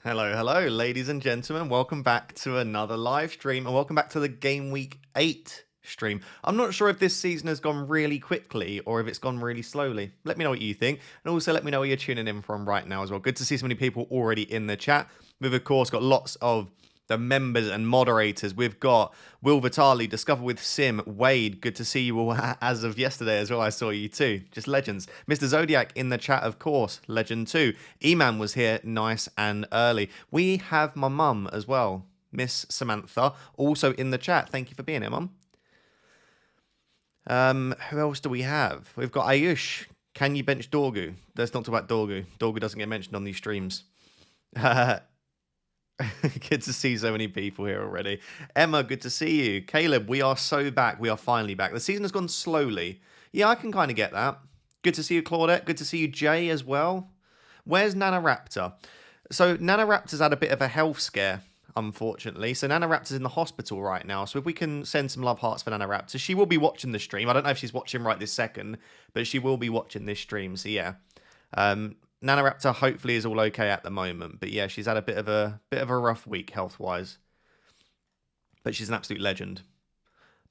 Hello, hello, ladies and gentlemen. Welcome back to another live stream and welcome back to the Game Week 8 stream. I'm not sure if this season has gone really quickly or if it's gone really slowly. Let me know what you think, and also let me know where you're tuning in from right now as well. Good to see so many people already in the chat. We've, of course, got lots of the members and moderators. We've got Will Vitali, Discover with Sim, Wade. Good to see you all as of yesterday as well. I saw you too. Just legends. Mr. Zodiac in the chat, of course. Legend too. E-Man was here nice and early. We have my mum as well. Miss Samantha, also in the chat. Thank you for being here, mum. Who else do we have? We've got Ayush. Can you bench Dorgu? Let's not talk about Dorgu. Dorgu doesn't get mentioned on these streams. Good to see so many people here already. Emma, good to see you. Caleb, we are so back. We are finally back. The season has gone slowly. Yeah, I can kind of get that. Good to see you, Claudette. Good to see you, Jay, as well. Where's Nana Raptor? So Nana Raptor's had a bit of a health scare, unfortunately. So Nana Raptor's in the hospital right now. So if we can send some love hearts for Nana Raptor. She will be watching the stream. I don't know if she's watching right this second, but she will be watching this stream. So yeah. Nana Raptor hopefully is all okay at the moment, but yeah, she's had a bit of a rough week health-wise. But she's an absolute legend.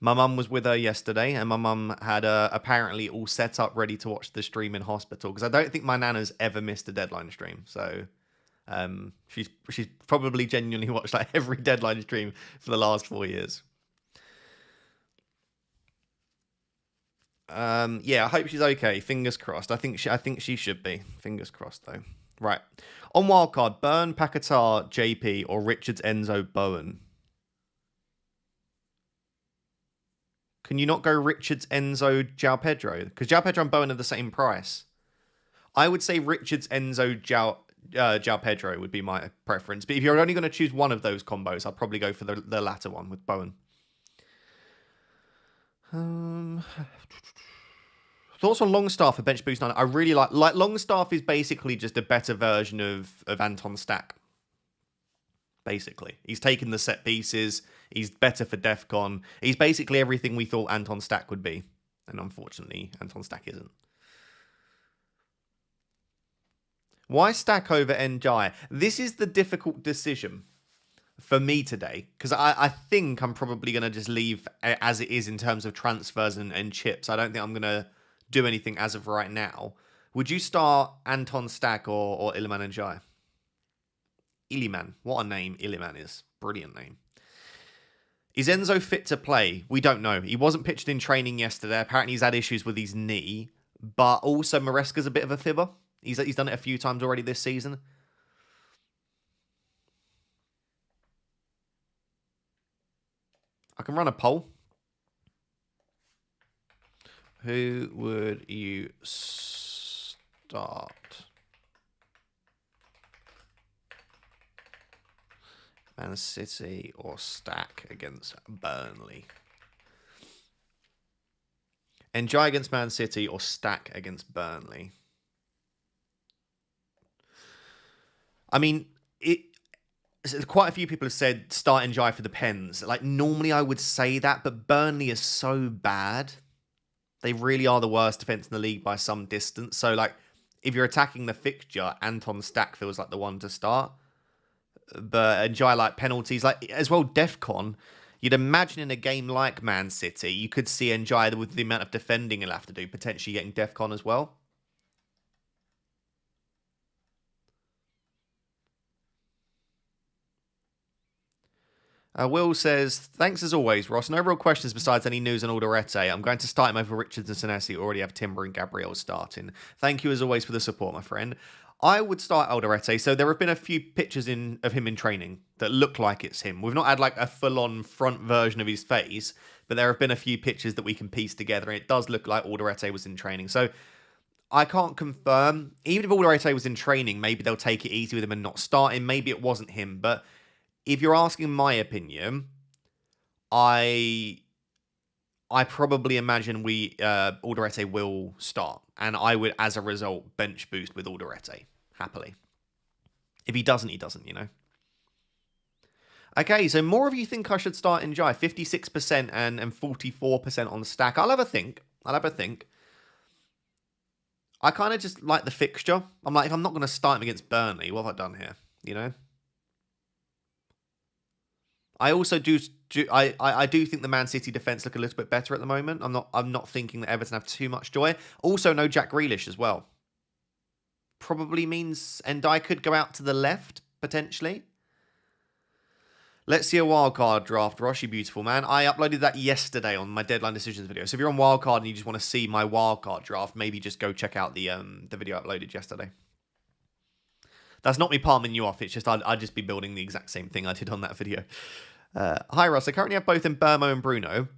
My mum was with her yesterday, and my mum had apparently all set up ready to watch the stream in hospital, because I don't think my nana's ever missed a deadline stream. So she's probably genuinely watched like every deadline stream for the last 4 years. Yeah, I hope she's okay. Fingers crossed. I think she should be. Fingers crossed, though. Right. On wildcard, Burn, Pacatar, JP, or Richards, Enzo, Bowen. Can you not go Richards, Enzo, João Pedro? Because João Pedro and Bowen are the same price. I would say Richards, Enzo, João Pedro would be my preference. But if you're only going to choose one of those combos, I'd probably go for the latter one with Bowen. Thoughts on Longstaff for bench boost 9? I really like Longstaff is basically just a better version of Anton Stack. Basically. He's taken the set pieces. He's better for DEFCON. He's basically everything we thought Anton Stack would be. And unfortunately, Anton Stack isn't. Why Stack over NJI? This is the difficult decision for me today, because I think I'm probably going to just leave as it is in terms of transfers and chips. I don't think I'm going to do anything as of right now. Would you start Anton Stack or Iliman Njai? Iliman. What a name Iliman is. Brilliant name. Is Enzo fit to play? We don't know. He wasn't pitched in training yesterday. Apparently he's had issues with his knee. But also Maresca's a bit of a fibber. He's done it a few times already this season. I can run a poll. Who would you start? Man City or Stack against Burnley? Enjoy against Man City or Stack against Burnley? I mean, quite a few people have said start Enjoy for the Pens. Like, normally I would say that, but Burnley is so bad. They really are the worst defense in the league by some distance. So, like, if you're attacking the fixture, Anton Stack feels like the one to start. But Enjoy like penalties, like as well. DEFCON, you'd imagine in a game like Man City, you could see Enjoy with the amount of defending he'll have to do, potentially getting DEFCON as well. Will says, thanks as always, Ross. No real questions besides any news on Alderete. I'm going to start him over Richards and Senesi. Already have Timber and Gabriel starting. Thank you as always for the support, my friend. I would start Alderete. So there have been a few pictures of him in training that look like it's him. We've not had like a full-on front version of his face, but there have been a few pictures that we can piece together, and it does look like Alderete was in training. So I can't confirm. Even if Alderete was in training, maybe they'll take it easy with him and not start him. Maybe it wasn't him, but if you're asking my opinion, I probably imagine Alderete will start, and I would, as a result, bench boost with Alderete happily. If he doesn't, he doesn't, you know. Okay, so more of you think I should start Enjoy, 56% and 44% on Stack. I'll have a think. I kind of just like the fixture. I'm like, if I'm not going to start him against Burnley, what have I done here? You know? I also I do think the Man City defense look a little bit better at the moment. I'm not thinking that Everton have too much joy. Also, no Jack Grealish as well. Probably means Endai could go out to the left potentially. Let's see a wildcard draft. Roshi, beautiful man. I uploaded that yesterday on my deadline decisions video. So if you're on wildcard and you just want to see my wildcard draft, maybe just go check out the video I uploaded yesterday. That's not me palming you off. It's just I'd just be building the exact same thing I did on that video. Hi, Ross. I currently have both Mbermo and Bruno.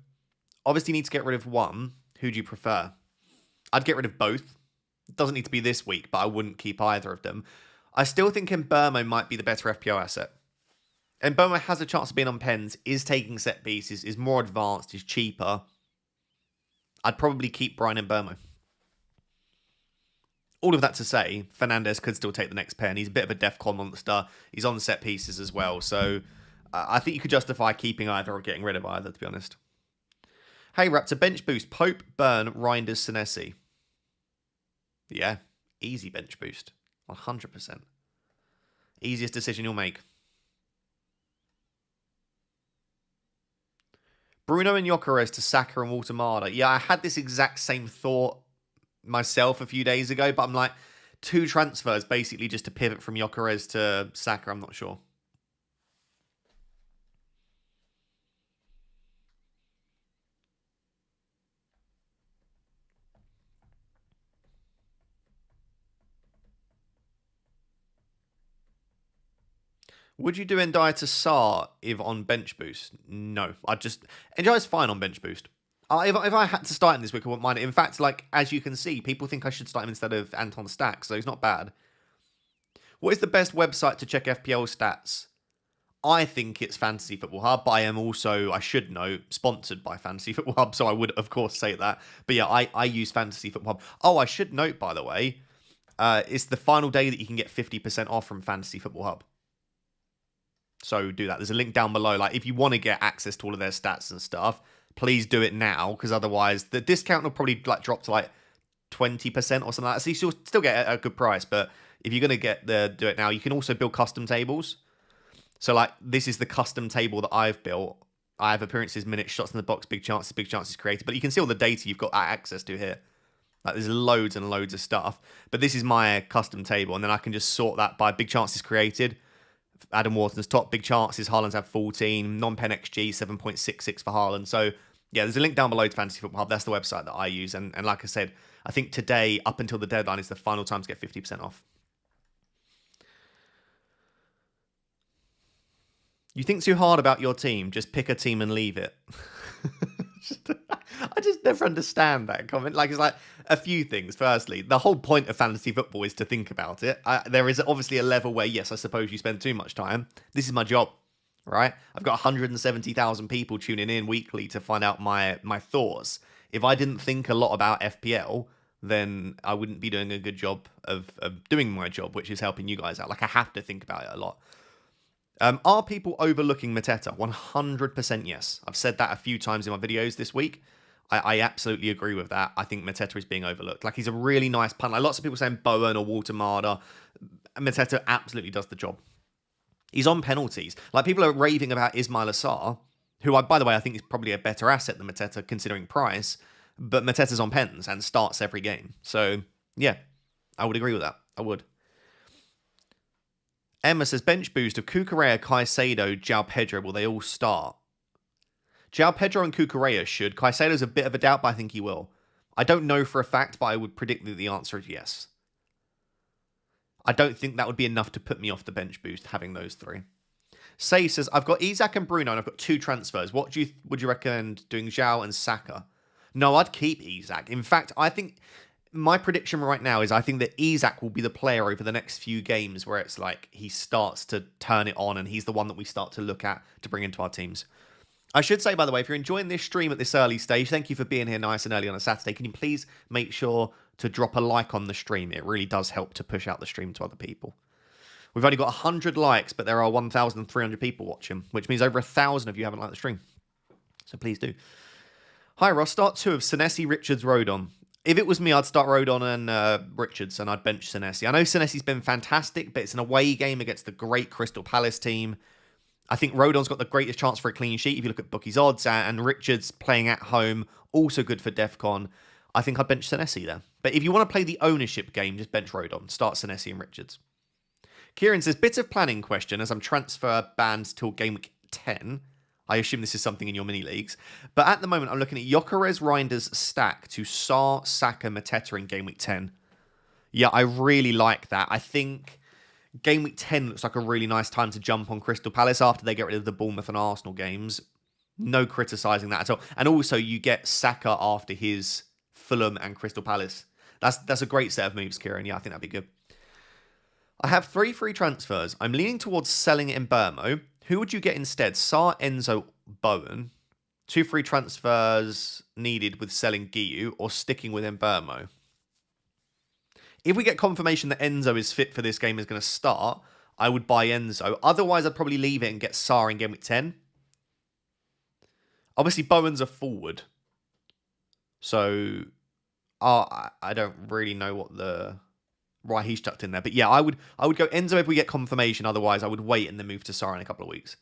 Obviously need to get rid of one. Who do you prefer? I'd get rid of both. It doesn't need to be this week, but I wouldn't keep either of them. I still think Mbermo might be the better FPL asset. Mboma has a chance of being on pens, is taking set pieces, is more advanced, is cheaper. I'd probably keep Brian Mboma. All of that to say, Fernandes could still take the next pen. He's a bit of a DEFCON monster. He's on set pieces as well. So I think you could justify keeping either or getting rid of either, to be honest. Hey, Raptor, bench boost. Pope, Burn, Reinders, Senesi. Yeah, easy bench boost. 100%. Easiest decision you'll make. Bruno and Gyökeres to Saka and Walter. Yeah, I had this exact same thought myself a few days ago, but I'm like, 2 transfers basically just to pivot from Gyökeres to Saka. I'm not sure. Would you do Ndiaye to Sarr if on bench boost? No, I'd just... Ndiaye's fine on bench boost. If I had to start him this week, I wouldn't mind it. In fact, like, as you can see, people think I should start him instead of Anton Stack, so he's not bad. What is the best website to check FPL stats? I think it's Fantasy Football Hub, but I am also, I should know, sponsored by Fantasy Football Hub, so I would, of course, say that. But yeah, I use Fantasy Football Hub. Oh, I should note, by the way, it's the final day that you can get 50% off from Fantasy Football Hub. So do that. There's a link down below. Like, if you want to get access to all of their stats and stuff, please do it now, because otherwise the discount will probably like drop to like 20% or something like that. So you'll still get a good price, but if you're going to do it now, you can also build custom tables. So like, this is the custom table that I've built. I have appearances, minutes, shots in the box, big chances created. But you can see all the data you've got access to here. Like, there's loads and loads of stuff. But this is my custom table, and then I can just sort that by big chances created. Adam Wharton's top, big chances. Haaland's had 14. Non-pen XG, 7.66 for Haaland. So, yeah, there's a link down below to Fantasy Football Hub. That's the website that I use. And like I said, I think today, up until the deadline, is the final time to get 50% off. You think too hard about your team. Just pick a team and leave it. I just never understand that comment. Like, it's like a few things. Firstly, the whole point of fantasy football is to think about it. There is obviously a level where, yes, I suppose you spend too much time. This is my job, right? I've got 170,000 people tuning in weekly to find out my thoughts. If I didn't think a lot about FPL, then I wouldn't be doing a good job of doing my job, which is helping you guys out. Like, I have to think about it a lot. Are people overlooking Mateta? 100% yes. I've said that a few times in my videos this week. I absolutely agree with that. I think Mateta is being overlooked. Like, he's a really nice punter. Like, lots of people saying Bowen or Walter Marder. Mateta absolutely does the job. He's on penalties. Like, people are raving about Ismail Assar, who, by the way, I think is probably a better asset than Mateta considering price. But Mateta's on pens and starts every game. So, yeah, I would agree with that. I would. Emma says, bench boost of Cucurella, Caicedo, João Pedro. Will they all start? João Pedro and Cucurella should. Caicedo's a bit of a doubt, but I think he will. I don't know for a fact, but I would predict that the answer is yes. I don't think that would be enough to put me off the bench boost, having those three. Say says, I've got Isak and Bruno, and I've got 2 transfers. What would you recommend doing João and Saka? No, I'd keep Isak. In fact, I think my prediction right now is I think that Isak will be the player over the next few games where it's like he starts to turn it on, and he's the one that we start to look at to bring into our teams. I should say, by the way, if you're enjoying this stream at this early stage, thank you for being here nice and early on a Saturday. Can you please make sure to drop a like on the stream? It really does help to push out the stream to other people. We've only got 100 likes, but there are 1,300 people watching, which means over 1,000 of you haven't liked the stream. So please do. Hi, Ross. Start 2 of Senesi, Richards, Rodon. If it was me, I'd start Rodon and Richards, and I'd bench Senesi. I know Senesi's been fantastic, but it's an away game against the great Crystal Palace team. I think Rodon's got the greatest chance for a clean sheet if you look at bookies odds, and Richards playing at home, also good for DEFCON. I think I'd bench Senesi there. But if you want to play the ownership game, just bench Rodon. Start Senesi and Richards. Kieran says, bit of planning question as I'm transfer banned till game week 10. I assume this is something in your mini leagues. But at the moment, I'm looking at Gyökeres Reinders stack to Sarr, Saka, Mateta in game week 10. Yeah, I really like that. I think game week 10 looks like a really nice time to jump on Crystal Palace after they get rid of the Bournemouth and Arsenal games. No criticising that at all. And also, you get Saka after his Fulham and Crystal Palace. That's a great set of moves, Kieran. Yeah, I think that'd be good. I have 3 free transfers. I'm leaning towards selling it in Burmo. Who would you get instead? Sarr, Enzo, Bowen. 2 free transfers needed with selling Giu or sticking with Mbermo. If we get confirmation that Enzo is fit for this game, is going to start, I would buy Enzo. Otherwise, I'd probably leave it and get Sarr in game week 10. Obviously, Bowen's a forward. So, I don't really know what why he's chucked in there. But yeah, I would go Enzo if we get confirmation. Otherwise, I would wait and then move to Sarr in a couple of weeks.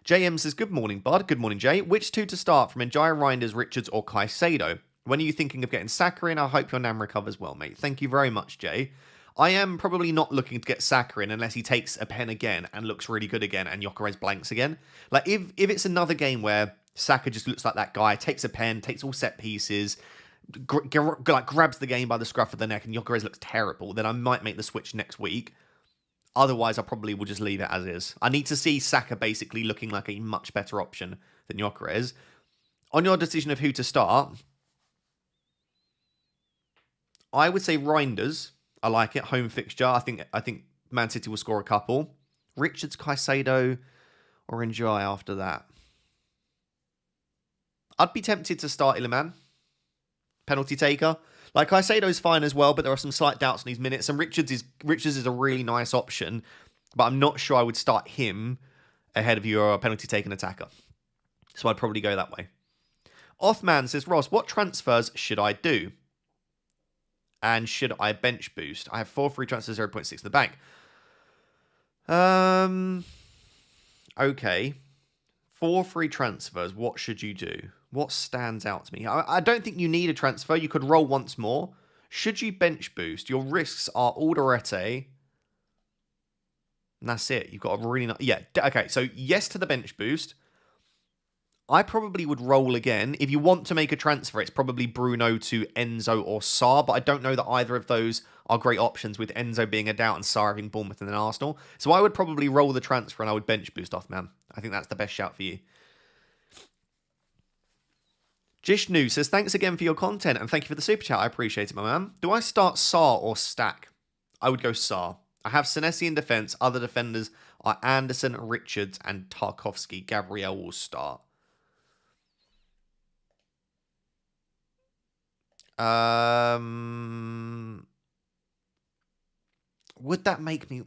JM says, good morning, bud. Good morning, Jay. Which 2 to start from Njaya, Reinders, Richards, or Caicedo? When are you thinking of getting Saka in? I hope your Nam recovers well, mate. Thank you very much, Jay. I am probably not looking to get Saka in unless he takes a pen again and looks really good again and Gyökeres blanks again. Like, if it's another game where Saka just looks like that guy, takes a pen, takes all set pieces, grabs the game by the scruff of the neck and Gyökeres looks terrible, then I might make the switch next week. Otherwise, I probably will just leave it as is. I need to see Saka basically looking like a much better option than Gyökeres. On your decision of who to start, I would say Reinders. I like it. Home fixture. I think Man City will score a couple. Richards, Caicedo, or Njai after that. I'd be tempted to start Iliman. Penalty taker. Like, Caicedo's fine as well, but there are some slight doubts on his minutes. And Richards is a really nice option, but I'm not sure I would start him ahead of your penalty taking attacker. So I'd probably go that way. Othman says, Ross, what transfers should I do? And should I bench boost? I have 4 free transfers, 0.6 in the bank. Okay. 4 free transfers. What should you do? What stands out to me? I don't think you need a transfer. You could roll once more. Should you bench boost? Your risks are Alderete. And that's it. You've got a really nice... Yeah, okay. So yes to the bench boost. I probably would roll again. If you want to make a transfer, it's probably Bruno to Enzo or Sarr, but I don't know that either of those are great options with Enzo being a doubt and Sarr having Bournemouth and then Arsenal. So I would probably roll the transfer and I would bench boost off, man. I think that's the best shout for you. Jishnu says, thanks again for your content and thank you for the super chat. I appreciate it, my man. Do I start Sarr or stack? I would go Sarr. I have Senesi in defence. Other defenders are Anderson, Richards and Tarkovsky. Gabriel will start. Would that make me...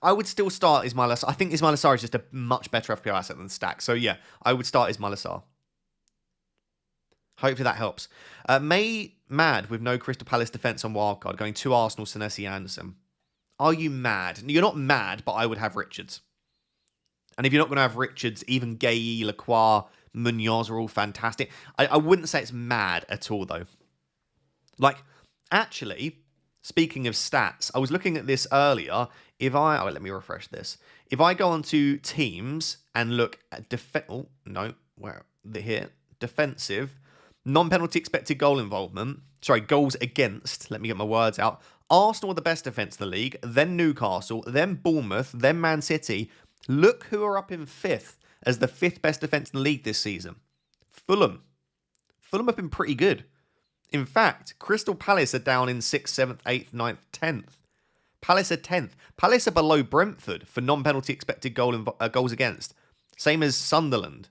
I would still start Ismaila Sarr. I think Ismaila Sarr is just a much better FPL asset than Stack. So yeah, I would start Ismaila Sarr. Hopefully that helps. Mad with no Crystal Palace defence on wildcard, going to Arsenal, Senesi, Anderson. Are you mad? You're not mad, but I would have Richards. And if you're not going to have Richards, even Gueye, Lacroix, Munoz are all fantastic. I wouldn't say it's mad at all, though. Like, actually, speaking of stats, I was looking at this earlier. Let me refresh this. If I go onto teams and look at defensive, non-penalty expected goal involvement, goals against, let me get my words out. Arsenal are the best defence in the league, then Newcastle, then Bournemouth, then Man City. Look who are up in 5th as the 5th best defence in the league this season. Fulham. Fulham have been pretty good. In fact, Crystal Palace are down in 6th, 7th, 8th, 9th, 10th. Palace are 10th. Palace are below Brentford for non-penalty expected goals against. Same as Sunderland.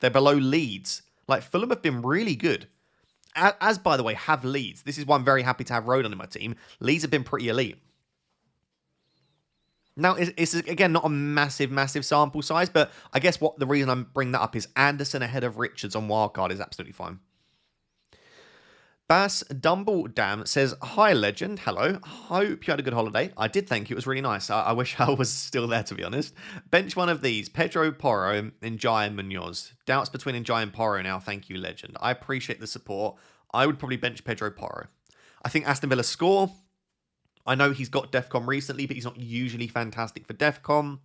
They're below Leeds. Like, Fulham have been really good. As, by the way, have Leeds. This is why I'm very happy to have Rodon in my team. Leeds have been pretty elite. Now, it's again, not a massive sample size, but I guess the reason I'm bringing that up is Anderson ahead of Richards on wildcard is absolutely fine. Bass Dumbledam says, "Hi, legend. Hello. Hope you had a good holiday. I did, thank you. It was really nice. I wish I was still there, to be honest. Bench one of these. Pedro Porro, Njai and Munoz. Doubts between Njai and Porro now. Thank you, legend. I appreciate the support. I would probably bench Pedro Porro. I think Aston Villa score. I know he's got DEFCON recently, but he's not usually fantastic for DEFCON.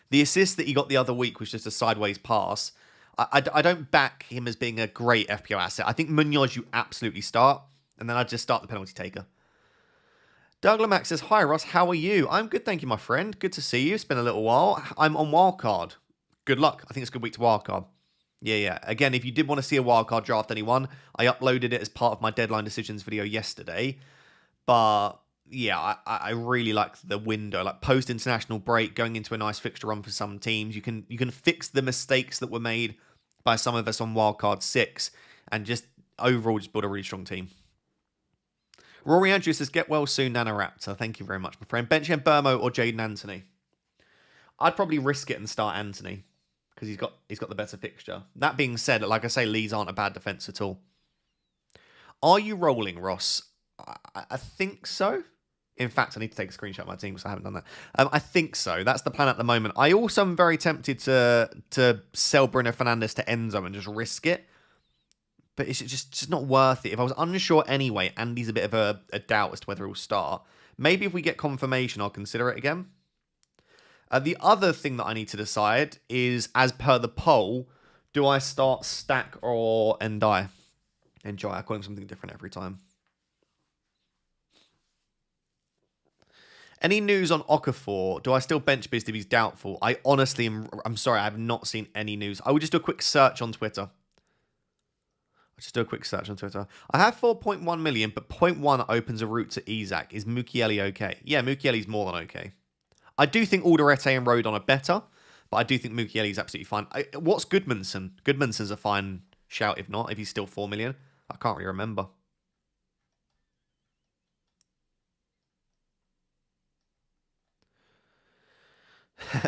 The assist that he got the other week was just a sideways pass. I don't back him as being a great FPL asset. I think Munoz you absolutely start, and then I'd just start the penalty taker. Douglas Max says, "Hi Ross, how are you? I'm good, thank you, my friend. Good to see you. It's been a little while. I'm on wildcard. Good luck. I think it's a good week to wildcard." Yeah. Again, if you did want to see a wildcard draft anyone, I uploaded it as part of my deadline decisions video yesterday. But yeah, I really like the window, like post-international break, going into a nice fixture run for some teams. You can fix the mistakes that were made by some of us on wildcard 6 and just overall just build a really strong team. Rory Andrews says, "Get well soon, Nanoraptor." Thank you very much, my friend. Bench him Burmo or Jaden Anthony. I'd probably risk it and start Anthony because he's got the better fixture. That being said, like I say, Leeds aren't a bad defence at all. Are you rolling, Ross? I think so. In fact, I need to take a screenshot of my team because I haven't done that. I think so. That's the plan at the moment. I also am very tempted to sell Bruno Fernandes to ENZO and just risk it. But it's just not worth it. If I was unsure anyway, Andy's a bit of a doubt as to whether he'll start. Maybe if we get confirmation, I'll consider it again. The other thing that I need to decide is, as per the poll, do I start Stack or Enjoy? I call him something different every time. Any news on Okafor? Do I still bench Biz if he's doubtful? I honestly I'm sorry, I have not seen any news. I will just do a quick search on Twitter. I have 4.1 million, but 0.1 opens a route to Isak. Is Mukiele okay? Yeah, Mukiele's more than okay. I do think Alderete and Rodon are better, but I do think Mukiele's absolutely fine. What's Goodmanson? Goodmanson's a fine shout, if not, if he's still 4 million. I can't really remember.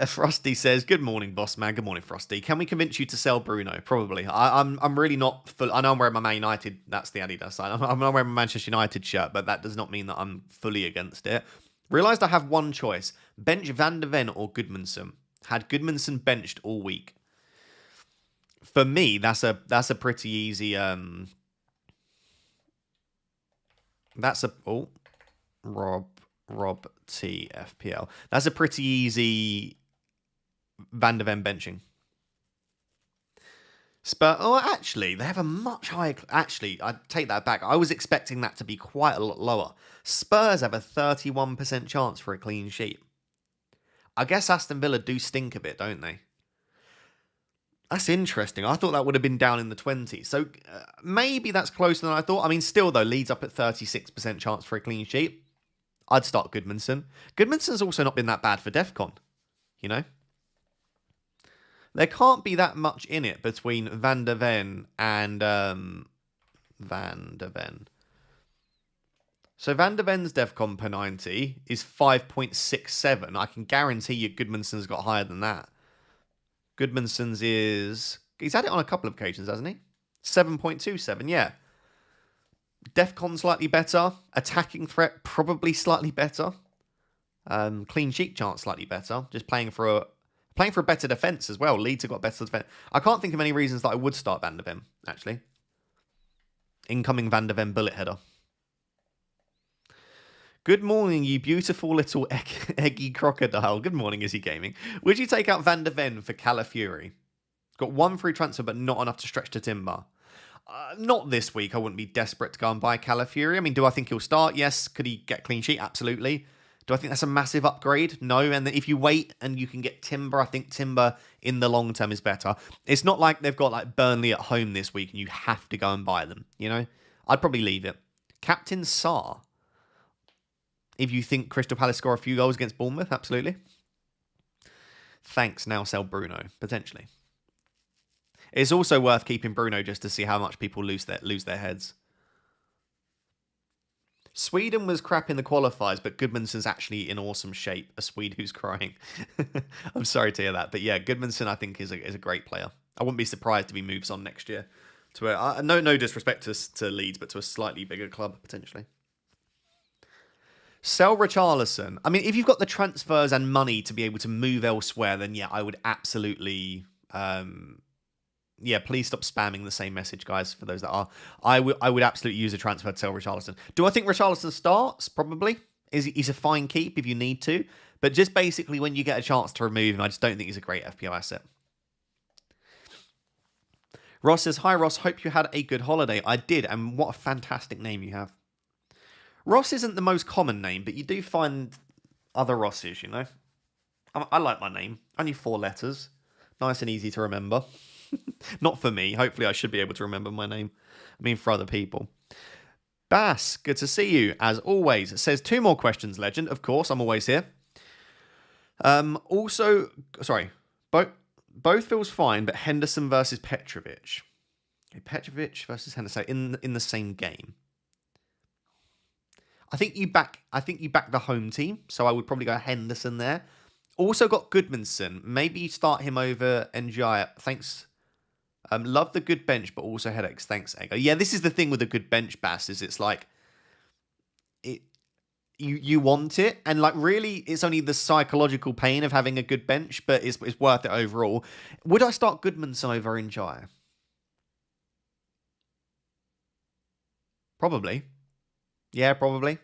Frosty says, "Good morning, boss man." Good morning, Frosty. Can we convince you to sell Bruno? Probably. I'm really not full. I know I'm wearing my Man United. That's the Adidas side. I'm not wearing my Manchester United shirt, but that does not mean that I'm fully against it. Realised I have one choice: bench Van de Ven or Goodmanson. Had Goodmanson benched all week. For me, that's a pretty easy. Rob T FPL. That's a pretty easy Van de Ven benching. Actually, they have a much higher... Actually, I take that back. I was expecting that to be quite a lot lower. Spurs have a 31% chance for a clean sheet. I guess Aston Villa do stink a bit, don't they? That's interesting. I thought that would have been down in the 20s. So maybe that's closer than I thought. I mean, still, though, Leeds up at 36% chance for a clean sheet. I'd start Goodmanson. Goodmanson's also not been that bad for DEFCON, you know? There can't be that much in it between Van de Ven and Van de Ven. So Van de Ven's DEFCON per 90 is 5.67. I can guarantee you Goodmanson's got higher than that. Goodmanson's is... He's had it on a couple of occasions, hasn't he? 7.27, yeah. DEFCON slightly better. Attacking threat probably slightly better. Clean sheet chance slightly better. Just playing for a better defence as well. Leeds have got better defence. I can't think of any reasons that I would start Van de Ven, actually. Incoming Van de Ven bullet header. Good morning, you beautiful little eggy crocodile. Good morning, Izzy Gaming. Would you take out Van de Ven for Calafiori? Got one free transfer, but not enough to stretch to timber. Not this week. I wouldn't be desperate to go and buy Calafiori. I mean, do I think he'll start? Yes. Could he get clean sheet? Absolutely. Do I think that's a massive upgrade? No. And if you wait and you can get Timber, I think Timber in the long term is better. It's not like they've got like Burnley at home this week and you have to go and buy them. You know, I'd probably leave it. Captain Sarr. If you think Crystal Palace score a few goals against Bournemouth, absolutely. Thanks. Now sell Bruno potentially. It's also worth keeping Bruno just to see how much people lose their heads. Sweden was crap in the qualifiers, but Goodmanson's actually in awesome shape. A Swede who's crying. I'm sorry to hear that. But yeah, Goodmanson, I think, is a great player. I wouldn't be surprised if he moves on next year. To no disrespect to Leeds, but to a slightly bigger club potentially. Sell Richarlison. I mean, if you've got the transfers and money to be able to move elsewhere, then yeah, I would absolutely. Yeah, please stop spamming the same message, guys. For those that are, I would absolutely use a transfer to sell Richarlison. Do I think Richarlison starts? Probably. He's a fine keep if you need to, but just basically when you get a chance to remove him, I just don't think he's a great FPL asset. Ross says, "Hi Ross, hope you had a good holiday." I did, and what a fantastic name you have. Ross isn't the most common name, but you do find other Rosses, you know? I like my name. Only 4 letters. Nice and easy to remember. Not for me. Hopefully I should be able to remember my name. I mean for other people. Bass, good to see you, as always. It says 2 more questions, Legend. Of course, I'm always here. Also, sorry. Both feels fine, but Henderson versus Petrovic. Petrovic versus Henderson in the same game. I think you back the home team, so I would probably go Henderson there. Also got Goodmanson. Maybe you start him over Njaya. Thanks. Love the good bench, but also headaches. Thanks, Ego. Yeah, this is the thing with a good bench, Bass, is it's like you want it, and like really it's only the psychological pain of having a good bench, but it's worth it overall. Would I start Goodmanson over Njaya? Probably. Yeah, probably.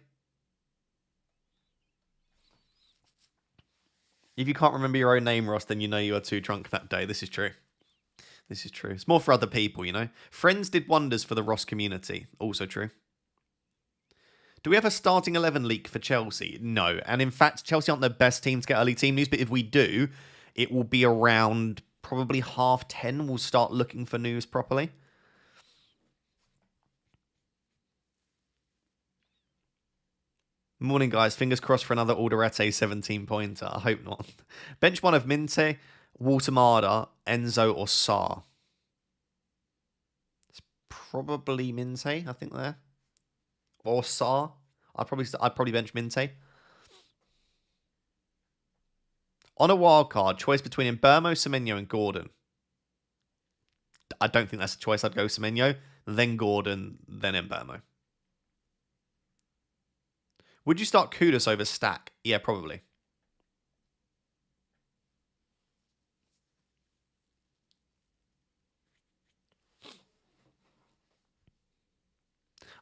If you can't remember your own name, Ross, then you know you are too drunk that day. This is true. This is true. It's more for other people, you know. Friends did wonders for the Ross community. Also true. Do we have a starting 11 leak for Chelsea? No. And in fact, Chelsea aren't the best team to get early team news, but if we do, it will be around probably 10:30. We'll start looking for news properly. Morning, guys. Fingers crossed for another Alderete 17-pointer. I hope not. Bench 1 of Minte, Waltemada, Enzo, or Sarr. It's probably Minte, I think there. Or Sarr. I'd probably bench Minte. On a wild card, choice between Mbermo, Semenyo, and Gordon. I don't think that's a choice. I'd go Semenyo, then Gordon, then Mbermo. Would you start Kudus over Stack? Yeah, probably.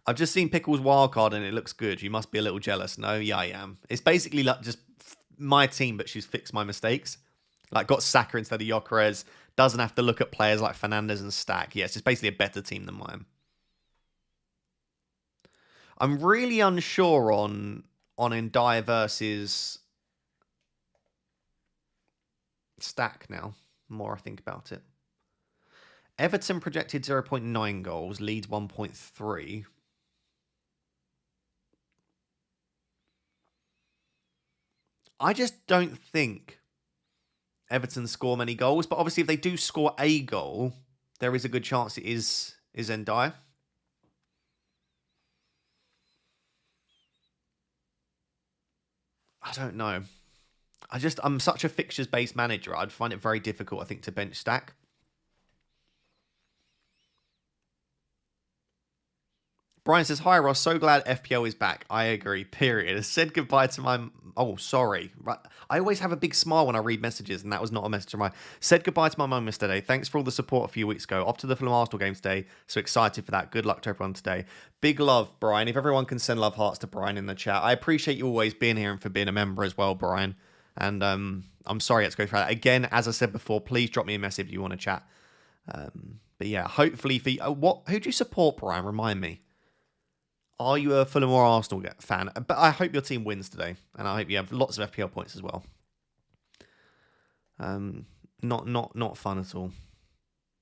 I've just seen Pickle's wildcard and it looks good. You must be a little jealous. No, yeah, I am. It's basically like just my team, but she's fixed my mistakes. Like got Saka instead of Gyökeres. Doesn't have to look at players like Fernandes and Stack. Yeah, it's just basically a better team than mine. I'm really unsure on Ndiaye versus Stack now. The more I think about it. Everton projected 0.9 goals, Leeds 1.3. I just don't think Everton score many goals, but obviously if they do score a goal, there is a good chance it is Ndiaye. I don't know. I'm such a fixtures-based manager. I'd find it very difficult, I think, to bench Stack. Brian says, "Hi Ross, so glad FPL is back." I agree, period. I said goodbye to my... Oh, sorry. I always have a big smile when I read messages, and that was not a message of mine. Said goodbye to my mum yesterday. Thanks for all the support a few weeks ago. Off to the Fulham Arsenal game today. So excited for that. Good luck to everyone today. Big love, Brian. If everyone can send love hearts to Brian in the chat. I appreciate you always being here and for being a member as well, Brian. And I'm sorry I had to go through that. Again, as I said before, please drop me a message if you want to chat. But yeah, hopefully for you... Who do you support, Brian? Remind me. Are you a Fulham or Arsenal fan? But I hope your team wins today, and I hope you have lots of FPL points as well. Not fun at all.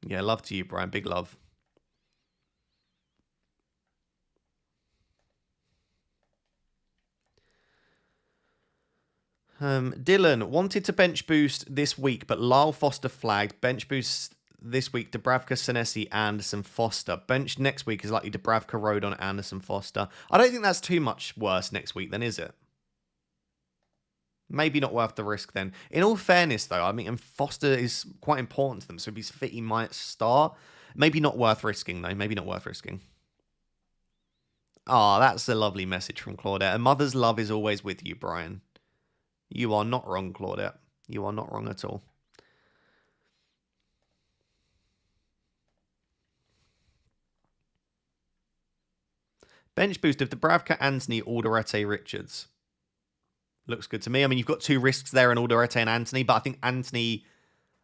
Yeah, love to you, Brian. Big love. Dylan wanted to bench boost this week, but Lyle Foster flagged. Bench boost this week, Dubravka, Senesi, Anderson, Foster. Bench next week is likely Dubravka, Rodon, Anderson, Foster. I don't think that's too much worse next week then, is it? Maybe not worth the risk then. In all fairness, though, I mean, and Foster is quite important to them, so if he's fit, he might start. Maybe not worth risking, though. Maybe not worth risking. Ah, that's a lovely message from Claudette. A mother's love is always with you, Brian. You are not wrong, Claudette. You are not wrong at all. Bench boost of Dubravka, Anthony, Alderete, Richards. Looks good to me. I mean, you've got two risks there in Alderete and Anthony, but I think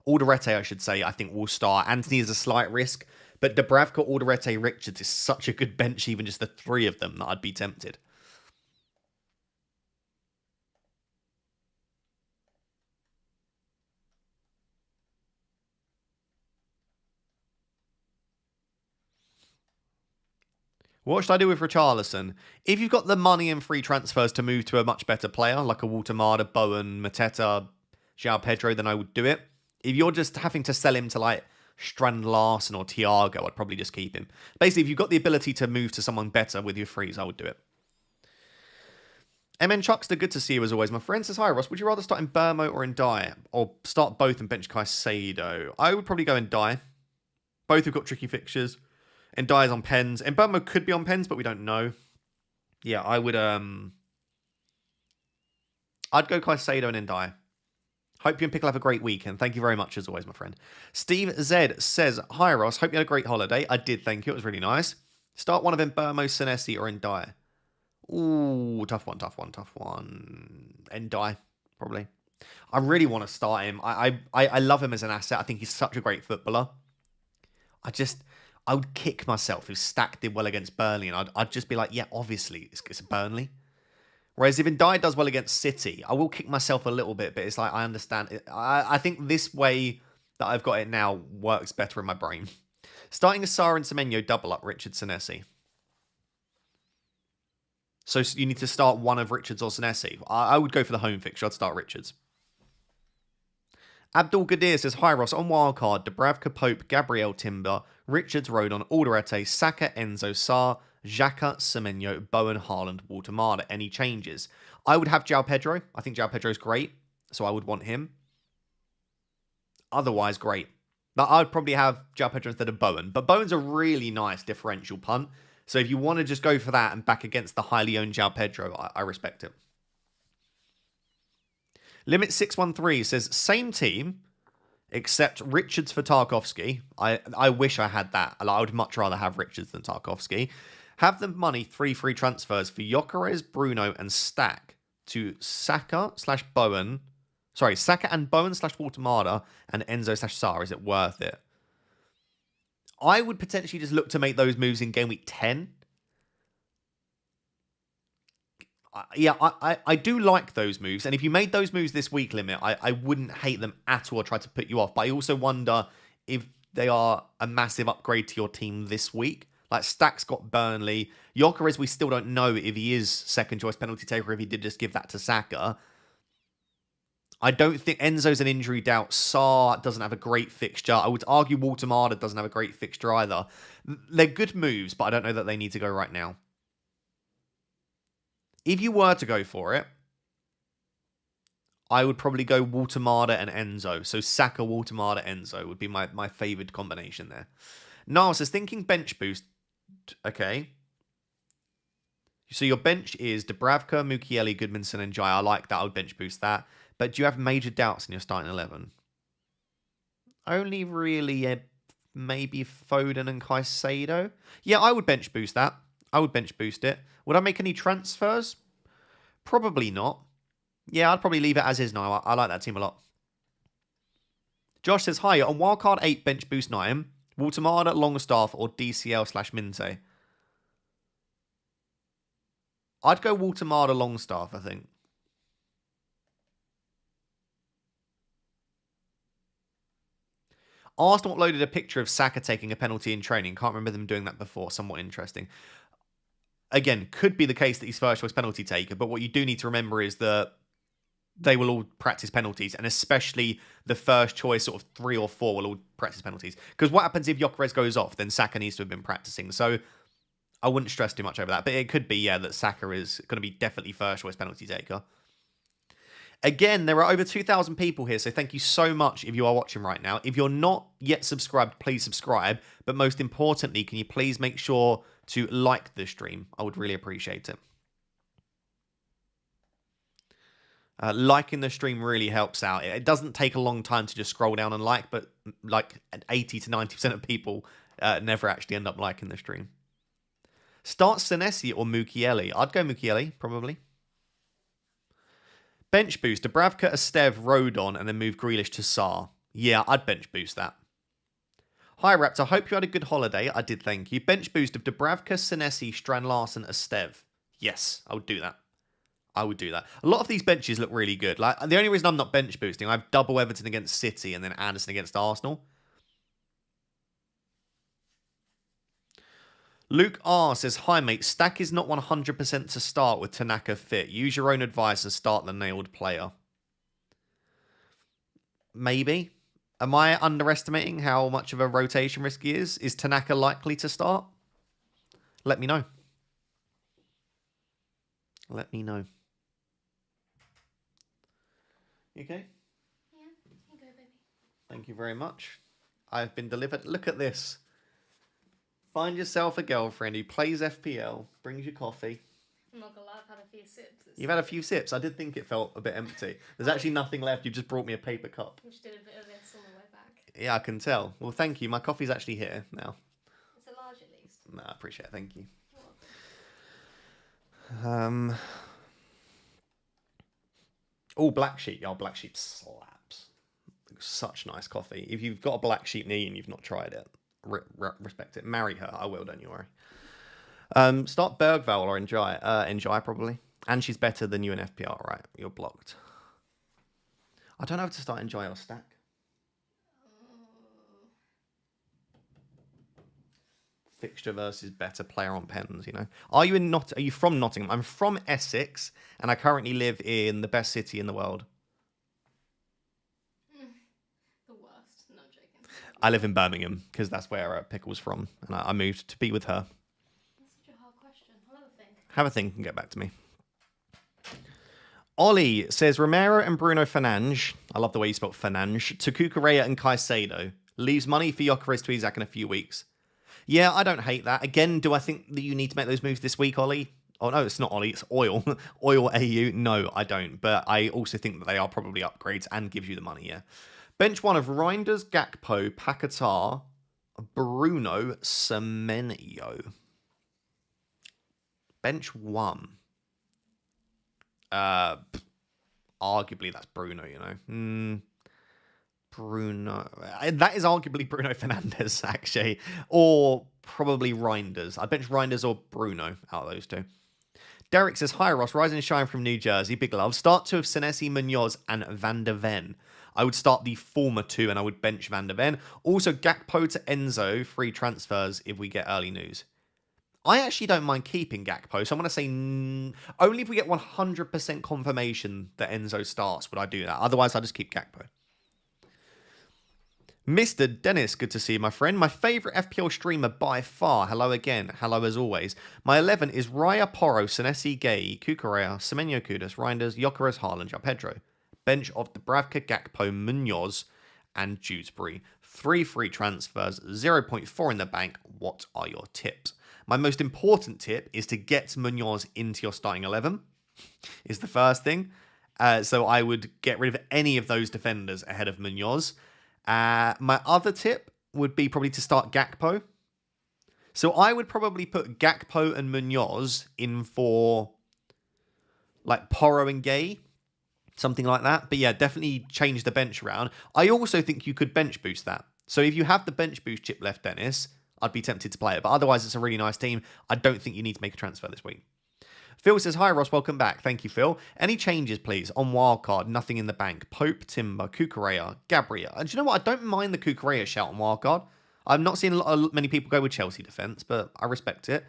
Alderete, I should say, I think will start. Anthony is a slight risk, but Dubravka, Alderete, Richards is such a good bench, even just the three of them, that I'd be tempted. What should I do with Richarlison? If you've got the money and free transfers to move to a much better player, like a Walter Bowen, Mateta, João Pedro, then I would do it. If you're just having to sell him to like Strand Larsen or Thiago, I'd probably just keep him. Basically, if you've got the ability to move to someone better with your frees, I would do it. MN Chuckster, good to see you as always. My friend says, hi Ross, would you rather start in Burmo or in Dye? Or start both and bench Caicedo? I would probably go in Dye. Both have got tricky fixtures. And Dye is on pens. And Burmo could be on pens, but we don't know. Yeah, I would I'd go Caicedo and Dye. Hope you and Pickle have a great weekend. Thank you very much as always, my friend. Steve Z says, hi Ross, hope you had a great holiday. I did, thank you. It was really nice. Start one of them, Burmo, Senesi, or Dye. Ooh, tough one. Dye, probably. I really want to start him. I love him as an asset. I think he's such a great footballer. I would kick myself if Stack did well against Burnley, and I'd just be like, yeah, obviously, it's Burnley. Whereas if Ndai does well against City, I will kick myself a little bit, but it's like, I understand it. I think this way that I've got it now works better in my brain. Starting Asar and Semenyo double up Richard Senesi. So you need to start one of Richards or Senesi. I would go for the home fixture. I'd start Richards. Abdul Gadir says, hi Ross, on wildcard, Dubravka, Pope, Gabriel Timber, Richards, Rodon, Alderete, Saka, Enzo, Sarr, Xhaka, Semenyo, Bowen, Haaland, Walter. Any changes? I would have João Pedro. I think João Pedro's great, so I would want him. Otherwise, great. But I'd probably have João Pedro instead of Bowen. But Bowen's a really nice differential punt. So if you want to just go for that and back against the highly owned João Pedro, I respect it. Limit 613 says, same team, except Richards for Tarkovsky. I wish I had that. I would much rather have Richards than Tarkovsky. Have the money, 3 free transfers for Gyökeres, Bruno, and Stack to Saka / Bowen. Sorry, Saka and Bowen / Walter and Enzo / Sarr. Is it worth it? I would potentially just look to make those moves in game week 10. Yeah, I do like those moves. And if you made those moves this week, Limit, I wouldn't hate them at all or try to put you off. But I also wonder if they are a massive upgrade to your team this week. Like, Stack's got Burnley. Gyökeres, we still don't know if he is second choice penalty taker, if he did just give that to Saka. I don't think Enzo's an injury doubt. Sarr doesn't have a great fixture. I would argue Walter doesn't have a great fixture either. They're good moves, but I don't know that they need to go right now. If you were to go for it, I would probably go Walter and Enzo. So Saka, Walter Enzo would be my favoured combination there. Niall says, thinking bench boost. Okay. So your bench is Dubravka, Mukiele, Goodmanson, and Jai. I like that. I would bench boost that. But do you have major doubts in your starting 11? Only really maybe Foden and Caicedo. Yeah, I would bench boost that. I would bench boost it. Would I make any transfers? Probably not. Yeah, I'd probably leave it as is now. I like that team a lot. Josh says, hi, on wildcard 8 bench boost 9, Walter, Longstaff, or DCL / Minte? I'd go Walter, Longstaff, I think. Arsenal uploaded a picture of Saka taking a penalty in training. Can't remember them doing that before. Somewhat interesting. Again, could be the case that he's first choice penalty taker, but what you do need to remember is that they will all practice penalties, and especially the first choice sort of 3 or 4 will all practice penalties. Because what happens if Gyökeres goes off? Then Saka needs to have been practicing. So I wouldn't stress too much over that. But it could be, yeah, that Saka is going to be definitely first choice penalty taker. Again, there are over 2,000 people here, so thank you so much if you are watching right now. If you're not yet subscribed, please subscribe. But most importantly, can you please make sure to like the stream? I would really appreciate it. Liking the stream really helps out. It doesn't take a long time to just scroll down and like, but like 80 to 90% of people never actually end up liking the stream. Start Senesi or Mukiele. I'd go Mukiele, probably. Bench boost. Dubravka, Estev, Rodon, and then move Grealish to Saar. Yeah, I'd bench boost that. Hi, Raptor. Hope you had a good holiday. I did, thank you. Bench boost of Dubravka, Senesi, Strand Larsen, Estev. Yes, I would do that. I would do that. A lot of these benches look really good. Like the only reason I'm not bench boosting, I have double Everton against City and then Anderson against Arsenal. Luke R says, hi mate, stack is not 100% to start with Tanaka fit. Use your own advice and start the nailed player. Maybe. Am I underestimating how much of a rotation risk he is? Is Tanaka likely to start? Let me know. Let me know. You okay? Yeah, you go, baby. Thank you very much. I've been delivered. Look at this. Find yourself a girlfriend who plays FPL, brings you coffee. I'm not gonna lie, I've had a few sips. You've had a few sips. I did think it felt a bit empty. There's actually nothing left. You just brought me a paper cup. We just did a bit of this on the way back. Yeah, I can tell. Well, thank you. My coffee's actually here now. It's a large at least. No, I appreciate it. Thank you. What? Oh, Black Sheep. Oh, Black Sheep slaps. Such nice coffee. If you've got a Black Sheep near you and you've not tried it, respect it. Marry her. I will, don't you worry. Start Bergvall or Enjoy. Enjoy, probably. And she's better than you in FPL, right? You're blocked. I don't know if to start Enjoy or Stack. Fixture versus better player on pens, you know. Are you from Nottingham? I'm from Essex, and I currently live in the best city in the world. The worst. No, I'm joking. I live in Birmingham, because that's where Pickle's from, and I moved to be with her. That's such a hard question. I'll have a think. Have a think and get back to me. Ollie says, Romero and Bruno Fernandes, I love the way you spelled Fernandes, to Cucurella and Caicedo. Leaves money for Gyökeres to Isaac in a few weeks. Yeah, I don't hate that. Again, do I think that you need to make those moves this week, Ollie? Oh, no, it's not Ollie, it's Oil. Oil AU. No, I don't. But I also think that they are probably upgrades and gives you the money, yeah. Bench one of Reinders, Gakpo, Paquetá, Bruno, Semenyo. Bench one. Arguably, that's Bruno, you know. Bruno. That is arguably Bruno Fernandes, actually. Or probably Reinders. I bench Reinders or Bruno out of those two. Derek says, hi Ross, rise and shine from New Jersey. Big love. Start two of Senesi, Munoz, and Van der Ven. I would start the former two and I would bench Van der Ven. Also, Gakpo to Enzo, free transfers if we get early news. I actually don't mind keeping Gakpo, so I'm going to say only if we get 100% confirmation that Enzo starts would I do that. Otherwise, I just keep Gakpo. Mr. Dennis, good to see you, my friend. My favourite FPL streamer by far. Hello again. Hello as always. My 11 is Raya Porro, Senesi Gay, Cucurella, Semenyo Kudus, Reinders, Gyökeres, Haaland, João Pedro. Bench of Dubravka, Gakpo, Munoz, and Dewsbury. 3 free transfers, 0.4 in the bank. What are your tips? My most important tip is to get Munoz into your starting 11. Is the first thing. So I would get rid of any of those defenders ahead of Munoz. My other tip would be probably to start Gakpo. So I would probably put Gakpo and Munoz in for like Porro and Gay, something like that. But yeah, definitely change the bench around. I also think you could bench boost that. So if you have the bench boost chip left, Dennis, I'd be tempted to play it. But otherwise, it's a really nice team. I don't think you need to make a transfer this week. Phil says, hi Ross, welcome back. Thank you, Phil. Any changes, please? On wildcard, nothing in the bank. Pope, Timber, Cucurella, Gabriel. And do you know what? I don't mind the Cucurella shout on wildcard. I'm not seeing many people go with Chelsea defence, but I respect it.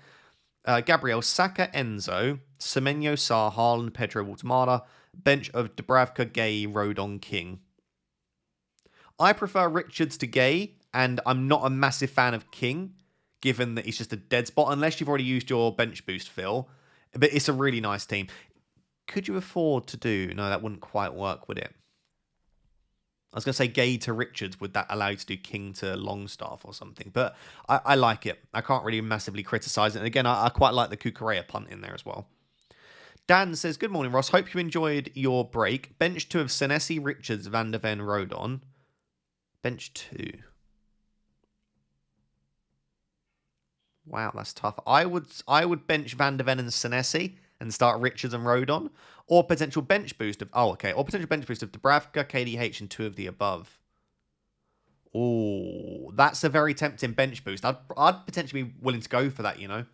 Gabriel, Saka, Enzo, Semenyo, Saar, Haaland, Pedro, Waltemada. Bench of Dubravka, Gay, Rodon, King. I prefer Richards to Gay, and I'm not a massive fan of King, given that he's just a dead spot, unless you've already used your bench boost, Phil. But it's a really nice team. could you afford to do? No, that wouldn't quite work, would it? I was going to say Gay to Richards. Would that allow you to do King to Longstaff or something? But I like it. I can't really massively criticise it. And again, I quite like the Kukurea punt in there as well. Dan says, good morning, Ross. Hope you enjoyed your break. Bench 2 of Senesi, Richards, Van der Ven, Rodon. Bench 2. Wow, that's tough. I would bench Van der Ven and Senesi and start Richards and Rodon. Or potential bench boost of... Oh, okay. Or potential bench boost of Dubravka, KDH, and 2 of the above. Oh, that's a very tempting bench boost. I'd potentially be willing to go for that, you know.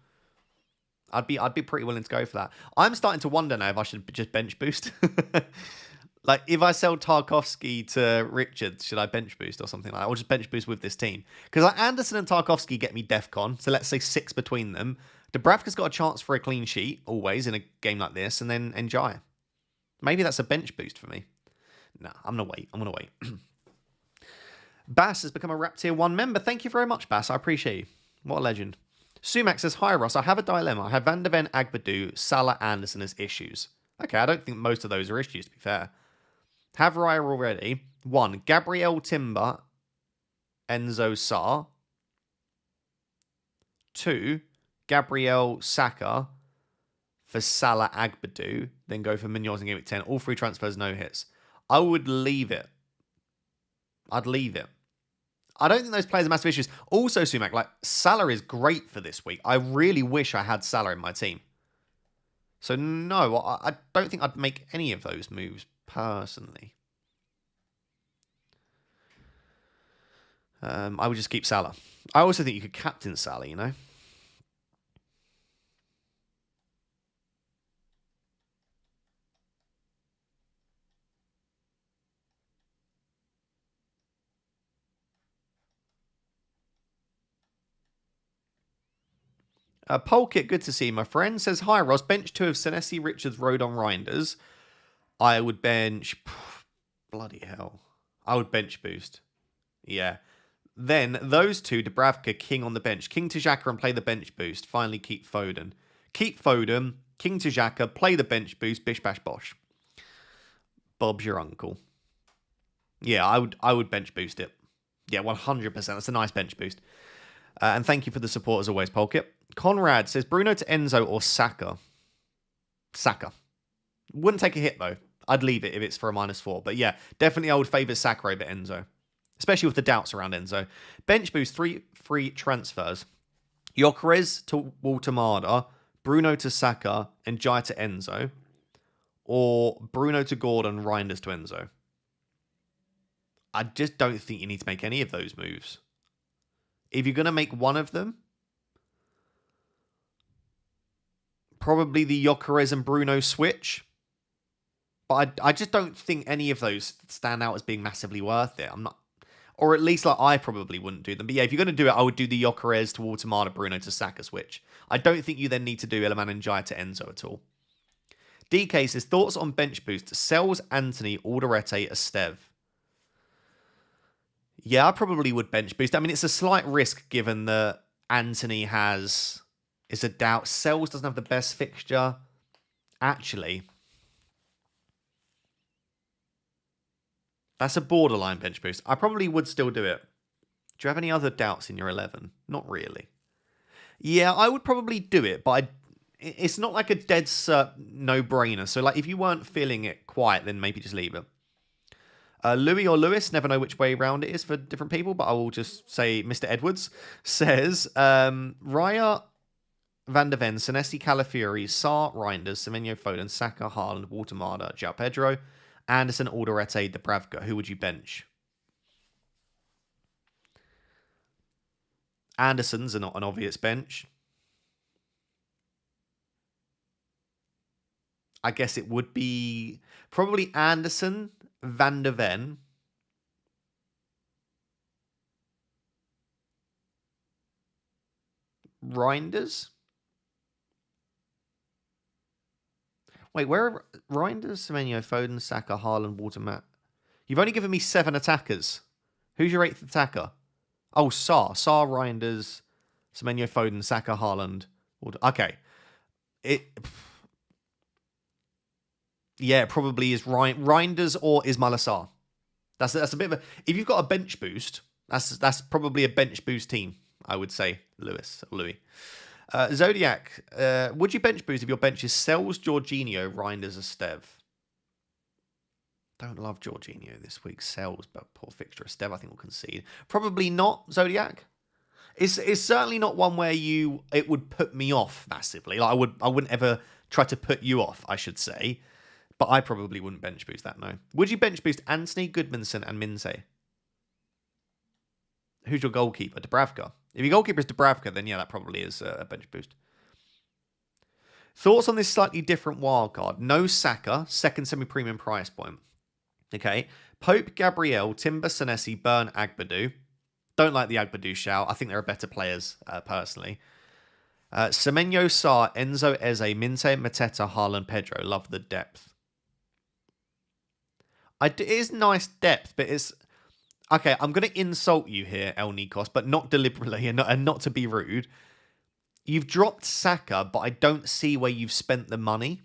I'd be pretty willing to go for that. I'm starting to wonder now if I should just bench boost. Like, if I sell Tarkovsky to Richards, should I bench boost or something like that? Or just bench boost with this team? Because like, Anderson and Tarkovsky get me DEFCON, so let's say 6 between them. Dubravka's got a chance for a clean sheet, always, in a game like this, and then Njai. Maybe that's a bench boost for me. No, I'm going to wait. Bass has become a Rap Tier 1 member. Thank you very much, Bass. I appreciate you. What a legend. Sumac says, hi, Ross. I have a dilemma. I have Van der Ven, Agbadou, Salah, Anderson as issues. Okay, I don't think most of those are issues, to be fair. Have Raya already. 1. Gabriel Timber, Enzo Sarr. 2. Gabriel Saka for Salah Agbadou. Then go for Munoz and Game Week 10. All 3 transfers, no hits. I would leave it. I'd leave it. I don't think those players are massive issues. Also, Sumac, like, Salah is great for this week. I really wish I had Salah in my team. So, no, I don't think I'd make any of those moves, personally. I would just keep Salah. I also think you could captain Salah, you know? Polkit, good to see you, my friend. Says, hi, Ross. Bench 2 of Senesi, Richards, Rodon, Reinders. I would bench... Bloody hell. I would bench boost. Yeah. Then, those 2, Dubravka, King on the bench. King to Xhaka and play the bench boost. Finally, keep Foden. Keep Foden, King to Xhaka, play the bench boost, bish, bash, bosh. Bob's your uncle. Yeah, I would bench boost it. Yeah, 100%. That's a nice bench boost. And thank you for the support as always, Polkit. Conrad says, Bruno to Enzo or Saka? Saka. Wouldn't take a hit, though. I'd leave it if it's for a -4. But yeah, definitely I would favour Saka over Enzo. Especially with the doubts around Enzo. Bench boost, 3 free transfers. Gyökeres to Waltemada, Bruno to Saka, and Jai to Enzo. Or Bruno to Gordon, Reinders to Enzo. I just don't think you need to make any of those moves. If you're going to make one of them, probably the Gyökeres and Bruno switch. But I just don't think any of those stand out as being massively worth it. I'm not, or at least like I probably wouldn't do them. But yeah, if you're going to do it, I would do the Gyökeres to Waltemada, Bruno to Saka switch. I don't think you then need to do Iliman and Jai to Enzo at all. DK says, thoughts on bench boost. Sells Anthony, Alderete, Esteve. Yeah, I probably would bench boost. I mean, it's a slight risk given that Anthony is a doubt. Sells doesn't have the best fixture. Actually, that's a borderline bench boost. I probably would still do it. Do you have any other doubts in your 11? Not really. Yeah, I would probably do it, but it's not like a dead cert no-brainer. So, like, if you weren't feeling it quite, then maybe just leave it. Louis or Lewis, never know which way round it is for different people, but I will just say Mr. Edwards says, Raya, Van der Ven, Senesi, Calafiori, Sarr, Reinders, Semenyo, Foden, Saka, Haaland, Waltemada, João Pedro, Anderson, Alderete, Dubravka. Who would you bench? Anderson's not an obvious bench. I guess it would be probably Anderson, Van der Ven, Reinders. Wait, where are Reinders, Semenyo, Foden, Saka, Haaland, Watermat? You've only given me 7 attackers. Who's your 8th attacker? Oh, Sarr, Reinders, Semenyo, Foden, Saka, Haaland. Okay. Yeah, it probably is Reinders or Ismail Assar. That's a bit of a... If you've got a bench boost, that's probably a bench boost team, I would say, Louis. Zodiac, would you bench boost if your bench is Sells, Jorginho, Reinders, or Stev? Don't love Jorginho this week. Sells, but poor fixture. Stev, I think, will concede. Probably not, Zodiac. It's certainly not one where it would put me off massively. Like I wouldn't ever try to put you off, I should say. But I probably wouldn't bench boost that, no. Would you bench boost Anthony, Goodmanson, and Minse? Who's your goalkeeper? Dubravka. If your goalkeeper is Dubravka, then yeah, that probably is a bench boost. Thoughts on this slightly different wildcard? No Saka, second semi-premium price point. Okay. Pope, Gabriel, Timber, Senesi, Burn, Agbadu. Don't like the Agbadu shout. I think there are better players, personally. Semenyo, Sarr, Enzo, Eze, Minte, Mateta, Haaland, Pedro. Love the depth. It is nice depth, but it's... Okay, I'm going to insult you here, El Nikos, but not deliberately and not to be rude. You've dropped Saka, but I don't see where you've spent the money,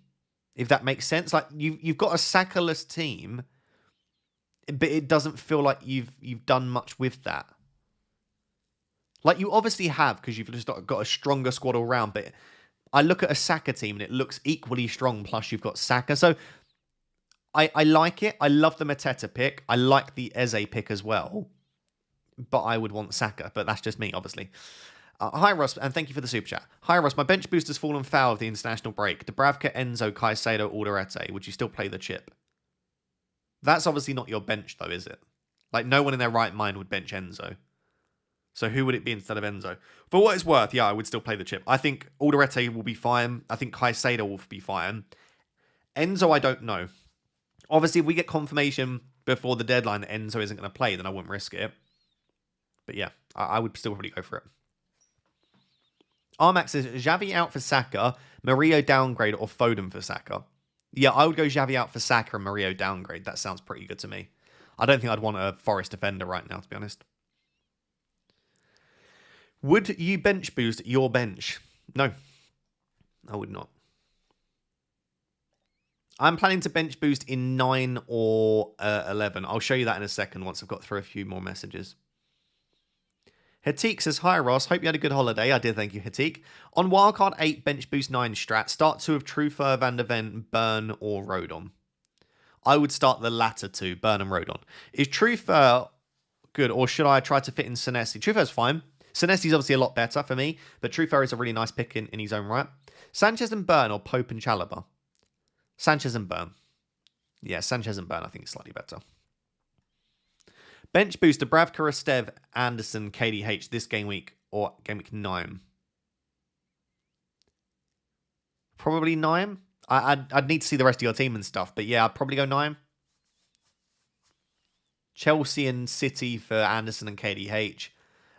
if that makes sense. Like, you've got a Saka-less team, but it doesn't feel like you've done much with that. Like, you obviously have, because you've just got a stronger squad all round, but I look at a Saka team, and it looks equally strong, plus you've got Saka. So... I like it. I love the Mateta pick. I like the Eze pick as well. But I would want Saka. But that's just me, obviously. Hi, Ross, and thank you for the super chat. Hi, Ross. My bench boost has fallen foul of the international break. Dubravka, Enzo, Caicedo, Alderete. Would you still play the chip? That's obviously not your bench, though, is it? Like, no one in their right mind would bench Enzo. So who would it be instead of Enzo? For what it's worth, yeah, I would still play the chip. I think Alderete will be fine. I think Caicedo will be fine. Enzo, I don't know. Obviously, if we get confirmation before the deadline that Enzo isn't going to play, then I wouldn't risk it. But yeah, I would still probably go for it. Armax says, Xavi out for Saka, Murillo downgrade, or Foden for Saka. Yeah, I would go Xavi out for Saka and Murillo downgrade. That sounds pretty good to me. I don't think I'd want a Forest defender right now, to be honest. Would you bench boost your bench? No, I would not. I'm planning to bench boost in 9 or 11. I'll show you that in a second once I've got through a few more messages. Hatik says, hi Ross, hope you had a good holiday. I did, thank you, Hatik. On wildcard 8, bench boost 9 strat, start 2 of Trufer, Van der Ven, Burn, or Rodon. I would start the latter 2, Burn and Rodon. Is Trufer good, or should I try to fit in Senesi? Trufer's fine. Senesi's obviously a lot better for me, but Trufer is a really nice pick in his own right. Sanchez and Burn, or Pope and Chalobah? Sanchez and Burn. Yeah, Sanchez and Burn I think is slightly better. Bench booster, Dubravka, Stev, Anderson, KDH this game week or game week 9. Probably 9. I'd need to see the rest of your team and stuff, but yeah, I'd probably go 9. Chelsea and City for Anderson and KDH.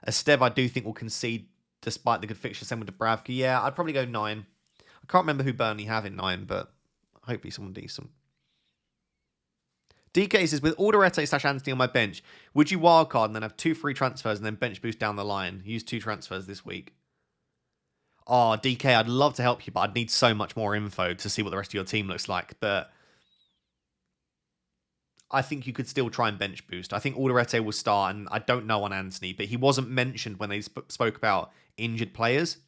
Stev I do think will concede despite the good fixture. Same with Dubravka. Yeah, I'd probably go 9. I can't remember who Burnley have in 9, but hopefully someone decent. DK says, with Alderete / Anthony on my bench, would you wildcard and then have 2 free transfers and then bench boost down the line? Use 2 transfers this week. Oh, DK, I'd love to help you, but I'd need so much more info to see what the rest of your team looks like. But I think you could still try and bench boost. I think Alderete will start, and I don't know on Anthony, but he wasn't mentioned when they spoke about injured players,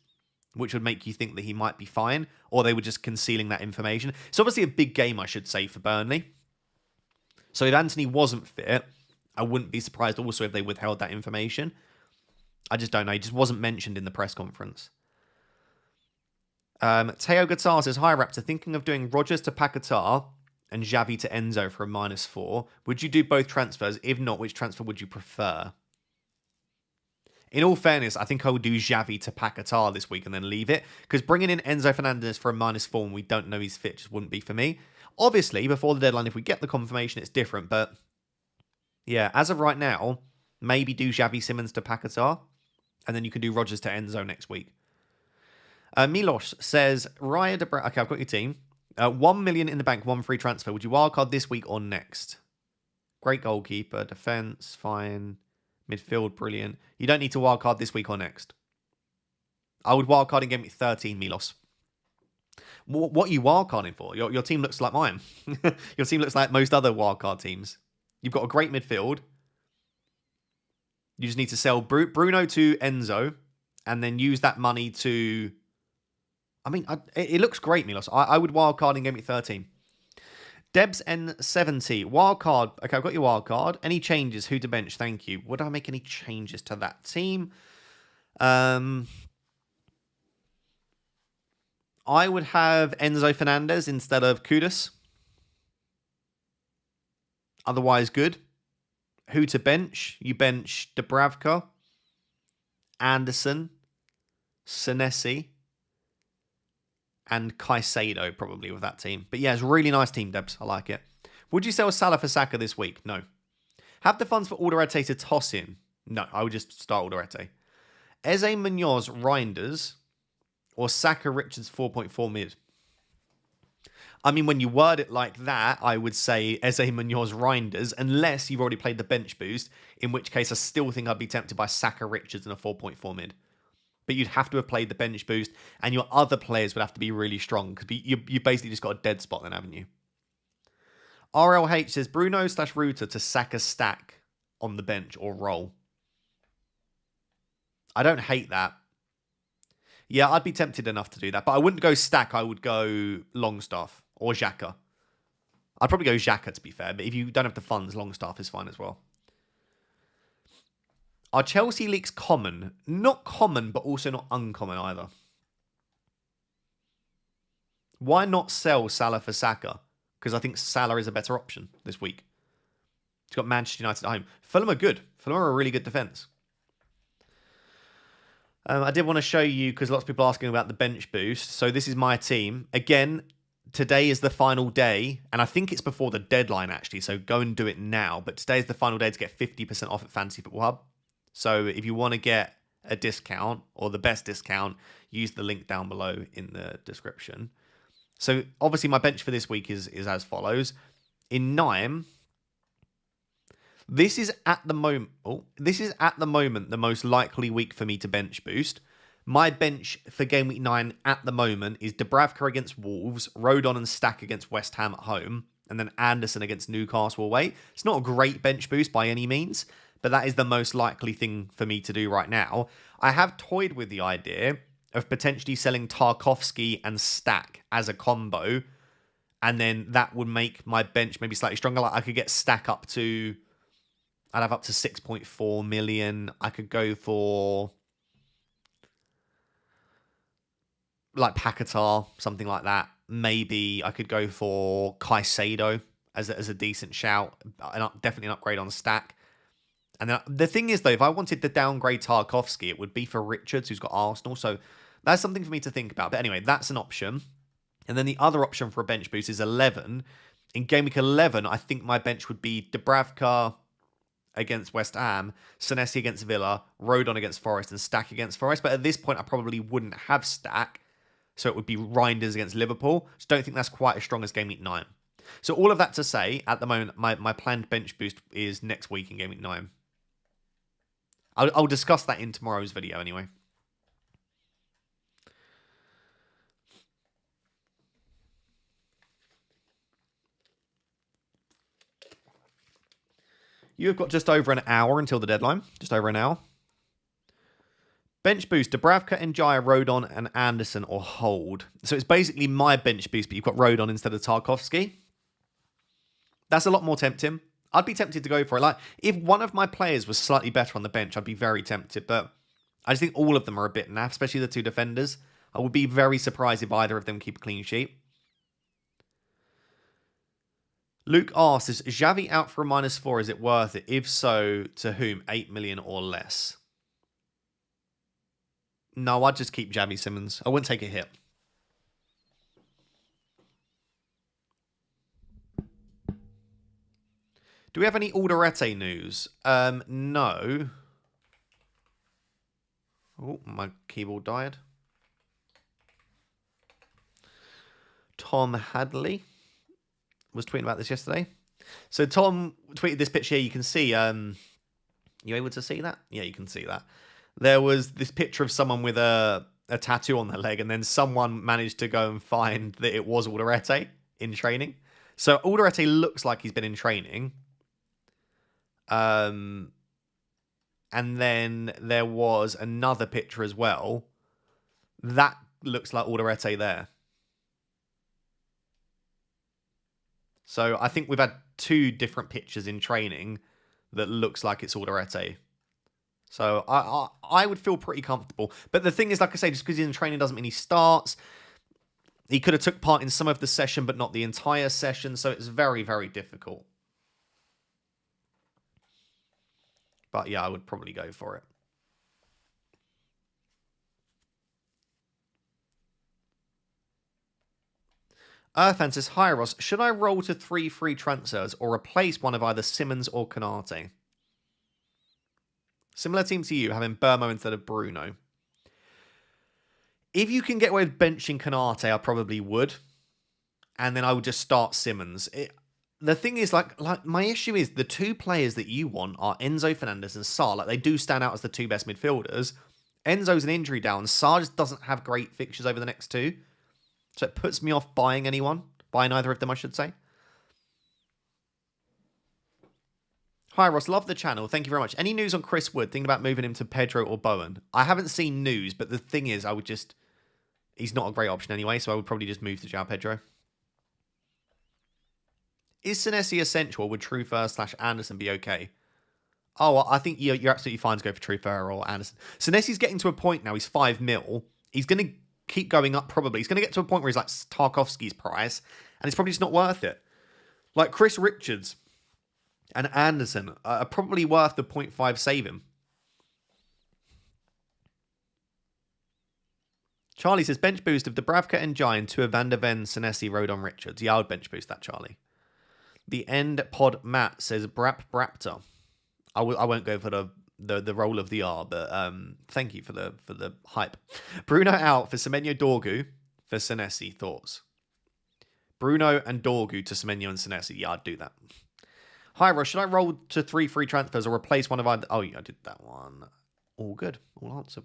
which would make you think that he might be fine, or they were just concealing that information. It's obviously a big game, I should say, for Burnley. So if Anthony wasn't fit, I wouldn't be surprised also if they withheld that information. I just don't know. He just wasn't mentioned in the press conference. Teo Guitar says, hi Raptor, thinking of doing Rogers to Paquetá and Xavi to Enzo for a -4. Would you do both transfers? If not, which transfer would you prefer? In all fairness, I think I would do Xavi to Paquetá this week and then leave it. Because bringing in Enzo Fernandez for a -4 when we don't know he's fit just wouldn't be for me. Obviously, before the deadline, if we get the confirmation, it's different. But yeah, as of right now, maybe do Xavi Simmons to Paquetá. And then you can do Rogers to Enzo next week. Milos says, Raya Dubravka. Okay, I've got your team. 1 million in the bank, 1 free transfer. Would you wildcard this week or next? Great goalkeeper. Defense, fine. Midfield, brilliant. You don't need to wildcard this week or next. I would wildcard in game week 13, Milos. What are you wildcarding for? Your team looks like mine. Your team looks like most other wildcard teams. You've got a great midfield. You just need to sell Bruno to Enzo and then use that money to... I mean, it looks great, Milos. I would wildcard in Game Week 13. Debs N70. Wildcard. Okay, I've got your wildcard. Any changes? Who to bench? Thank you. Would I make any changes to that team? I would have Enzo Fernandez instead of Kudus. Otherwise, good. Who to bench? You bench Dubravka, Anderson, Senesi, and Caicedo probably with that team. But yeah, it's a really nice team, Debs. I like it. Would you sell Salah for Saka this week? No. Have the funds for Alderete to toss in? No, I would just start Alderete. Eze Munoz Reinders or Saka Richards 4.4 mid? I mean, when you word it like that, I would say Eze Munoz Reinders, unless you've already played the bench boost, in which case I still think I'd be tempted by Saka Richards and a 4.4 mid. But you'd have to have played the bench boost, and your other players would have to be really strong, because you basically just got a dead spot then, haven't you? RLH says Bruno/Ruta to Saka stack on the bench or roll. I don't hate that. Yeah, I'd be tempted enough to do that, but I wouldn't go stack. I would go Longstaff or Xhaka. I'd probably go Xhaka, to be fair, but if you don't have the funds, Longstaff is fine as well. Are Chelsea leaks common? Not common, but also not uncommon either. Why not sell Salah for Saka? Because I think Salah is a better option this week. He's got Manchester United at home. Fulham are good. Fulham are a really good defence. I did want to show you, because lots of people are asking about the bench boost. So this is my team. Again, today is the final day, and I think it's before the deadline, actually, so go and do it now. But today is the final day to get 50% off at Fantasy Football Hub. So if you want to get a discount, or the best discount, use the link down below in the description. So obviously my bench for this week is as follows. In 9... This is at the moment the most likely week for me to bench boost. My bench for Game Week 9 at the moment is Dubravka against Wolves, Rodon and Stack against West Ham at home, and then Anderson against Newcastle away. It's not a great bench boost by any means, but that is the most likely thing for me to do right now. I have toyed with the idea of potentially selling Tarkowski and Stack as a combo, and then that would make my bench maybe slightly stronger. Like I could get Stack up to... I'd have up to 6.4 million. I could go for like Paquetá, something like that. Maybe I could go for Caicedo as a decent shout. Definitely an upgrade on Stack. And then the thing is, though, if I wanted to downgrade Tarkowski, it would be for Richards, who's got Arsenal. So that's something for me to think about. But anyway, that's an option. And then the other option for a bench boost is 11. In Game Week 11, I think my bench would be Dubravka against West Ham, Senesi against Villa, Rodon against Forest, and Stack against Forest. But at this point, I probably wouldn't have Stack. So it would be Reinders against Liverpool. Just don't think that's quite as strong as Game Week 9. So all of that to say, at the moment, my planned bench boost is next week in Game Week 9. I'll discuss that in tomorrow's video anyway. You have got just over an hour until the deadline. Just over an hour. Bench boost. Dubravka, Njaya, Rodon, and Anderson or hold. So it's basically my bench boost, but you've got Rodon instead of Tarkowski. That's a lot more tempting. I'd be tempted to go for it. Like, if one of my players was slightly better on the bench, I'd be very tempted. But I just think all of them are a bit naff, especially the two defenders. I would be very surprised if either of them keep a clean sheet. Luke asks, is Xavi out for a -4? Is it worth it? If so, to whom? 8 million or less? No, I'd just keep Xavi Simons. I wouldn't take a hit. Do we have any Alderete news? No. Oh, my keyboard died. Tom Hadley was tweeting about this yesterday. So Tom tweeted this picture here. You can see, you able to see that? Yeah, you can see that. There was this picture of someone with a a tattoo on their leg, and then someone managed to go and find that it was Alderete in training. So Alderete looks like he's been in training. And then there was another picture as well. That looks like Alderete there. So I think we've had 2 different pictures in training that looks like it's Alderete. So I would feel pretty comfortable. But the thing is, like I say, just because he's in training doesn't mean he starts. He could have took part in some of the session, but not the entire session. So it's very, very difficult. But yeah, I would probably go for it. Earthan says, hi Ross, should I roll to 3 free transfers or replace one of either Simmons or Canate? Similar team to you, having Burmo instead of Bruno. If you can get away with benching Canate, I probably would. And then I would just start Simmons. The thing is, like my issue is the 2 players that you want are ENZO Fernandez and Sarr. Like, they do stand out as the 2 best midfielders. ENZO's an injury down. Sarr just doesn't have great fixtures over the next 2. So it puts me off buying either of them, I should say. Hi, Ross. Love the channel. Thank you very much. Any news on Chris Wood? Thinking about moving him to Pedro or Bowen? I haven't seen news, but the thing is, he's not a great option anyway, so I would probably just move to João Pedro. Is Senesi essential, or would Trufer / Anderson be okay? Oh, I think you're absolutely fine to go for Trufer or Anderson. Senesi's getting to a point now, he's 5 mil. He's going to keep going up probably. He's going to get to a point where he's like Tarkovsky's price, and it's probably just not worth it. Like Chris Richards and Anderson are probably worth the 0.5 saving. Charlie says, bench boost of Dubravka and Giant to a Van der Ven, Senesi, Rodon, Richards. Yeah, I would bench boost that, Charlie. The End Pod Matt says, Braptor. I won't go for the role of the R, but thank you for the hype. Bruno out for Semenyo Dorgu for Senesi. Thoughts? Bruno and Dorgu to Semenyo and Senesi. Yeah, I'd do that. Hi, Ross. Should I roll to 3 free transfers or replace one of either? Oh, yeah, I did that one. All good. All answered.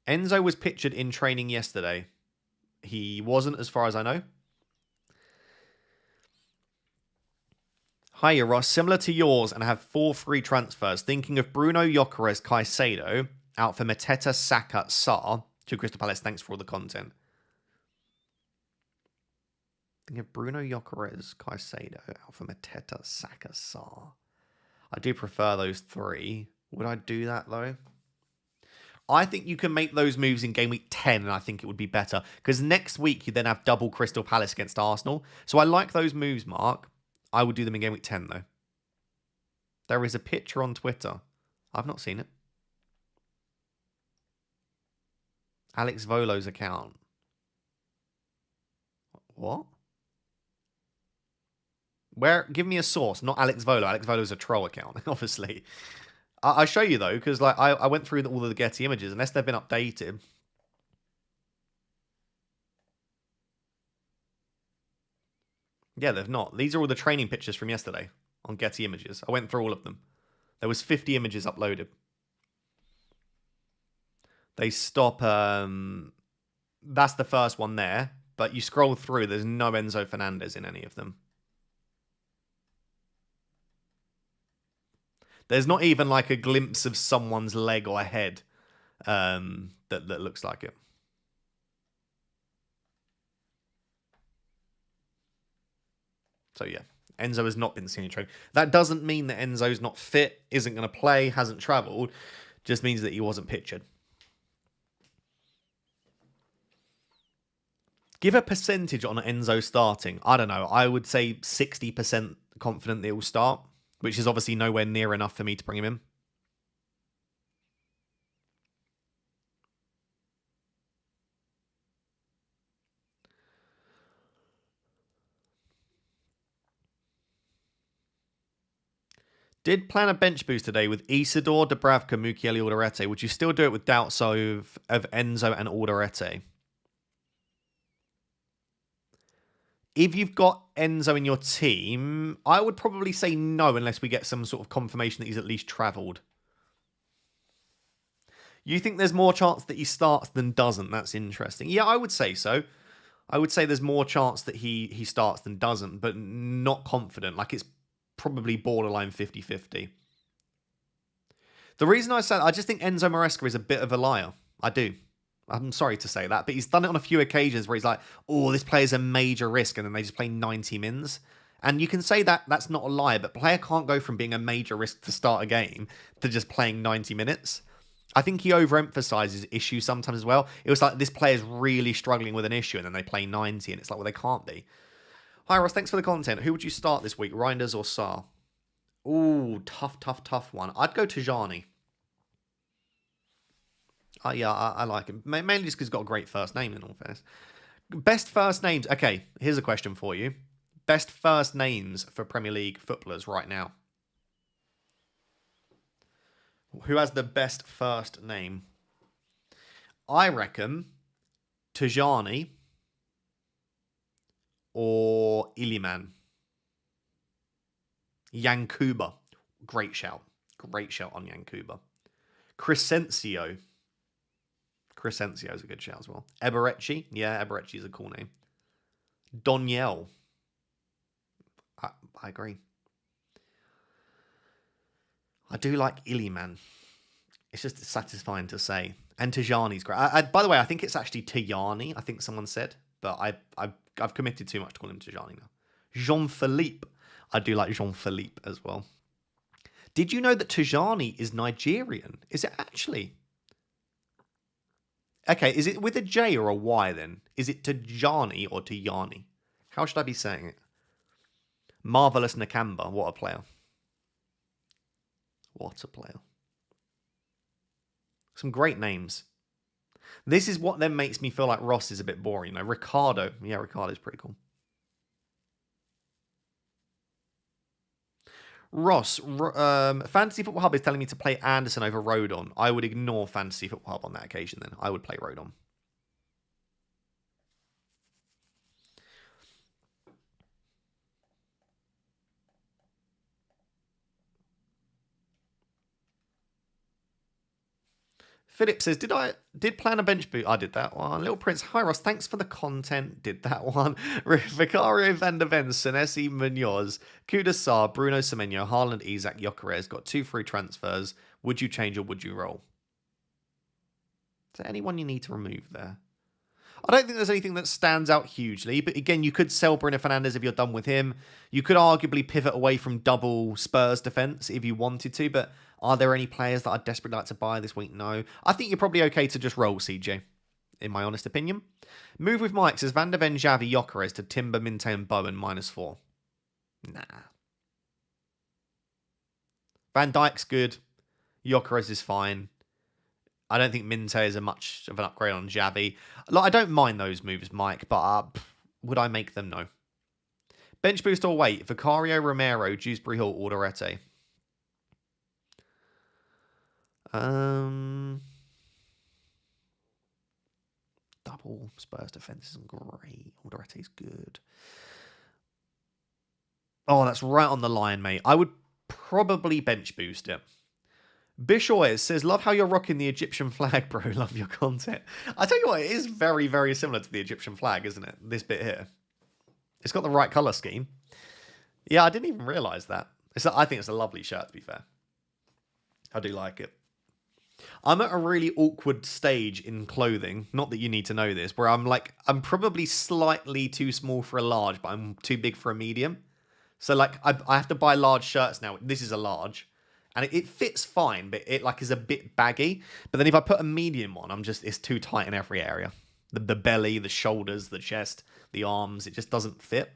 Enzo was pictured in training yesterday. He wasn't, as far as I know. Hiya, Ross. Similar to yours, and I have 4 free transfers. Thinking of Bruno Gyökeres Caicedo out for Mateta, Saka, Sarr to Crystal Palace. Thanks for all the content. Thinking of Bruno Gyökeres Caicedo out for Mateta, Saka, Sarr. I do prefer those 3. Would I do that, though? I think you can make those moves in game week 10, and I think it would be better. Because next week, you then have double Crystal Palace against Arsenal. So I like those moves, Mark. I would do them in game week 10, though. There is a picture on Twitter. I've not seen it. Alex Volo's account. What? Where? Give me a source, not Alex Volo. Alex Volo's a troll account, obviously. I'll show you, though, because like I went through all of the Getty images, unless they've been updated. Yeah, they've not. These are all the training pictures from yesterday on Getty Images. I went through all of them. There was 50 images uploaded. They stop... that's the first one there. But you scroll through, there's no Enzo Fernandez in any of them. There's not even like a glimpse of someone's leg or head that looks like it. So yeah, Enzo has not been seen in training. That doesn't mean that Enzo's not fit, isn't going to play, hasn't travelled. Just means that he wasn't pictured. Give a percentage on Enzo starting. I don't know. I would say 60% confident that he will start, which is obviously nowhere near enough for me to bring him in. Did plan a bench boost today with Isidore, Dubravka, Mukiele, Alderete. Would you still do it with doubts of Enzo and Alderete? If you've got Enzo in your team, I would probably say no unless we get some sort of confirmation that he's at least travelled. You think there's more chance that he starts than doesn't? That's interesting. Yeah, I would say so. I would say there's more chance that he starts than doesn't, but not confident. Like, it's probably borderline 50-50. The reason I said, I just think Enzo Maresca is a bit of a liar. I do. I'm sorry to say that, but he's done it on a few occasions where he's like, oh, this player's a major risk, and then they just play 90 mins. And you can say that that's not a lie, but player can't go from being a major risk to start a game to just playing 90 minutes. I think he overemphasizes issues sometimes as well. It was like, this player's really struggling with an issue, and then they play 90, and it's like, well, they can't be. Hi, Ross, thanks for the content. Who would you start this week, Reinders or Saar? Ooh, tough one. I'd go Tajani. Yeah, I like him. Mainly just because he's got a great first name, in all fairness. Best first names. Okay, here's a question for you. Best first names for Premier League footballers right now. Who has the best first name? I reckon Tajani or Iliman. Yankuba. Great shout. Great shout on Yankuba. Crescencio. Crescencio is a good shout as well. Eberechi. Yeah, Eberechi is a cool name. Doniel. I agree. I do like Iliman. It's just satisfying to say. And Tajani's great. By the way, I think it's actually Tajani, I think someone said. But I've committed too much to call him Tajani now. Jean-Philippe. I do like Jean-Philippe as well. Did you know that Tajani is Nigerian? Is it actually? Okay, is it with a J or a Y then? Is it Tajani or Tajani? How should I be saying it? Marvelous Nakamba. What a player. What a player. Some great names. This is what then makes me feel like Ross is a bit boring. You know, Ricardo. Yeah, Ricardo's pretty cool. Ross, Fantasy Football Hub is telling me to play Anderson over Rodon. I would ignore Fantasy Football Hub on that occasion then. I would play Rodon. Philip says, did plan a bench boot? I did that one. Little Prince, hi Ross, thanks for the content. Did that one. Vicario van der Ven, Senesi Munoz, Kudasar, Bruno Semenyo, Haaland, Isaac, Gyökeres got 2 free transfers. Would you change or would you roll? Is there anyone you need to remove there? I don't think there's anything that stands out hugely, but again, you could sell Bruno Fernandes if you're done with him. You could arguably pivot away from double Spurs defence if you wanted to, but are there any players that I'd desperately like to buy this week? No. I think you're probably okay to just roll, CJ, in my honest opinion. Move with Mike says Van der Ven, Xavi, Gyökeres to Timber, Minte and Bowen -4. Nah. Van Dijk's good. Gyökeres is fine. I don't think Minte is a much of an upgrade on Xavi. Like, I don't mind those moves, Mike, but would I make them? No. Bench boost or wait? Vicario, Romero, Dewsbury Hall, Alderete. Double Spurs defense isn't great. Alderete is good. Oh, that's right on the line, mate. I would probably bench boost it. Bishoy says, love how you're rocking the Egyptian flag, bro. Love your content. I tell you what, it is very, very similar to the Egyptian flag, isn't it? This bit here. It's got the right colour scheme. Yeah, I didn't even realise that. I think it's a lovely shirt, to be fair. I do like it. I'm at a really awkward stage in clothing. Not that you need to know this, where I'm probably slightly too small for a large, but I'm too big for a medium. So like, I have to buy large shirts now. This is a large. And it fits fine, but it like is a bit baggy. But then if I put a medium on, it's too tight in every area. The belly, the shoulders, the chest, the arms, it just doesn't fit.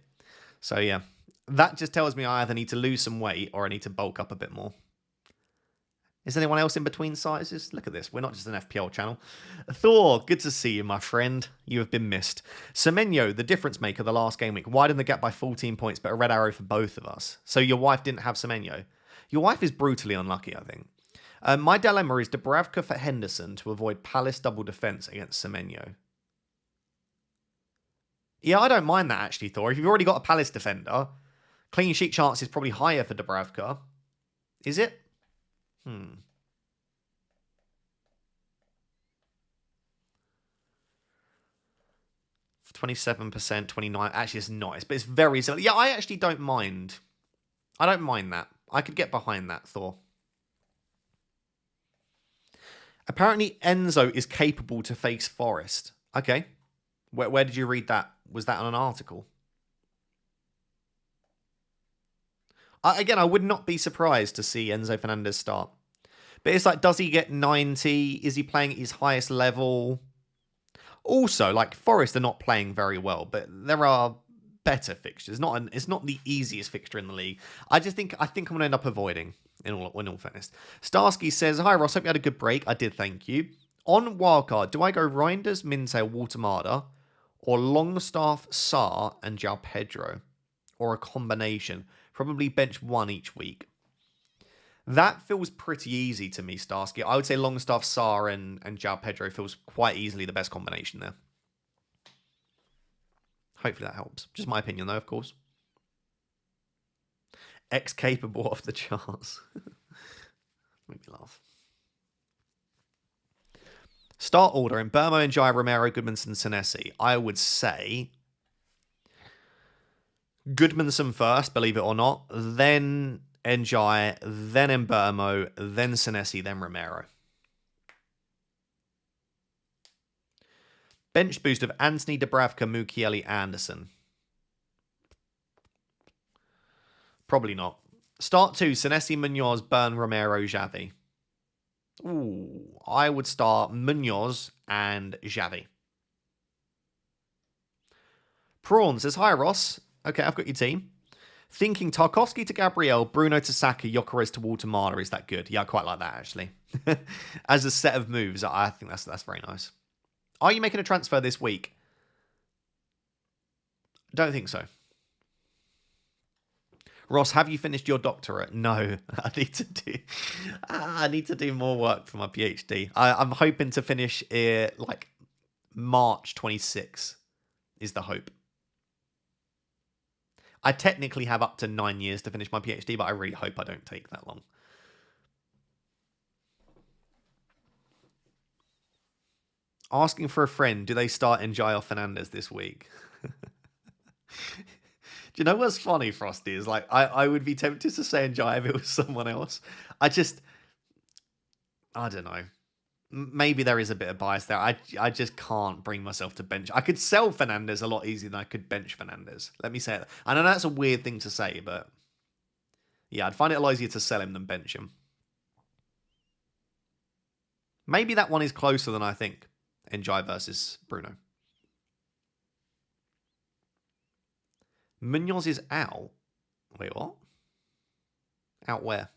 So yeah, that just tells me I either need to lose some weight or I need to bulk up a bit more. Is anyone else in between sizes? Look at this. We're not just an FPL channel. Thor, good to see you, my friend. You have been missed. Semenyo, the difference maker the last game week, widened the gap by 14 points, but a red arrow for both of us. So your wife didn't have Semenyo. Your wife is brutally unlucky, I think. My dilemma is Dubravka for Henderson to avoid Palace double defence against Semenyo. Yeah, I don't mind that actually, Thor. If you've already got a Palace defender, clean sheet chance is probably higher for Dubravka. Is it? 27%, 29. Actually, it's not. But it's very similar. Yeah, I actually don't mind. I don't mind that. I could get behind that, Thor. Apparently, ENZO is capable to face Forest. Okay. Where did you read that? Was that on an article? Again, I would not be surprised to see Enzo Fernandez start. But it's like, does he get 90? Is he playing at his highest level? Also, like, Forest are not playing very well, but there are better fixtures. It's not the easiest fixture in the league. I think I'm going to end up avoiding, in all fairness. Starsky says, hi Ross, hope you had a good break. I did, thank you. On wildcard, do I go Reinders, Mintail, Watermada, or Longstaff, Saar, and João Pedro? Or a combination? Probably bench one each week. That feels pretty easy to me, Starsky. I would say Longstaff, Saar, and João Pedro feels quite easily the best combination there. Hopefully that helps. Just my opinion, though, of course. Capable off the charts. Make me laugh. Start order in Burmo, Njai, Romero, Goodmanson, Senesi. I would say Goodmanson first, believe it or not. Then Njai, then Mbermo, then Senesi, then Romero. Bench boost of Anthony, Dubravka, Mukiele, Anderson. Probably not. Start 2, Senesi, Munoz, Byrne, Romero, Xavi. Ooh, I would start Munoz and Xavi. Prawn says, hi Ross. Okay, I've got your team. Thinking Tarkovsky to Gabriel, Bruno to Saka, Gyökeres to Watermada. Is that good? Yeah, I quite like that, actually. As a set of moves, I think that's very nice. Are you making a transfer this week? Don't think so. Ross, have you finished your doctorate? No, I need to do more work for my PhD. I'm hoping to finish like March 26 is the hope. I technically have up to 9 years to finish my PhD, but I really hope I don't take that long. Asking for a friend, do they start Njai Fernandez this week? Do you know what's funny, Frosty? Is like, I would be tempted to say Njai if it was someone else. I don't know. Maybe there is a bit of bias there. I just can't bring myself to bench. I could sell Fernandez a lot easier than I could bench Fernandez. Let me say it. I know that's a weird thing to say, but yeah, I'd find it a lot easier to sell him than bench him. Maybe that one is closer than I think. Njai versus Bruno. Munoz is out. Wait, what? Out where?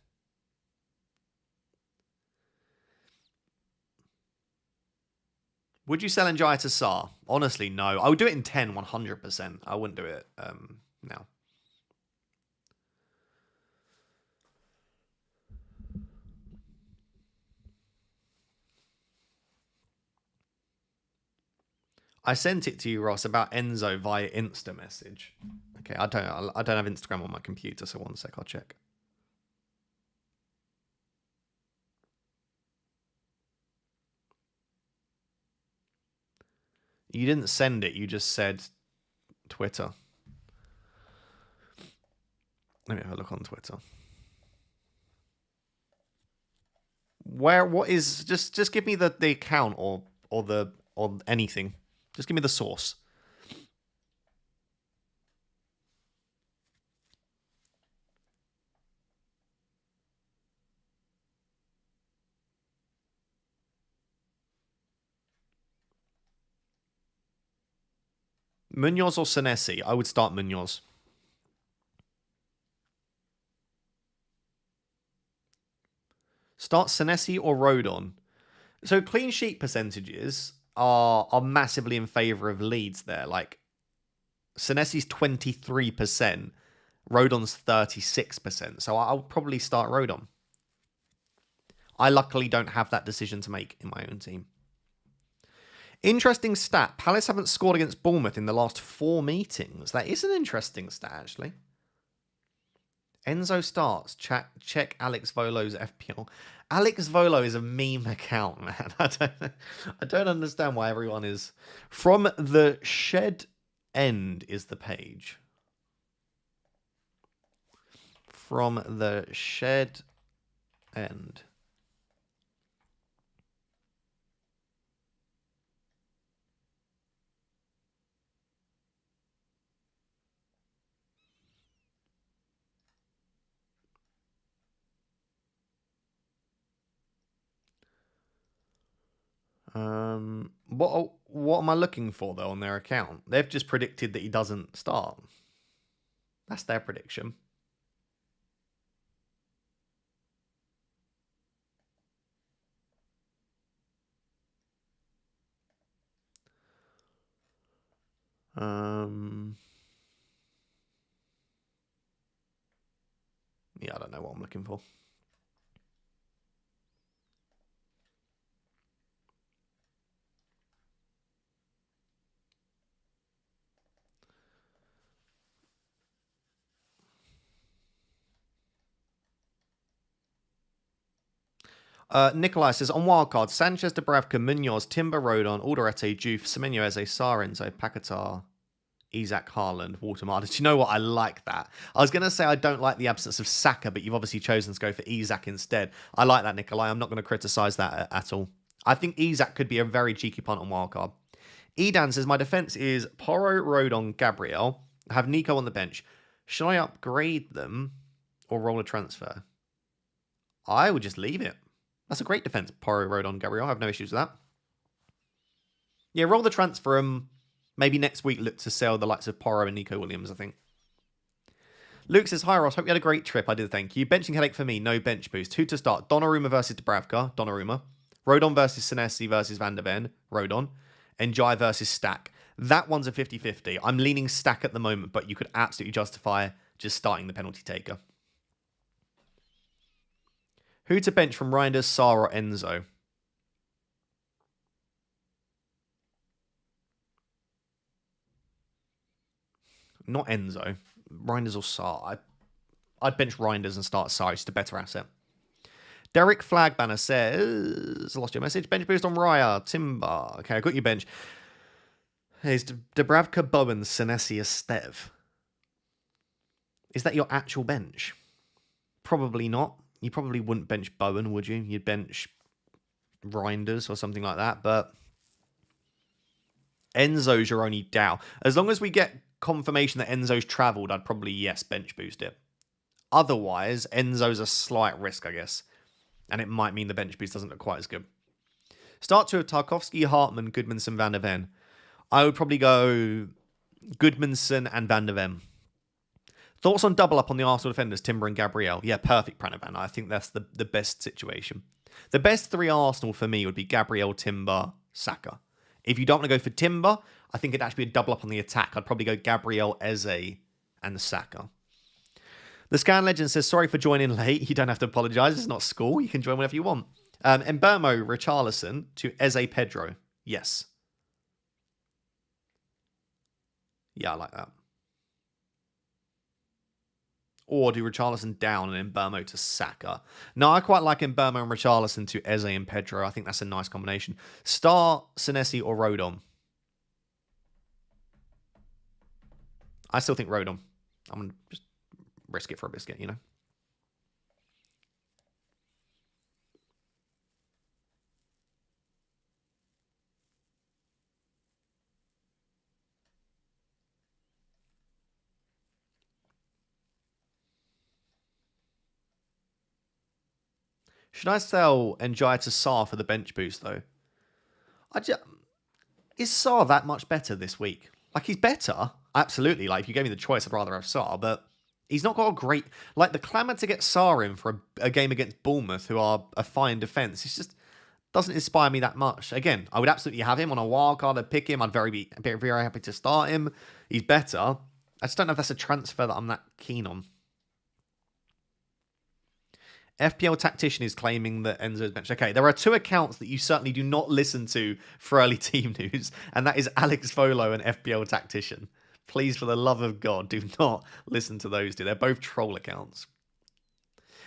Would you sell Njai to Saar? Honestly, no. I would do it in 10, 100%. I wouldn't do it now. I sent it to you, Ross, about ENZO via Insta message. Okay, I don't have Instagram on my computer, so one sec, I'll check. You didn't send it, you just said Twitter. Let me have a look on Twitter. What is just give me the account or anything. Just give me the source. Munoz or Senesi? I would start Munoz. Start Senesi or Rodon. So clean sheet percentages are massively in favour of Leeds there. Like, Senesi's 23%, Rodon's 36%. So I'll probably start Rodon. I luckily don't have that decision to make in my own team. Interesting stat. Palace haven't scored against Bournemouth in the last 4 meetings. That is an interesting stat, actually. ENZO starts. Check Alex Volo's FPL. Alex Volo is a meme account, man. I don't understand why everyone is. From the Shed end is the page. From the shed end. What am I looking for though on their account? They've just predicted that he doesn't start. That's their prediction. Yeah, I don't know what I'm looking for. Nikolai says, on wildcard, Sanchez, Dubravka, Munoz, Timber, Rodon, Alderete, Juve, Semenyo, Eze, Sarenzo, Paquetá, Isaac, Haaland, Watermar. Do you know what? I like that. I was going to say I don't like the absence of Saka, but you've obviously chosen to go for Isaac instead. I like that, Nikolai. I'm not going to criticise that at all. I think Isaac could be a very cheeky punt on wildcard. Edan says, my defence is Porro, Rodon, Gabriel. I have Nico on the bench. Should I upgrade them or roll a transfer? I would just leave it. That's a great defence, Porro, Rodon, Gabriel. I have no issues with that. Yeah, roll the transfer. Maybe next week look to sell the likes of Porro and Nico Williams, I think. Luke says, hi Ross, hope you had a great trip. I did, thank you. Benching headache for me, no bench boost. Who to start? Donnarumma versus Dubravka, Donnarumma. Rodon versus Senesi versus Van der Ven, Rodon. And Jai versus Stack. That one's a 50-50. I'm leaning Stack at the moment, but you could absolutely justify just starting the penalty taker. Who to bench from Reinders, Sarr, or Enzo? Not Enzo. Reinders or Sarr. I'd bench Reinders and start Sarr. It's just a better asset. Derek Flagbanner says, lost your message. Bench boost on Raya. Timber. Okay, I got your bench. Is Dubravka, Bowen, Senesi, Estev. Is that your actual bench? Probably not. You probably wouldn't bench Bowen, would you? You'd bench Reinders or something like that. But Enzo's your only doubt. As long as we get confirmation that Enzo's travelled, I'd probably, yes, bench boost it. Otherwise, Enzo's a slight risk, I guess. And it might mean the bench boost doesn't look quite as good. Start two of Tarkovsky, Hartman, Goodmanson, Van der Ven. I would probably go Goodmanson and Van der Ven. Thoughts on double up on the Arsenal defenders, Timber and Gabriel? Yeah, perfect, Pranavan. I think that's the best situation. The best three Arsenal for me would be Gabriel, Timber, Saka. If you don't want to go for Timber, I think it'd actually be a double up on the attack. I'd probably go Gabriel, Eze, and Saka. The Scan Legend says, sorry for joining late. You don't have to apologise. It's not school. You can join whenever you want. Mbermo, Richarlison to Eze, Pedro. Yes. Yeah, I like that. Or do Richarlison down and Mbermo to Saka. No, I quite like Mbermo and Richarlison to Eze and Pedro. I think that's a nice combination. Start Senesi or Rodon. I still think Rodon. I'm going to just risk it for a biscuit, you know. Should I sell Njai to Sarr for the bench boost, though? Is Sarr that much better this week? Like, he's better. Absolutely. Like, if you gave me the choice, I'd rather have Sarr. But he's not got a great... Like, the clamour to get Sarr in for a game against Bournemouth, who are a fine defence, it just doesn't inspire me that much. Again, I would absolutely have him on a wild card. I'd pick him. I'd be very happy to start him. He's better. I just don't know if that's a transfer that I'm that keen on. FPL Tactician is claiming that Enzo's bench. Okay, there are two accounts that you certainly do not listen to for early team news, and that is Alex Volo and FPL Tactician. Please, for the love of God, do not listen to those two. They're both troll accounts.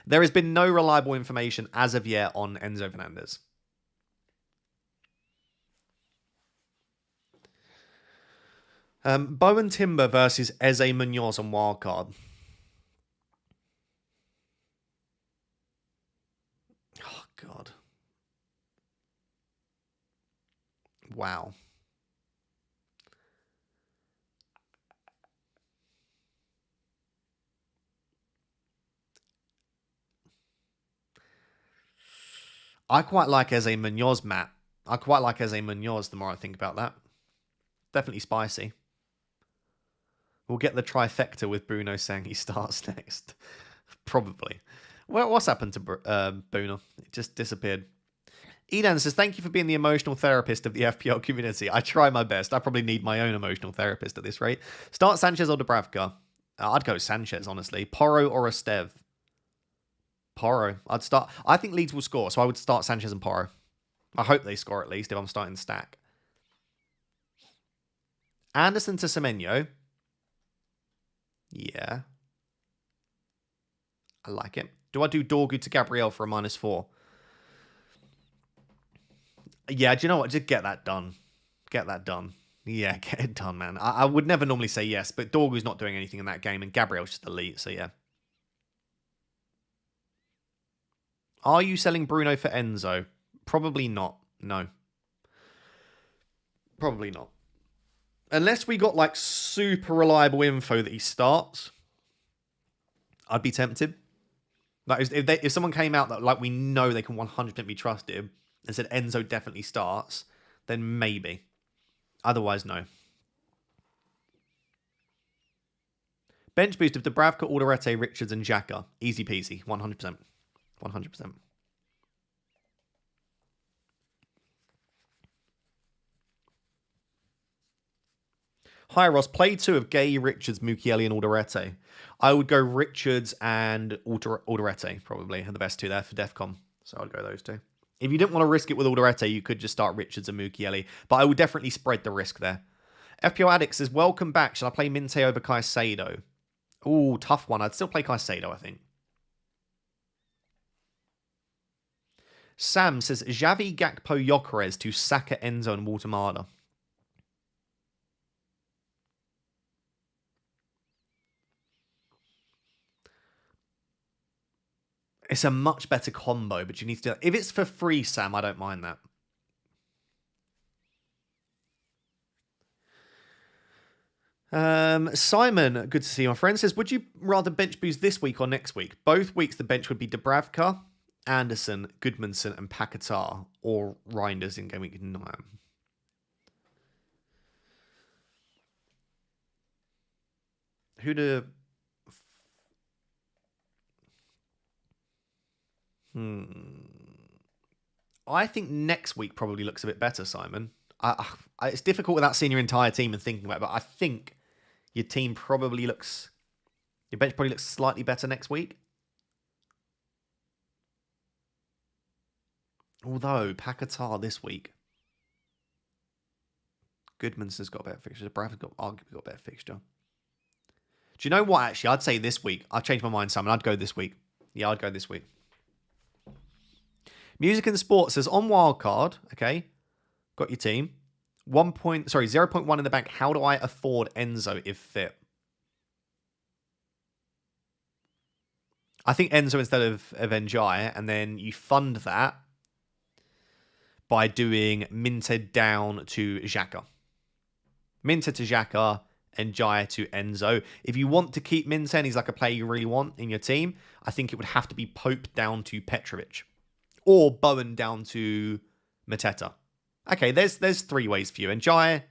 There has been no reliable information as of yet on Enzo Fernandez. Bowen Timber versus Eze Munoz on wildcard. Oh, God. Wow. I quite like Eze Munoz, Matt. I quite like Eze Munoz the more I think about that. Definitely spicy. We'll get the trifecta with Bruno saying he starts next. Probably. Well, what's happened to Bruno? It just disappeared. Edan says, thank you for being the emotional therapist of the FPL community. I try my best. I probably need my own emotional therapist at this rate. Start Sanchez or Dubravka. I'd go Sanchez, honestly. Porro or Estev. Porro. I'd start. I think Leeds will score, so I would start Sanchez and Porro. I hope they score at least if I'm starting the stack. Anderson to Semenyo. Yeah. I like it. Do I do Dorgu to Gabriel for a -4? Yeah, do you know what? Just get that done. Get that done. Yeah, get it done, man. I would never normally say yes, but Dorgu's not doing anything in that game, and Gabriel's just elite, so yeah. Are you selling Bruno for Enzo? Probably not. No. Probably not. Unless we got like super reliable info that he starts, I'd be tempted. Like if someone came out that like we know they can 100% be trusted and said Enzo definitely starts, then maybe. Otherwise, no. Bench boost of Dubravka, Alderete, Richards, and Xhaka. Easy peasy. 100%. 100%. Hi, Ross. Play 2 of Gay, Richards, Mukiele, and Alderete. I would go Richards and Alderete, probably. Are the best 2 there for Defcon. So I'd go those 2. If you didn't want to risk it with Alderete, you could just start Richards and Mukiele. But I would definitely spread the risk there. FPL Addict says, welcome back. Shall I play Minte over Caicedo? Ooh, tough one. I'd still play Caicedo, I think. Sam says, Xavi, Gakpo, Gyökeres to Saka, Enzo, and Watermada. It's a much better combo, but you need to do that. If it's for free, Sam, I don't mind that. Simon, good to see you, my friend, says, would you rather bench boost this week or next week? Both weeks the bench would be Dubravka, Anderson, Goodmanson, and Paquetá, or Reinders in game week 9. Who do... I think next week probably looks a bit better, Simon. It's difficult without seeing your entire team and thinking about it, but I think your team probably looks... Your bench probably looks slightly better next week. Although, Paquetá this week. Goodmanson's got a better fixture. Bradford's got arguably got a better fixture. Do you know what, actually? I'd say this week. I've changed my mind, Simon. I'd go this week. Yeah, I'd go this week. Music and Sports says, on wildcard, okay, got your team. 0.1 in the bank. How do I afford Enzo if fit? I think Enzo instead of Njai, and then you fund that by doing Minted down to Xhaka. Minted to Xhaka, Njai to Enzo. If you want to keep Minted and he's like a player you really want in your team, I think it would have to be Pope down to Petrovic. Or Bowen down to Mateta. Okay, there's 3 ways for you. Minte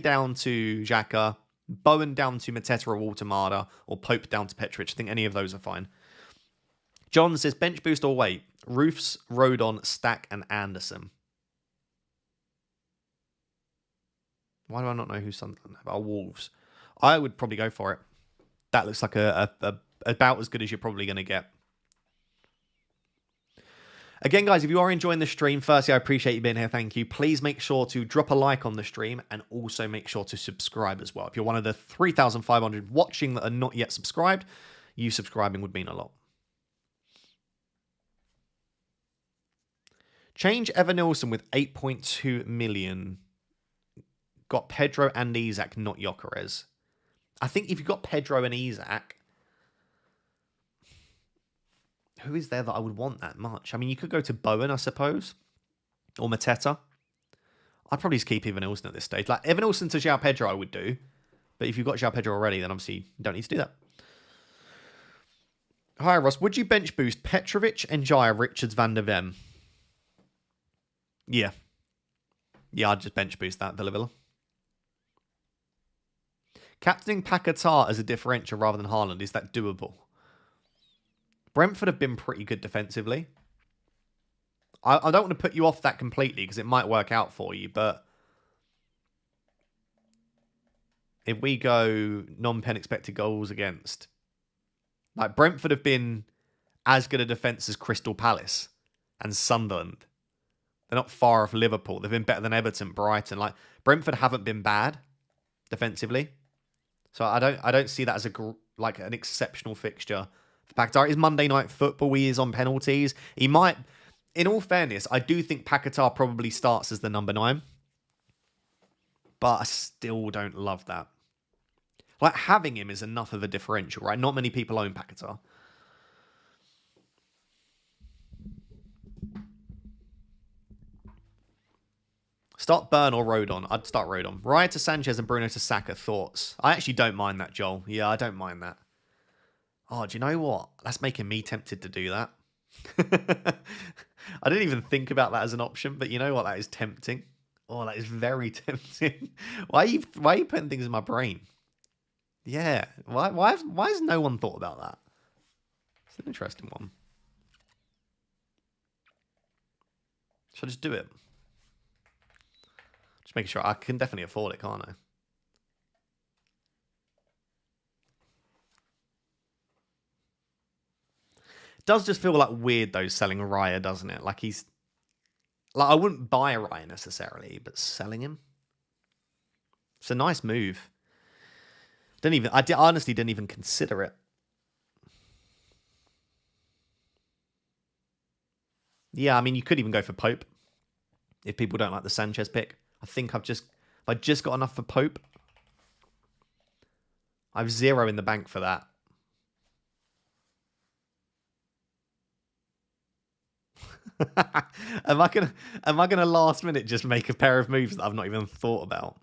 down to Xhaka, Bowen down to Mateta or Watermada, or Pope down to Petrovic. I think any of those are fine. John says, bench boost or wait? Roofs, Rodon, Stack, and Anderson. Why do I not know who's Sunderland have? Oh, Wolves. I would probably go for it. That looks like about as good as you're probably going to get. Again, guys, if you are enjoying the stream, firstly, I appreciate you being here. Thank you. Please make sure to drop a like on the stream and also make sure to subscribe as well. If you're one of the 3,500 watching that are not yet subscribed, you subscribing would mean a lot. Change Evan Nilsson with 8.2 million. got Pedro and Isak, not Gyökeres. I think if you've got Pedro and Isak, who is there that I would want that much? I mean, you could go to Bowen, I suppose, or Mateta. I'd probably just keep Evan Ilson at this stage. Like, Evan Ilson to João Pedro, I would do. But if you've got João Pedro already, then obviously you don't need to do that. Hi, Ross. Would you bench boost Petrovic, Njaya, Richards, Van der Ven? Yeah. Yeah, I'd just bench boost that, Villa. Captaining Paquetá as a differential rather than Haaland, is that doable? Brentford have been pretty good defensively. I don't want to put you off that completely because it might work out for you, but if we go non-pen expected goals against, like Brentford have been as good a defence as Crystal Palace and Sunderland. They're not far off Liverpool. They've been better than Everton, Brighton. Like Brentford haven't been bad defensively, so I don't see that as like an exceptional fixture for Paquetá. It's Monday Night Football. He is on penalties. He might. In all fairness, I do think Paquetá probably starts as the number 9. But I still don't love that. Like, having him is enough of a differential, right? Not many people own Paquetá. Start Burn or Rodon? I'd start Rodon. Raya to Sanchez and Bruno to Saka. Thoughts? I actually don't mind that, Joel. Yeah, I don't mind that. Oh, do you know what? That's making me tempted to do that. I didn't even think about that as an option, but you know what? That is tempting. Oh, that is very tempting. Why are you putting things in my brain? Yeah. Why has no one thought about that? It's an interesting one. Should I just do it? Just making sure I can definitely afford it, can't I? It does just feel like weird though selling Raya, doesn't it? Like he's like I wouldn't buy Raya necessarily, but selling him, it's a nice move. I honestly didn't even consider it. Yeah, I mean you could even go for Pope if people don't like the Sanchez pick. I think I've just got enough for Pope. I've 0 in the bank for that. Am I gonna last minute just make a pair of moves that I've not even thought about?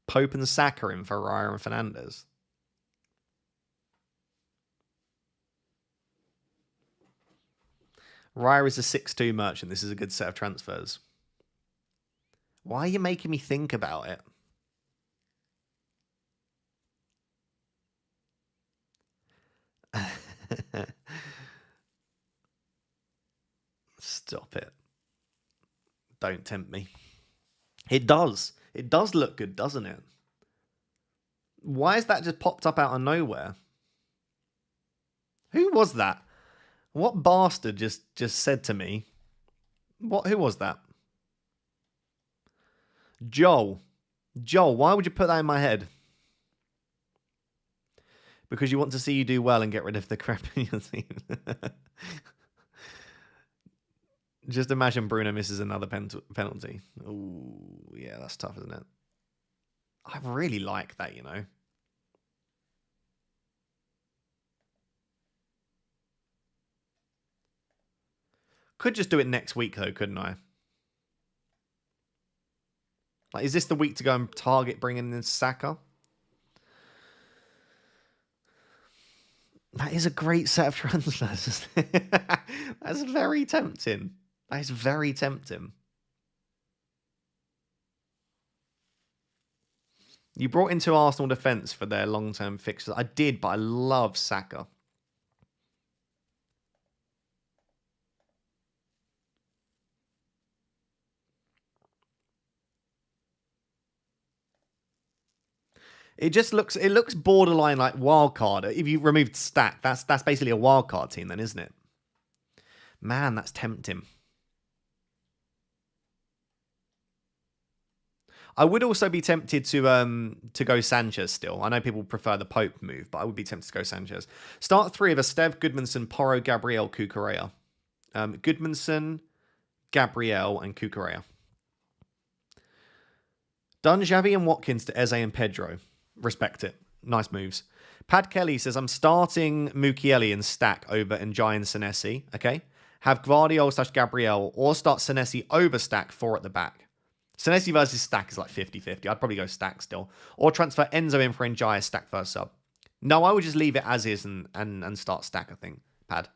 Pope and Saka in for Raya and Fernandes. Raya is a 6-2 merchant. This is a good set of transfers. Why are you making me think about it? Stop it. Don't tempt me. It does. It does look good, doesn't it? Why has that just popped up out of nowhere? Who was that? What bastard just said to me? Who was that? Joel. Joel, why would you put that in my head? Because you want to see you do well and get rid of the crap in your team. Just imagine Bruno misses another penalty. Ooh, yeah, that's tough, isn't it? I really like that, you know. Could just do it next week, though, couldn't I? Like, is this the week to go and target bringing in Saka? That is a great set of transfers. That's very tempting. That is very tempting. You brought into Arsenal defence for their long-term fixtures. I did, but I love Saka. It just looks borderline like wildcard. If you removed Stack, that's basically a wildcard team then, isn't it? Man, that's tempting. I would also be tempted to go Sanchez still. I know people prefer the Pope move, but I would be tempted to go Sanchez. Start 3 of Estev, Goodmanson, Porro, Gabriel, Cucurella. Goodmanson, Gabriel, and Cucurella. Done Xavi and Watkins to Eze and Pedro. Respect it. Nice moves. Pad Kelly says, I'm starting Mukiele in stack over Njai and Senesi. Okay. Have Gvardiol / Gabriel or start Senesi over stack 4 at the back. Senesi versus stack is like 50-50. I'd probably go stack still. Or transfer Enzo in for Njai as stack first sub. No, I would just leave it as is and start stack, I think. Pad.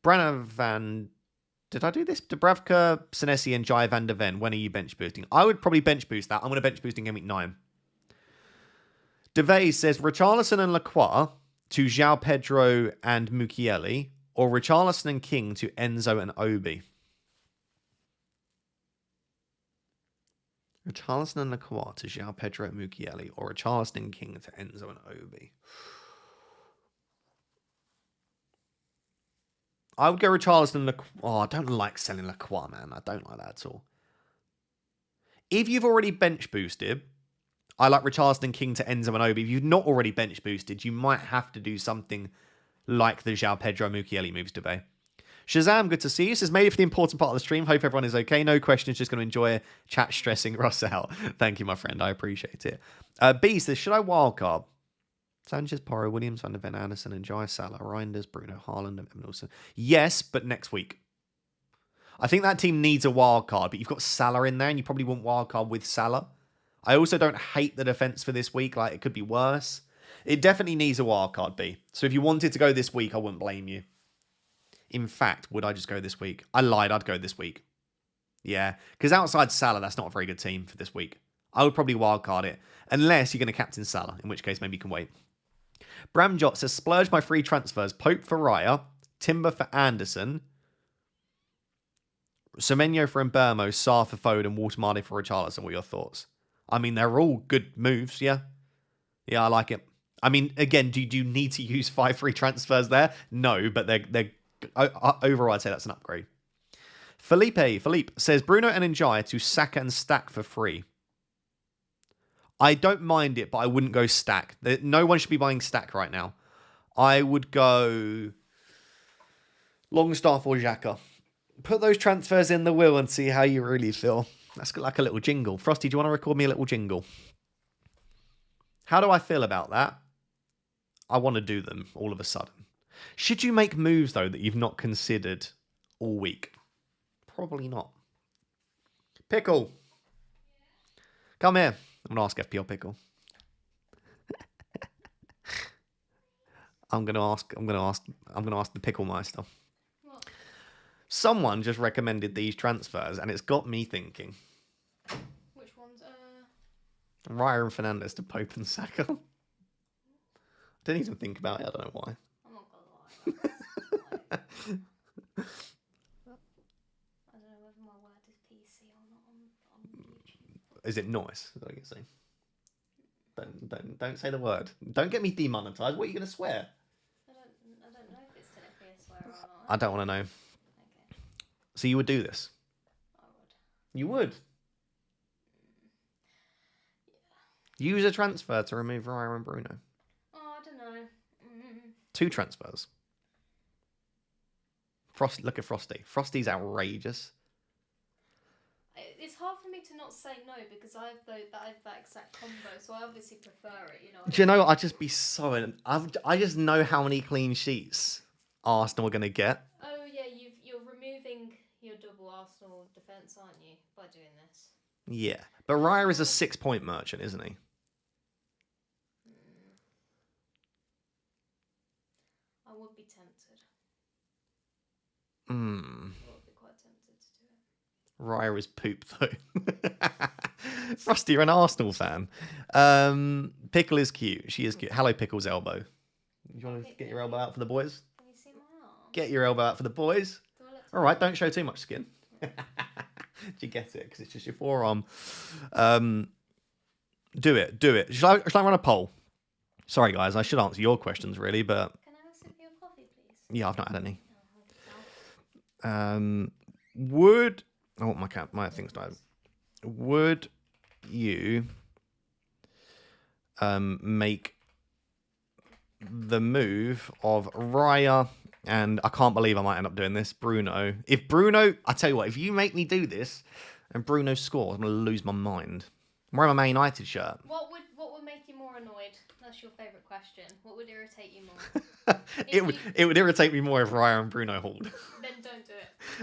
Brenna Van... Did I do this? Dubravka, Senesi, and Jai van der Ven. When are you bench boosting? I would probably bench boost that. I'm going to bench boost in game week 9. DeVay says Richarlison and Lacroix to João Pedro and Mukiele, or Richarlison and King to Enzo and Obi. Richarlison and Lacroix to João Pedro and Mukiele, or Richarlison and King to Enzo and Obi. I would go Richarlison and Lacroix. Oh, I don't like selling Lacroix, man. I don't like that at all. If you've already bench boosted, I like Richarlison and King to Enzo and Obi. If you've not already bench boosted, you might have to do something like the João Pedro Mukiele moves today. Shazam, good to see you. Says, made it for the important part of the stream. Hope everyone is okay. No questions, just going to enjoy chat stressing Ross out. Thank you, my friend. I appreciate it. B says, should I wildcard? Sanchez, Porro, Williams, Van der Ven, Anderson, and Jai, Salah, Reinders, Bruno, Haaland, and Wilson. Yes, but next week. I think that team needs a wild card, but you've got Salah in there, and you probably want wild card with Salah. I also don't hate the defense for this week. Like, it could be worse. It definitely needs a wild card, B. So if you wanted to go this week, I wouldn't blame you. In fact, would I just go this week? I lied. I'd go this week. Yeah, because outside Salah, that's not a very good team for this week. I would probably wild card it, unless you're going to captain Salah, in which case maybe you can wait. Bramjot says, splurge my free transfers. Pope for Raya, Timber for Anderson, Semenyo for Mbermo, Sarr for Foden, Watermade for Richarlison. What are your thoughts? I mean, they're all good moves, yeah? Yeah, I like it. I mean, again, do you need to use 5 free transfers there? No, but they're overall, I'd say that's an upgrade. Philippe says, Bruno and Njai to Saka and Stack for free. I don't mind it, but I wouldn't go stack. No one should be buying stack right now. I would go Longstaff or Xhaka. Put those transfers in the wheel and see how you really feel. That's like a little jingle. Frosty, do you want to record me a little jingle? How do I feel about that? I want to do them all of a sudden. Should you make moves, though, that you've not considered all week? Probably not. Pickle. Come here. I'm going to ask FPL Pickle. I'm going to ask the Pickle Meister. What? Someone just recommended these transfers, and it's got me thinking. Which ones? Raya and Fernandez to Pope and Saka. I didn't even think about it. I don't know why. I'm not gonna lie. I don't know whether my word is PC or not on YouTube. Is it noise? Is that what you're saying? Don't say the word. Don't get me demonetized. What are you going to swear? I don't know if it's technically a swear or not. I don't want to know. Okay. So you would do this? I would. You would? Yeah. Use a transfer to remove Raya and Bruno. Oh, I don't know. 2 transfers. Look at Frosty. Frosty's outrageous. It's hard for me to not say no because I have that exact combo, so I obviously prefer it. You know. Do you know what? I'd just be so... I just know how many clean sheets Arsenal are going to get. Oh yeah, you're removing your double Arsenal defence, aren't you, by doing this? Yeah. But Raya is a 6-point merchant, isn't he? I would be tempted. Hmm. I would be quite tempted to do it. Raya is poop, though. Frosty, you're an Arsenal fan. Pickle is cute. She is cute. Hello, Pickle's elbow. You want to get your elbow out for the boys? Can you see my arm? Get your elbow out for the boys. All right, don't show too much skin. Do you get it? Because it's just your forearm. Do it. Shall I run a poll? Sorry, guys, I should answer your questions, really, but... Can I have a sip of your coffee, please? Yeah, I've not had any. Oh, Would... Oh, my thing's died. Would you make the move of Raya and I can't believe I might end up doing this, Bruno. If Bruno... I tell you what, if you make me do this and Bruno scores, I'm going to lose my mind. I'm wearing my Man United shirt. What would make you more annoyed? That's your favourite question. What would irritate you more? It would irritate me more if Raya and Bruno hauled. Then don't do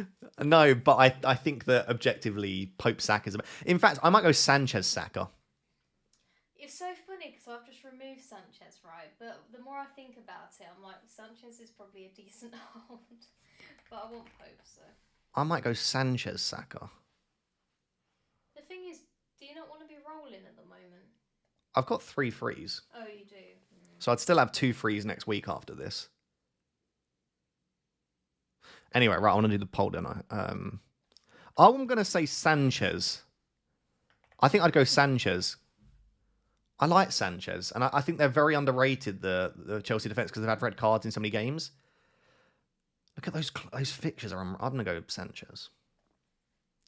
it. No, but I think that objectively Pope Saka's. In fact, I might go Sanchez Saka. It's so funny because I've just removed Sanchez, right? But the more I think about it, I'm like, Sanchez is probably a decent hold. But I want Pope, so. I might go Sanchez Saka. The thing is, do you not want to be rolling at the moment? I've got 3 frees. Oh, you do? So I'd still have 2 frees next week after this. Anyway, right, I want to do the poll, don't I? I'm going to say Sanchez. I think I'd go Sanchez. I like Sanchez, and I think they're very underrated, the Chelsea defence, because they've had red cards in so many games. Look at those fixtures. I'm going to go Sanchez.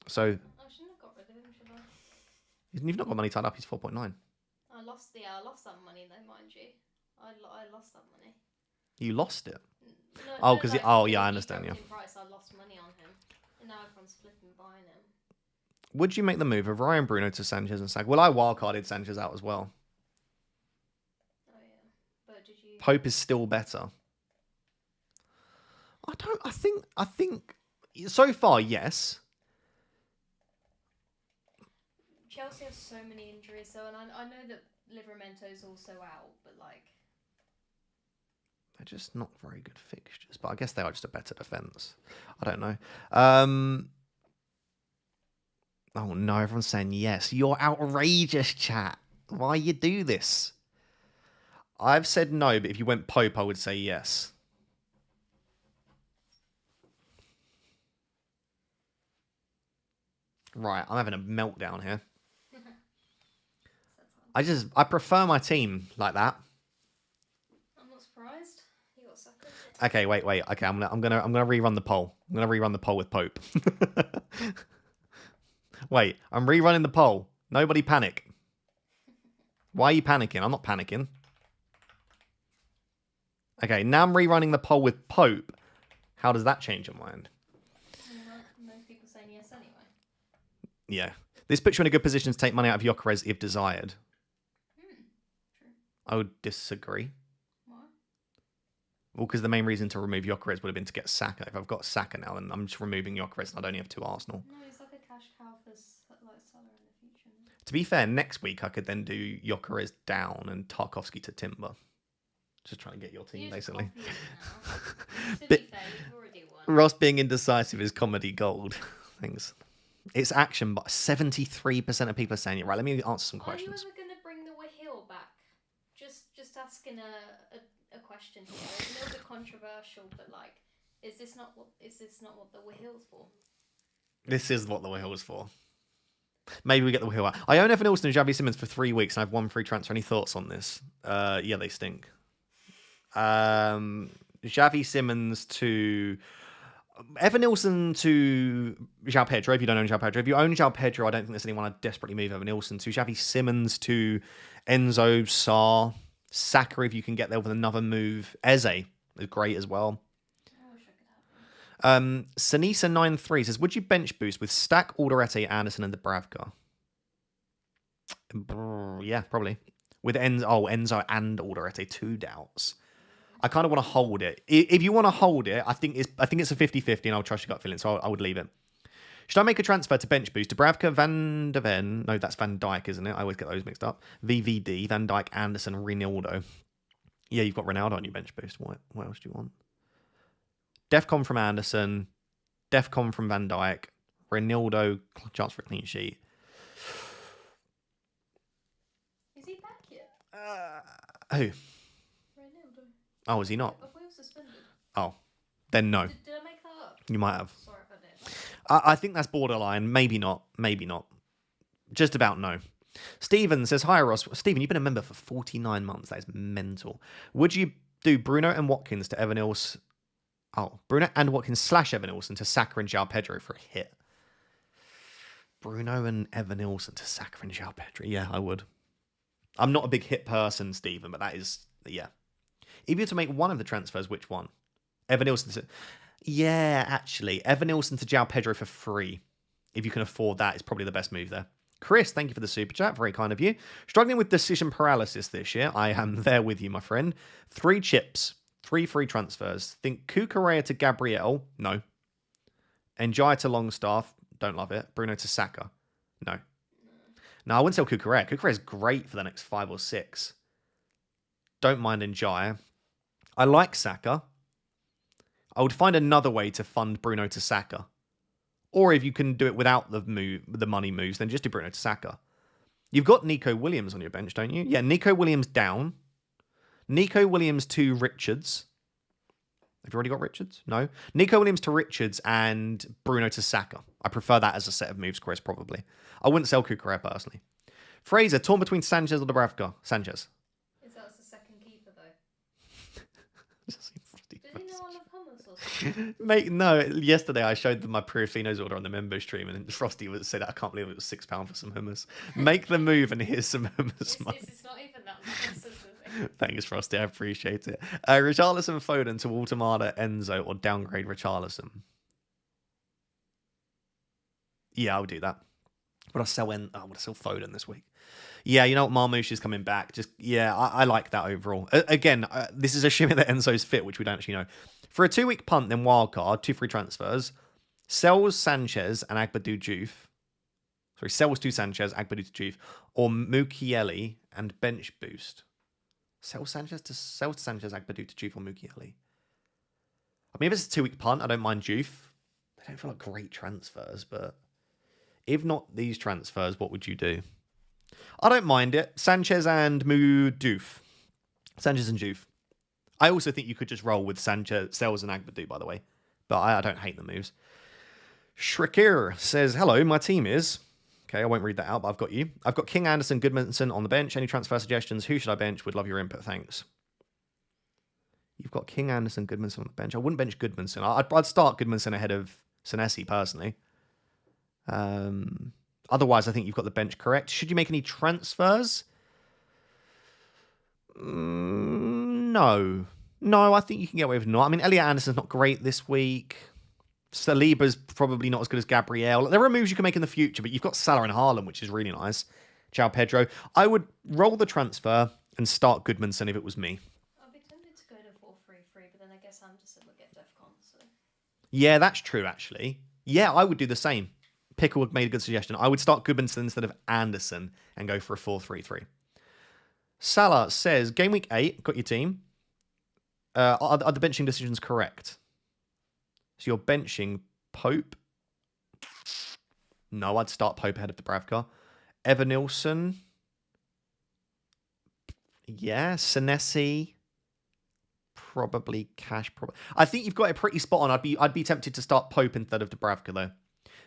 So I shouldn't have got rid of him, should I? you've not got money tied up. He's 4.9. I lost some money though, mind you. I lost some money. You lost it. No, Because like, yeah, I understand. dropped Yeah. in price, I lost money on him, and now everyone's flipping buying him. Would you make the move of Ryan Bruno to Sanchez and Saka? Well, I wildcarded Sanchez out as well. Oh yeah, but did you? Pope is still better. I think so far, yes. Chelsea have so many injuries, so and I know that Liveramento's also out, but like. They're just not very good fixtures, but I guess they are just a better defence. I don't know. Oh no, everyone's saying yes. You're outrageous, chat. Why you do this? I've said no, but if you went Pope, I would say yes. Right, I'm having a meltdown here. I prefer my team like that. I'm not surprised. You got suckers. Okay, wait. Okay, I'm gonna rerun the poll. I'm gonna rerun the poll with Pope. Wait, I'm rerunning the poll. Nobody panic. Why are you panicking? I'm not panicking. Okay, now I'm rerunning the poll with Pope. How does that change your mind? Most people saying yes anyway. Yeah. This puts you in a good position to take money out of Gyökeres if desired. True. I would disagree. Why? Well, because the main reason to remove Gyökeres would have been to get Saka. If I've got Saka now, then I'm just removing Gyökeres and I'd only have 2 Arsenal. No, he's like a cash cow for like Salah in the future. To be fair, next week I could then do Gyökeres down and Tarkovsky to Timber. Just trying to get your team, basically. To be fair, you've already won. Ross being indecisive is comedy gold. Thanks. It's action, but 73% of people are saying it. Right, let me answer some questions. Are you ever going to bring the Wahil back? Just asking a question here. It's a little bit controversial, but like, is this not what the Wahil's for? This is what the wheel is for. Maybe we get the wheel out. I own Evan Alston and Xavi Simmons for 3 weeks, and I've 1 free transfer. Any thoughts on this? Yeah, they stink. Xavi Simmons to Evan Nilsson to João Pedro. If you don't own João Pedro, if you own João Pedro, I don't think there's anyone I'd desperately move Evan Nilsson to. Xavi Simmons to Enzo, Sarr, Saka. If you can get there with another move, Eze is great as well. I wish I could have him. Sanisa93 says, would you bench boost with Stack, Alderete, Anderson, and Dubravka? Yeah, probably. With Enzo and Alderete, 2 doubts. I kind of want to hold it. If you want to hold it, I think it's a 50-50 and I'll trust your gut feeling, so I would leave it. Should I make a transfer to bench boost? Dubravka, Van de Ven. No, that's Van Dijk, isn't it? I always get those mixed up. VVD, Van Dijk, Anderson, Ronaldo. Yeah, you've got Ronaldo on your bench boost. What else do you want? Defcon from Anderson. Defcon from Van Dijk. Ronaldo, chance for a clean sheet. Is he back yet? Who? Ronaldo. Oh, is he not? I thought he was suspended. Oh, then no. Did I make that up? You might have. Sorry if I did. I think that's borderline. Maybe not. Maybe not. Just about no. Steven says, hi, Ross. Steven, you've been a member for 49 months. That is mental. Would you do Bruno and Watkins to Evan Nilsson? Oh, Bruno and Watkins / Evan Nilsson to Saka and João Pedro for a hit. Bruno and Evan Nilsson to Saka and João Pedro. Yeah, I would. I'm not a big hit person, Steven, but that is, yeah. If you were to make one of the transfers, which one? Evan Nilsson to... Yeah, actually. Evan Nilsson to João Pedro for free. If you can afford that, it's probably the best move there. Chris, thank you for the super chat. Very kind of you. Struggling with decision paralysis this year. I am there with you, my friend. 3 chips, 3 free transfers. Think Cucurella to Gabriel. No. Njai to Longstaff. Don't love it. Bruno to Saka. No. No, I wouldn't sell Cucurella. Cucurella is great for the next 5 or 6. Don't mind Njai. I like Saka. I would find another way to fund Bruno to Saka. Or if you can do it without the money moves, then just do Bruno to Saka. You've got Nico Williams on your bench, don't you? Yeah, Nico Williams down. Nico Williams to Richards. Have you already got Richards? No. Nico Williams to Richards and Bruno to Saka. I prefer that as a set of moves, Chris, probably. I wouldn't sell Cucurella personally. Fraser, torn between Sanchez or Dubravka? Sanchez. Is that the second keeper, though? Does he know I love hummus or something? Mate, no. Yesterday I showed them my Purifinos order on the member stream, and Frosty said, I can't believe it was £6 for some hummus. Make the move, and here's some hummus. It's not even that nice, is it? Thanks, Frosty. I appreciate it. Richarlison, Foden to Altamada, Enzo, or downgrade Richarlison. Yeah, I'll do that. But I'll sell Foden this week. Yeah, you know what? Marmouche is coming back. I like that overall. Again, this is assuming that Enzo's fit, which we don't actually know. For a 2-week punt, then wildcard, 2 free transfers, sells Sanchez and Agbadou Diouf. Sorry, sells to Sanchez, Agbadou Diouf, or Mukiele and bench boost. Sell to Sanchez, Agbadou Diouf, or Mukiele. I mean, if it's a 2-week punt, I don't mind Diouf. They don't feel like great transfers, but if not these transfers, what would you do? I don't mind it. Sanchez and Diouf. Sanchez and Diouf. I also think you could just roll with Sanchez, Sells and Agbadou, by the way. But I don't hate the moves. Shrikir says, hello, my team is... Okay, I won't read that out, but I've got you. I've got King, Anderson, Goodmanson on the bench. Any transfer suggestions? Who should I bench? Would love your input. Thanks. You've got King, Anderson, Goodmanson on the bench. I wouldn't bench Goodmanson. I'd start Goodmanson ahead of Senesi, personally. Otherwise, I think you've got the bench correct. Should you make any transfers? No. No, I think you can get away with not. I mean, Elliot Anderson's not great this week. Saliba's probably not as good as Gabriel. There are moves you can make in the future, but you've got Salah and Haaland, which is really nice. Ciao, Pedro. I would roll the transfer and start Goodmanson if it was me. I'd be tempted to go to 4-3-3, but then I guess Anderson would get DEFCON, so... Yeah, that's true, actually. Yeah, I would do the same. Pickle made a good suggestion. I would start Goodmanson instead of Anderson and go for a 4-3-3. Salah says, Game Week 8, got your team. Are the benching decisions correct? So you're benching Pope. No, I'd start Pope ahead of Dubravka. Evan Nilsson. Yeah, Senesi. Probably Cash. I think you've got it pretty spot on. I'd be tempted to start Pope instead of Dubravka though.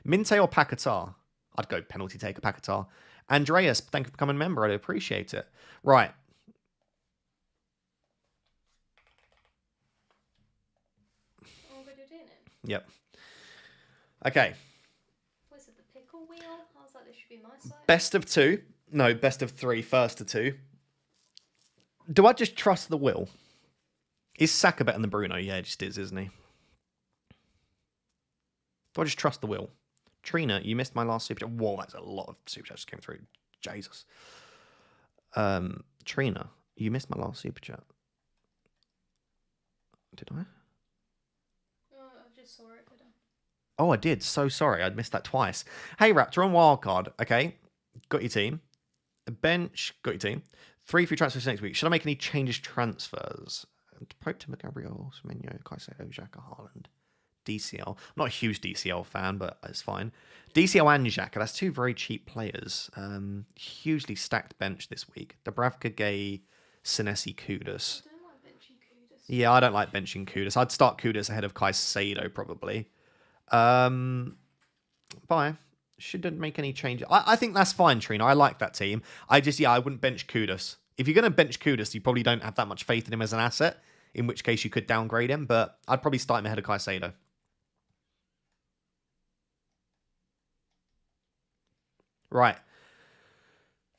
Minte or Paquetá? I'd go penalty taker Paquetá. Andreas, thank you for becoming a member. I'd appreciate it. Right. Yep. Okay. Was it the pickle wheel? I was like, this should be my side. Best of 2. No, best of 3. First to 2. Do I just trust the will? Is Saka better than Bruno? Yeah, it just is, isn't he? Do I just trust the will? Trina, you missed my last super chat. Whoa, that's a lot of super chats came through. Jesus. Trina, you missed my last super chat. Did I? Saw it, did I? Oh, I did. So sorry. I'd missed that twice. Hey, Raptor on wildcard. Okay. Got your team. A bench. Got your team. 3 free transfers next week. Should I make any changes transfers? Pope, Timber, Gabriel, Semenyo, Caicedo, Xhaka, Haaland, DCL. I'm not a huge DCL fan, but it's fine. DCL and Xhaka. That's 2 very cheap players. Hugely stacked bench this week. Dubravka, Gay, Senesi, Kudus. Yeah, I don't like benching Kudus. I'd start Kudus ahead of Caicedo, probably. Bye. Shouldn't make any changes. I think that's fine, Trina. I like that team. I wouldn't bench Kudus. If you're going to bench Kudus, you probably don't have that much faith in him as an asset, in which case you could downgrade him, but I'd probably start him ahead of Caicedo. Right.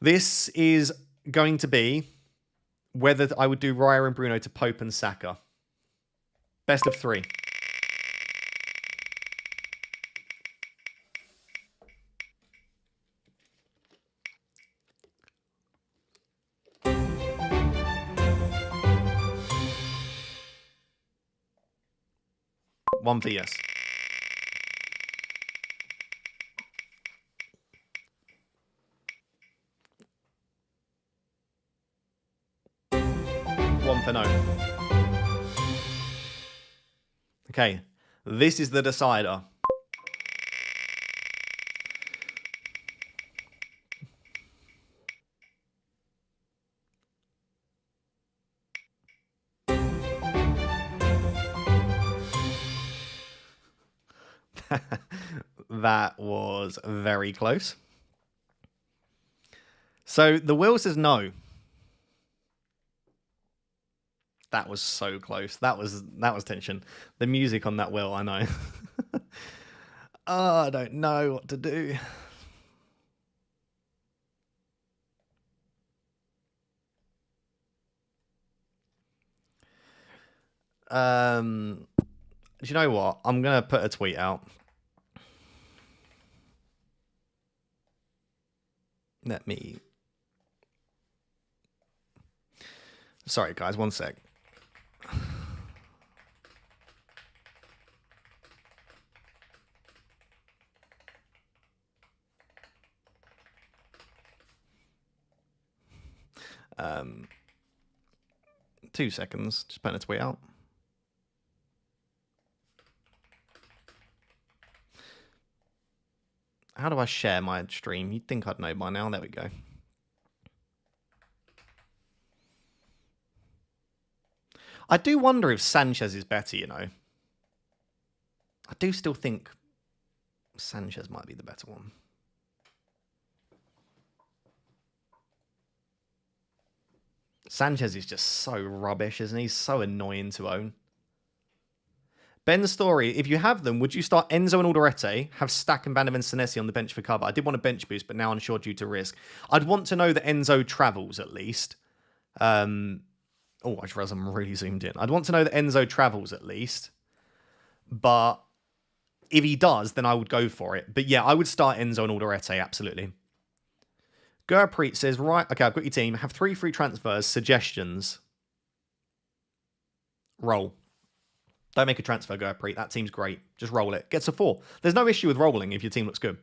This is going to be whether I would do Raya and Bruno to Pope and Saka. Best of 3. 1 for yes. One for no. Okay, this is the decider. That was very close. So the will says no. That was so close. That was tension. The music on that will, I know. Oh, I don't know what to do. Do you know what? I'm gonna put a tweet out. Let me. Sorry, guys. 1 sec. Um, 2 seconds. Just putting a tweet out. How do I share my stream? You'd think I'd know by now. There we go. I do wonder if Sanchez is better, you know. I do still think Sanchez might be the better one. Sanchez is just so rubbish, isn't he? He's so annoying to own. Ben's story, if you have them, would you start Enzo and Alderete, have Stack and Van de Ven Senesi on the bench for cover? I did want a bench boost, but now unsure due to risk. I'd want to know that Enzo travels at least. Oh, I just realized I'm really zoomed in. I'd want to know that Enzo travels at least. But if he does, then I would go for it. But yeah, I would start Enzo and Alderete, absolutely. Gurpreet says, right, okay, I've got your team. Have 3 free transfers. Suggestions. Roll. Don't make a transfer, Gurpreet. That team's great. Just roll it. Gets a 4. There's no issue with rolling if your team looks good.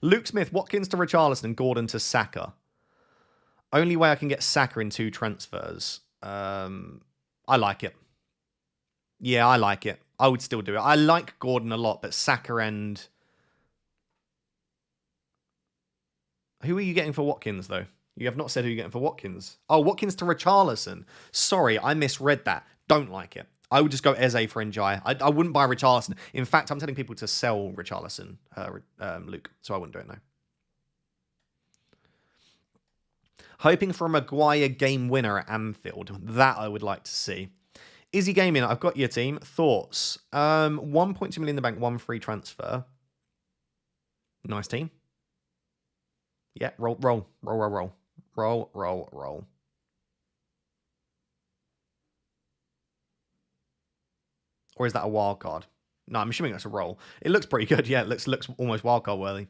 Luke Smith, Watkins to Richarlison and Gordon to Saka. Only way I can get Saka in 2 transfers. I like it. Yeah, I like it. I would still do it. I like Gordon a lot, but Saka and... Who are you getting for Watkins, though? You have not said who you're getting for Watkins. Oh, Watkins to Richarlison. Sorry, I misread that. Don't like it. I would just go Eze for Njai. I wouldn't buy Richarlison. In fact, I'm telling people to sell Richarlison, Luke. So I wouldn't do it, no. Hoping for a Maguire game winner at Anfield. That I would like to see. Izzy Gaming, I've got your team. Thoughts? 1.2 million in the bank, 1 free transfer. Nice team. Yeah, roll. Or is that a wild card? No, I'm assuming that's a roll. It looks pretty good. Yeah, it looks almost wild card worthy.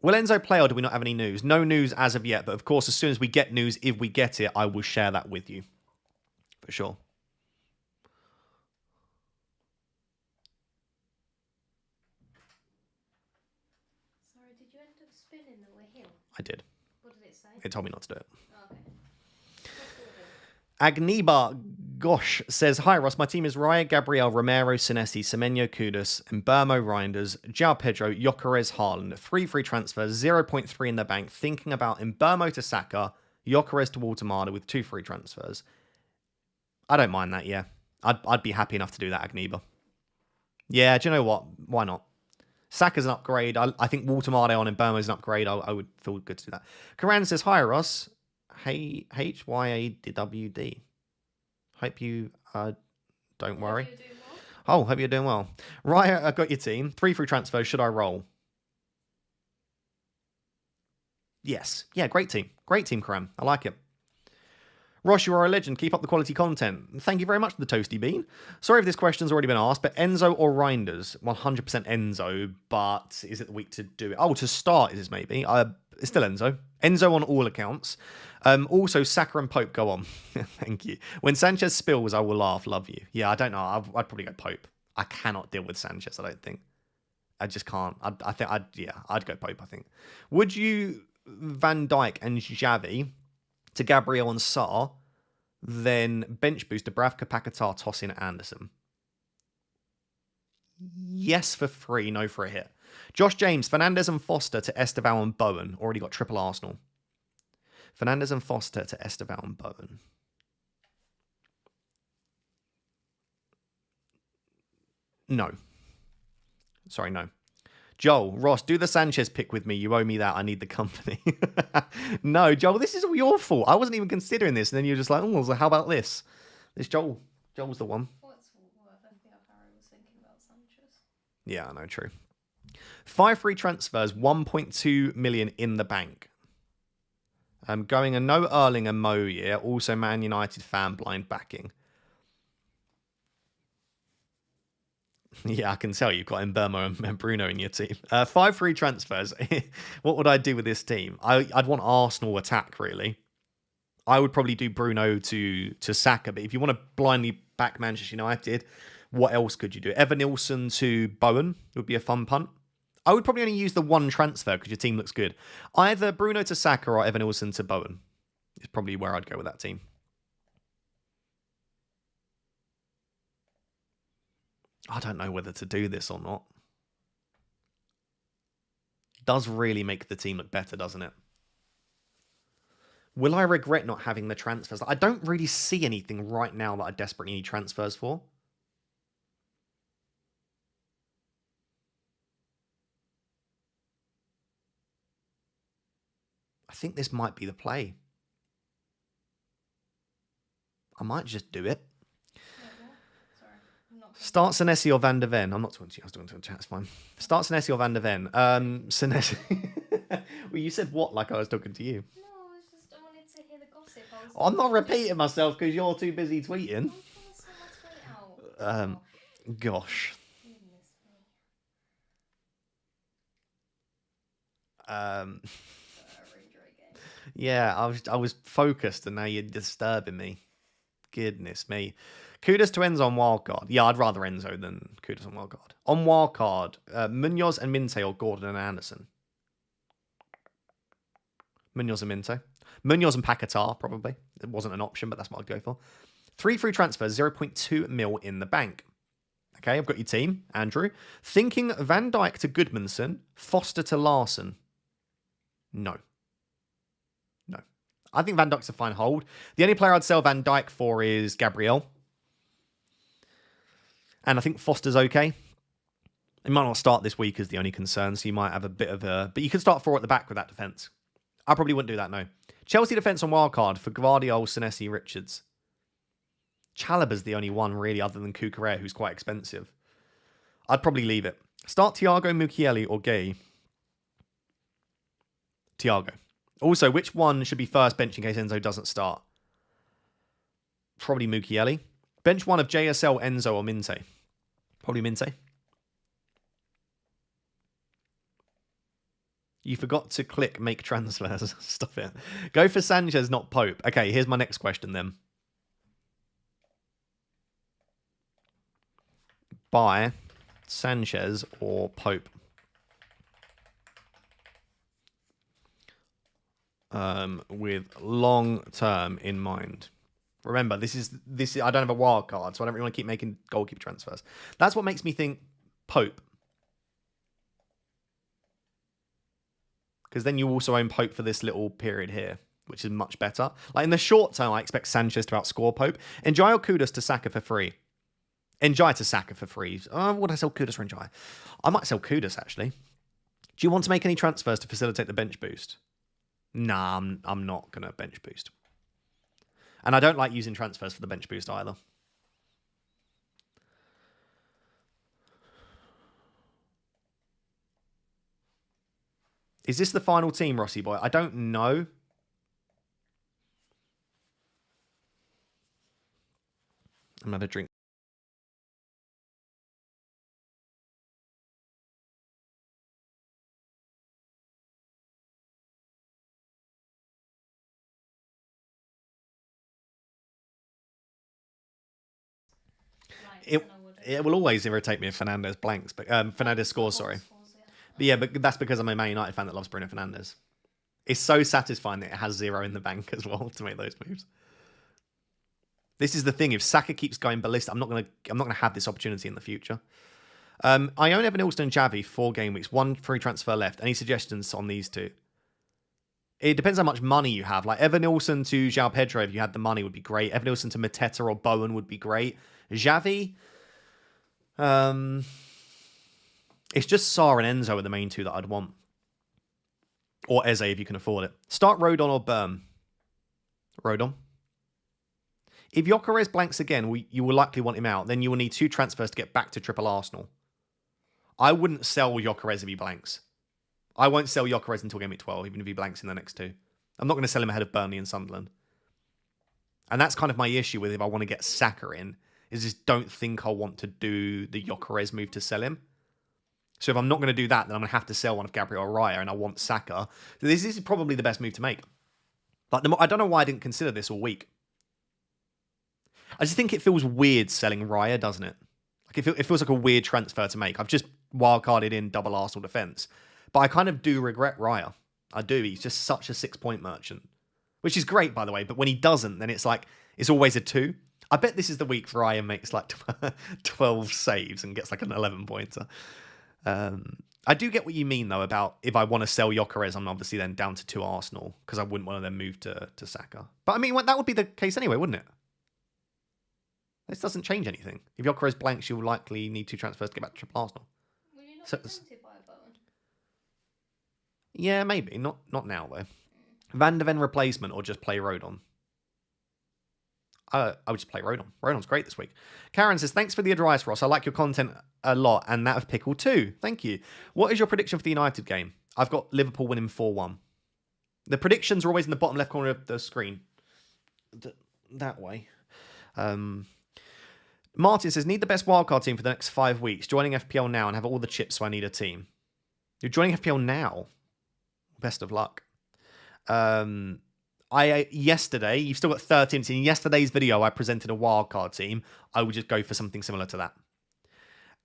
Will Enzo play or do we not have any news? No news as of yet, but of course, as soon as we get news, if we get it, I will share that with you. For sure. Sorry, did you end up spinning the wheel? I did. What did it say? It told me not to do it. Oh, okay. Agniba Gosh says, hi Ross, my team is Raya, Gabriel, Romero, Senesi, Semenyo, Kudus, Mbermo, Reinders, João Pedro, Gyökeres, Haaland. 3 free transfers, 0.3 in the bank. Thinking about Mbermo to Saka, Gyökeres to Waltemada with 2 free transfers. I don't mind that, yeah. I'd be happy enough to do that, Agniba. Yeah, do you know what? Why not? Saka's an upgrade. I think Waltemada on Mbermo is an upgrade. I would feel good to do that. Karan says, hi Ross. Hey, HYAWD. Hope you don't worry. Oh, hope you're doing well. Raya, I got your team. 3 free transfers. Should I roll? Yes. Yeah, great team. Great team, Karan. I like it. Ross, you are a legend. Keep up the quality content. Thank you very much for the Toasty Bean. Sorry if this question's already been asked, but Enzo or Reinders? 100% Enzo, but is it the week to do it? Oh, to start is this maybe? It's still Enzo. Enzo on all accounts. Also, Saka and Pope, go on. Thank you. When Sanchez spills, I will laugh. Love you. Yeah, I don't know. I'd probably go Pope. I cannot deal with Sanchez, I don't think. I just can't. I think I'd go Pope, I think. Would you Van Dijk and Xavi to Gabriel and Sarr, then bench boost to Bravka, Paquetá, Tosin, Anderson? Yes for free, no for a hit. Josh James, Fernandez and Foster to Esteval and Bowen. Already got triple Arsenal. Fernandez and Foster to Esteval and Bowen. No. Sorry, no. Joel, Ross, do the Sanchez pick with me. You owe me that. I need the company. No, Joel, this is all your fault. I wasn't even considering this. And then you're just like, oh, so how about this? This Joel. Joel's the one. What's worth? I think Harry was thinking about Sanchez. Yeah, I know, true. 5 free transfers, 1.2 million in the bank. Going a no Erling and Mo year. Also Man United fan blind backing. Yeah, I can tell you've got Mbermo and Bruno in your team. 5 free transfers. What would I do with this team? I'd want Arsenal attack, really. I would probably do Bruno to Saka, but if you want to blindly back Manchester United, what else could you do? Evan Nilsson to Bowen would be a fun punt. I would probably only use the one transfer because your team looks good. Either Bruno to Saka or Evan Nilsson to Bowen is probably where I'd go with that team. I don't know whether to do this or not. It does really make the team look better, doesn't it? Will I regret not having the transfers? I don't really see anything right now that I desperately need transfers for. I think this might be the play. I might just do it. Start Senesi or Van der Ven. I'm not talking to you. I was talking to a chat. It's fine. Start Senesi or Van der Ven. Senesi. Well, you said what like I was talking to you? No, I wanted to hear the gossip. I'm not repeating myself because you're too busy tweeting. I'm trying to sort my tweet out. Gosh. Yeah, I was focused and now you're disturbing me. Goodness me. Kudos to Enzo on wildcard. Yeah, I'd rather Enzo than Kudos on wildcard. On wildcard, Munoz and Minte or Gordon and Anderson. Munoz and Minte. Munoz and Paquetá, probably. It wasn't an option, but that's what I'd go for. 3 free transfers, 0.2 mil in the bank. Okay, I've got your team, Andrew. Thinking Van Dijk to Goodmanson, Foster to Larson. No. No. I think Van Dijk's a fine hold. The only player I'd sell Van Dijk for is Gabriel. And I think Foster's okay. He might not start this week as the only concern, so you might have a bit of a... But you can start 4 at the back with that defence. I probably wouldn't do that, no. Chelsea defence on wildcard for Gvardiol, Senesi, Richards. Chalobah's the only one, really, other than Cucurella, who's quite expensive. I'd probably leave it. Start Thiago, Mukiele, or Gay. Thiago. Also, which one should be first bench in case Enzo doesn't start? Probably Mukiele. Bench one of JSL, Enzo, or Minte. Probably Minte. You forgot to click make transfers. Stop it. Go for Sanchez, not Pope. Okay, here's my next question then. Buy Sanchez or Pope? With long term in mind. Remember, this is I don't have a wild card, so I don't really want to keep making goalkeeper transfers. That's what makes me think Pope. Because then you also own Pope for this little period here, which is much better. Like in the short term, I expect Sanchez to outscore Pope. Enjoy or Kudus to Saka for free. Enjoy to Saka for free. Would I sell Kudus or Enjoy? I might sell Kudus, actually. Do you want to make any transfers to facilitate the bench boost? Nah, I'm not going to bench boost. And I don't like using transfers for the bench boost either. Is this the final team, Rossi boy? I don't know. I'm going to have a drink. It will always irritate me if Fernandes blanks, but Fernandes scores, sorry. Scores, yeah. But yeah, but that's because I'm a Man United fan that loves Bruno Fernandes. It's so satisfying that it has 0 in the bank as well to make those moves. This is the thing. If Saka keeps going ballistic, I'm not gonna have this opportunity in the future. I own Evan Ilston and Javi 4 game weeks, 1 free transfer left. Any suggestions on these two? It depends how much money you have. Like Evan Ilson to João Pedro, if you had the money, would be great. Evan Ilson to Mateta or Bowen would be great. Javi, it's just Sarr and Enzo are the main two that I'd want. Or Eze if you can afford it. Start Rodon or Burn. Rodon. If Gyökeres blanks again, you will likely want him out. Then you will need 2 transfers to get back to triple Arsenal. I wouldn't sell Gyökeres if he blanks. I won't sell Gyökeres until game week 12, even if he blanks in the next 2. I'm not going to sell him ahead of Burnley and Sunderland. And that's kind of my issue with if I want to get Saka in, is just don't think I'll want to do the Gyökeres move to sell him. So if I'm not going to do that, then I'm going to have to sell one of Gabriel Raya, and I want Saka. So this is probably the best move to make. But I don't know why I didn't consider this all week. I just think it feels weird selling Raya, doesn't it? Like it feels like a weird transfer to make. I've just wildcarded in double Arsenal defence. But I kind of do regret Raya. I do. He's just such a 6-point merchant. Which is great, by the way. But when he doesn't, then it's like, it's always a 2. I bet this is the week Raya makes like 12 saves and gets like an 11-pointer. I do get what you mean, though, about if I want to sell Gyökeres, I'm obviously then down to 2 Arsenal, because I wouldn't want to then move to Saka. But I mean, that would be the case anyway, wouldn't it? This doesn't change anything. If Gyökeres blanks, you'll likely need 2 transfers to get back to triple Arsenal. Will you not So- be tempted by a Bowen? Yeah, maybe. Not now, though. Van de Ven replacement or just play Rodon? I would just play Rodon. Rodon's great this week. Karen says, thanks for the advice, Ross. I like your content a lot, and that of Pickle too. Thank you. What is your prediction for the United game? I've got Liverpool winning 4-1. The predictions are always in the bottom left corner of the screen. That way. Martin says, need the best wildcard team for the next 5 weeks. Joining FPL now and have all the chips, so I need a team. You're joining FPL now? Best of luck. Yesterday, you've still got 13. In yesterday's video, I presented a wildcard team. I would just go for something similar to that.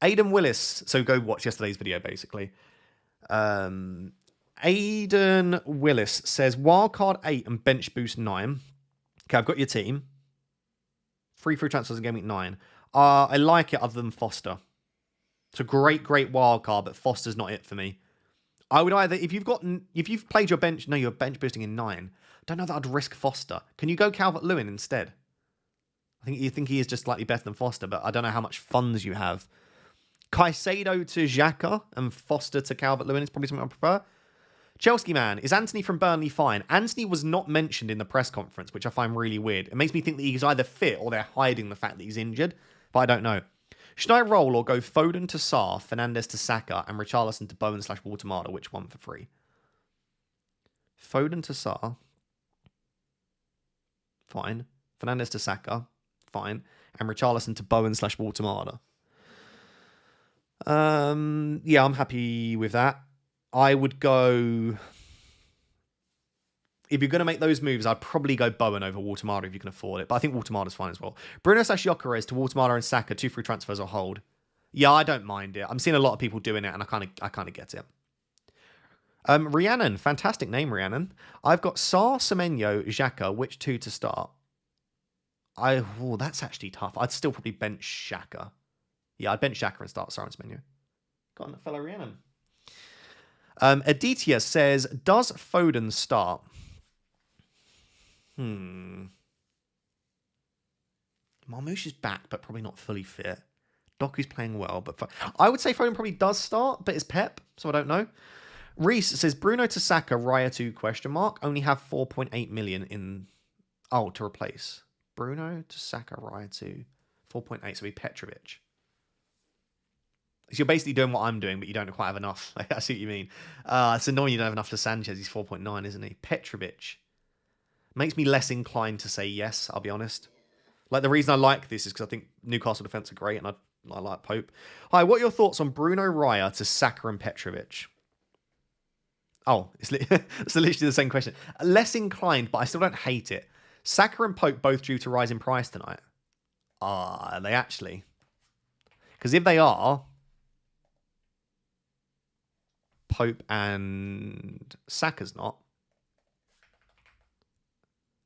Aidan Willis. So go watch yesterday's video, basically. Aidan Willis says, wildcard 8 and bench boost 9. Okay, I've got your team. 3 free transfers in game week 9. I like it other than Foster. It's a great wildcard, but Foster's not it for me. I would either, if you've played your bench, no, you're bench boosting in 9. I don't know that I'd risk Foster. Can you go Calvert-Lewin instead? You think he is just slightly better than Foster, but I don't know how much funds you have. Caicedo to Xhaka and Foster to Calvert-Lewin is probably something I prefer. Chelsea man, is Anthony from Burnley fine? Anthony was not mentioned in the press conference, which I find really weird. It makes me think that he's either fit or they're hiding the fact that he's injured, but I don't know. Should I roll or go Foden to Sarr, Fernandes to Saka, and Richarlison to Bowen/Watermada? Which one for free? Foden to Sarr. Fine. Fernandes to Saka. Fine. And Richarlison to Bowen/Watermada. Yeah, I'm happy with that. I would go... If you're going to make those moves, I'd probably go Bowen over Watermada if you can afford it. But I think Watermada's fine as well. Bruno/Gyökeres to Watermada and Saka, 2 free transfers or hold. Yeah, I don't mind it. I'm seeing a lot of people doing it, and I kind of get it. Rhiannon, fantastic name, Rhiannon. I've got Sarr, Semenyo, Xhaka. Which 2 to start? That's actually tough. I'd still probably bench Xhaka. Yeah, I'd bench Xhaka and start Sarr and Semenyo. Got on, fellow Rhiannon. Aditya says, does Foden start? Marmoush is back, but probably not fully fit. Doku's playing well, but I would say Foden probably does start, but it's Pep, so I don't know. Reese says, Bruno to Saka, Raya to ? Only have 4.8 million in... Oh, to replace. Bruno to Saka, Raya to 4.8, so be Petrovic. So you're basically doing what I'm doing, but you don't quite have enough. I see what you mean. It's annoying you don't have enough to Sanchez. He's 4.9, isn't he? Petrovic. Makes me less inclined to say yes, I'll be honest. Like, the reason I like this is because I think Newcastle defence are great, and I like Pope. Hi, what are your thoughts on Bruno Raya to Saka and Petrovic? Oh, it's literally the same question. Less inclined, but I still don't hate it. Saka and Pope both due to rise in price tonight. Are they actually? Because if they are, Pope and Saka's not.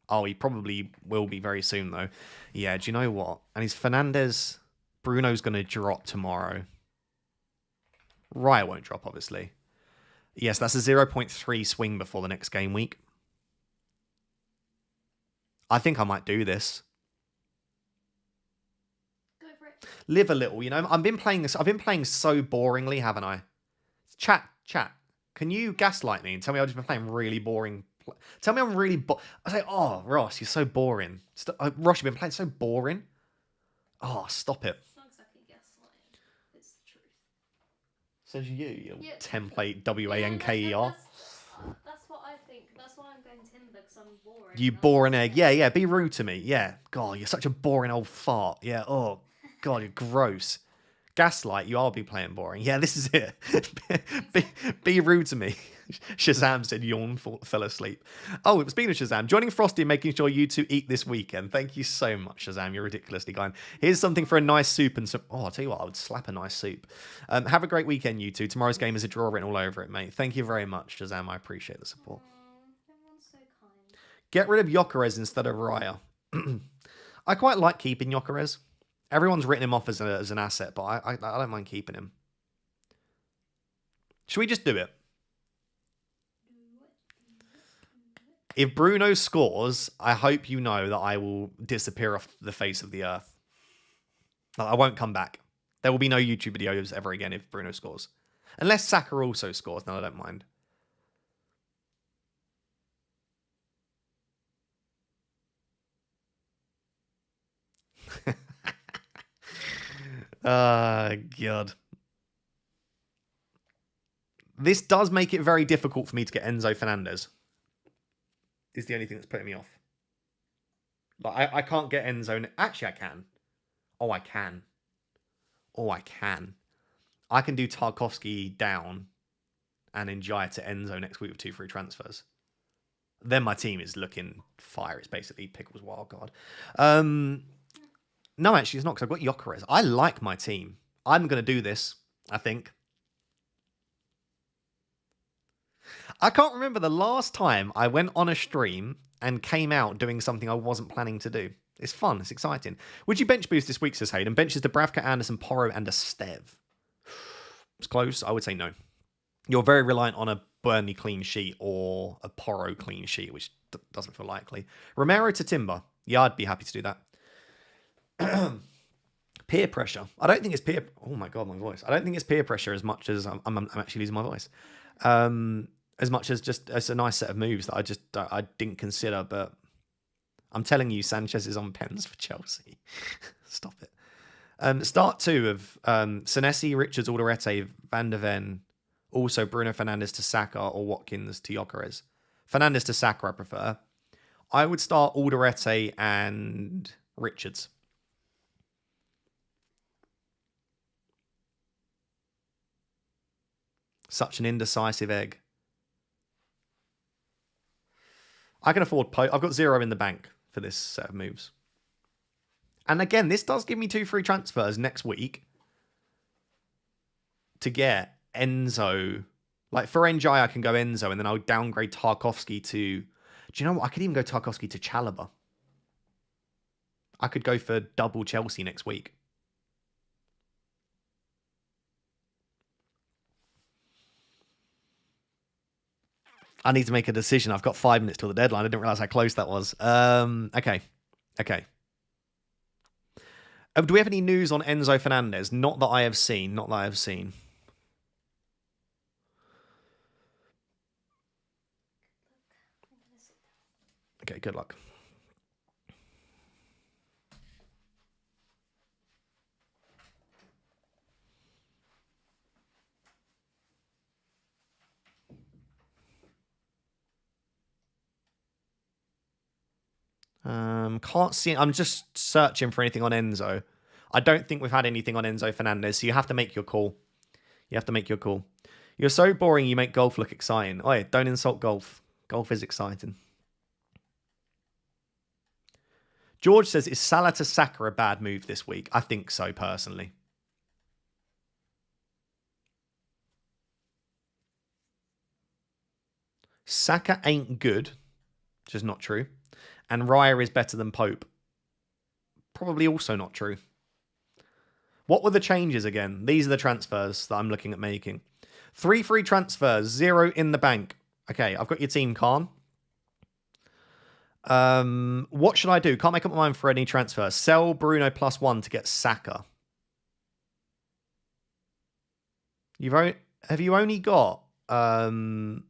Oh, he probably will be very soon, though. Yeah, do you know what? And he's Fernandez. Bruno's going to drop tomorrow. Raya won't drop, obviously. Yes, that's a 0.3 swing before the next game week. I think I might do this. Go for it. Live a little, you know. I've been playing so boringly, haven't I? Chat. Can you gaslight me and tell me I've just been playing really boring? Tell me I'm really I say, oh, Ross, you're so boring. Ross, you've been playing so boring. Oh, stop it. It's not exactly gaslighting. It's the truth. Says you template WANKER. Yeah, that's what I think. That's why I'm going Timber, because I'm boring. You boring egg. Yeah, be rude to me. Yeah. God, you're such a boring old fart. Yeah, oh, God, you're gross. Gaslight, you are be playing boring. Yeah, this is it. be rude to me. Shazam said yawn, fell asleep. Oh, speaking of Shazam, joining Frosty and making sure you two eat this weekend. Thank you so much, Shazam. You're ridiculously kind. Here's something for a nice soup and some... Oh, I'll tell you what, I would slap a nice soup. Have a great weekend, you two. Tomorrow's game is a draw written all over it, mate. Thank you very much, Shazam. I appreciate the support. Everyone's so kind. Get rid of Gyökeres instead of Raya. I quite like keeping Gyökeres. Everyone's written him off as an asset, but I don't mind keeping him. Should we just do it? If Bruno scores, I hope you know that I will disappear off the face of the earth. I won't come back. There will be no YouTube videos ever again if Bruno scores. Unless Saka also scores, then I don't mind. God. This does make it very difficult for me to get Enzo Fernandez. Is the only thing that's putting me off. But I can't get Enzo. Actually, I can. Oh, I can. I can do Tarkovsky down and Njaya to Enzo next week with 2 free transfers. Then my team is looking fire. It's basically Pickles Wildcard. No, actually, it's not, because I've got Gyökeres. I like my team. I'm going to do this, I think. I can't remember the last time I went on a stream and came out doing something I wasn't planning to do. It's fun. It's exciting. Would you bench boost this week, says Hayden? Benches Dubravka, Anderson, Porro, and a Stev. It's close. I would say no. You're very reliant on a Burnley clean sheet or a Porro clean sheet, which doesn't feel likely. Romero to Timber. Yeah, I'd be happy to do that. Peer pressure. I don't think it's peer... Oh my God, my voice. I don't think it's peer pressure as much as... I'm actually losing my voice. As much as just as a nice set of moves that I didn't consider, but I'm telling you, Sanchez is on pens for Chelsea. Stop it. Start 2 of Senesi, Richards, Alderete, Van de Ven, also Bruno Fernandes to Saka or Watkins to Gyökeres. Fernandes to Saka, I prefer. I would start Alderete and Richards. Such an indecisive egg. I can afford Pope. I've got 0 in the bank for this set of moves. And again, this does give me 2 free transfers next week to get Enzo. Like for NJ, I can go Enzo and then I'll downgrade Tarkovsky to... Do you know what? I could even go Tarkovsky to Chalobah. I could go for double Chelsea next week. I need to make a decision. I've got 5 minutes till the deadline. I didn't realize how close that was. Okay. Do we have any news on Enzo Fernandez? Not that I have seen. Okay, good luck. Can't see. I'm just searching for anything on Enzo. I don't think we've had anything on Enzo Fernandez, so you have to make your call. You're so boring, you make golf look exciting. Oh, yeah, don't insult golf. Golf is exciting. George says, is Salah to Saka a bad move this week? I think so, personally. Saka ain't good, which is not true. And Raya is better than Pope. Probably also not true. What were the changes again? These are the transfers that I'm looking at making. 3 free transfers, 0 in the bank. Okay, I've got your team, Khan. What should I do? Can't make up my mind for any transfer. Sell Bruno +1 to get Saka. Have you only got have you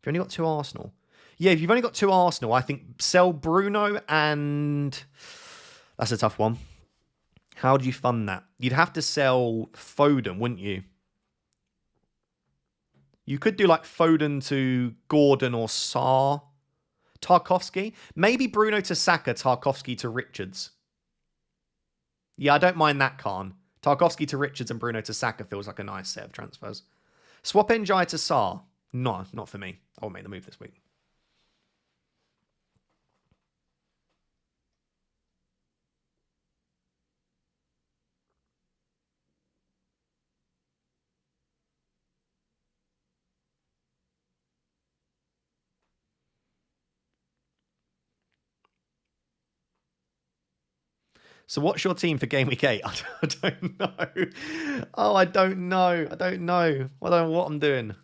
only got 2 Arsenal? Yeah, if you've only got 2 Arsenal, I think sell Bruno and that's a tough one. How do you fund that? You'd have to sell Foden, wouldn't you? You could do like Foden to Gordon or Sarr. Tarkovsky. Maybe Bruno to Saka, Tarkovsky to Richards. Yeah, I don't mind that, Khan. Tarkovsky to Richards and Bruno to Saka feels like a nice set of transfers. Swap Njai to Sarr. No, not for me. I won't make the move this week. So what's your team for game week 8? I don't know. Oh, I don't know. I don't know. I don't know what I'm doing.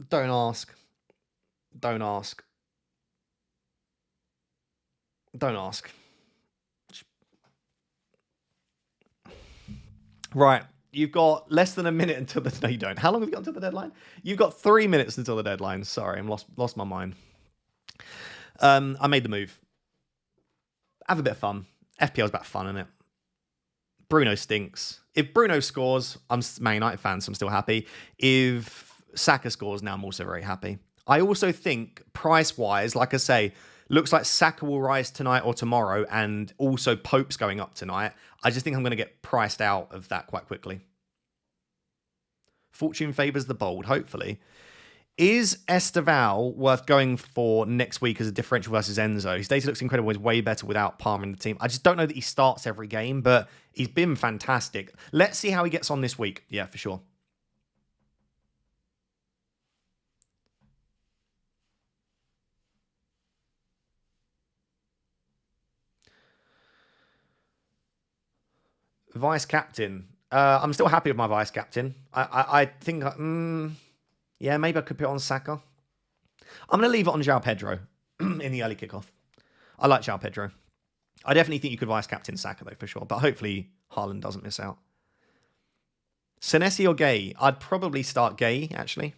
Don't ask. Don't ask. Don't ask. Right. You've got less than a minute until the... No, you don't. How long have you got until the deadline? You've got 3 minutes until the deadline. Sorry, I'm lost my mind. I made the move. Have a bit of fun. FPL's about fun, isn't it? Bruno stinks. If Bruno scores, I'm Man United fan, so I'm still happy. If Saka scores, now I'm also very happy. I also think, price-wise, like I say, looks like Saka will rise tonight or tomorrow, and also Pope's going up tonight. I just think I'm going to get priced out of that quite quickly. Fortune favours the bold, hopefully. Is Esteval worth going for next week as a differential versus Enzo? His data looks incredible. He's way better without Palmer in the team. I just don't know that he starts every game, but he's been fantastic. Let's see how he gets on this week. Yeah, for sure. Vice captain. I'm still happy with my vice captain. I think, yeah, maybe I could put it on Saka. I'm going to leave it on João Pedro in the early kickoff. I like João Pedro. I definitely think you could vice captain Saka though, for sure. But hopefully Haaland doesn't miss out. Senesi or Gay? I'd probably start Gay, actually.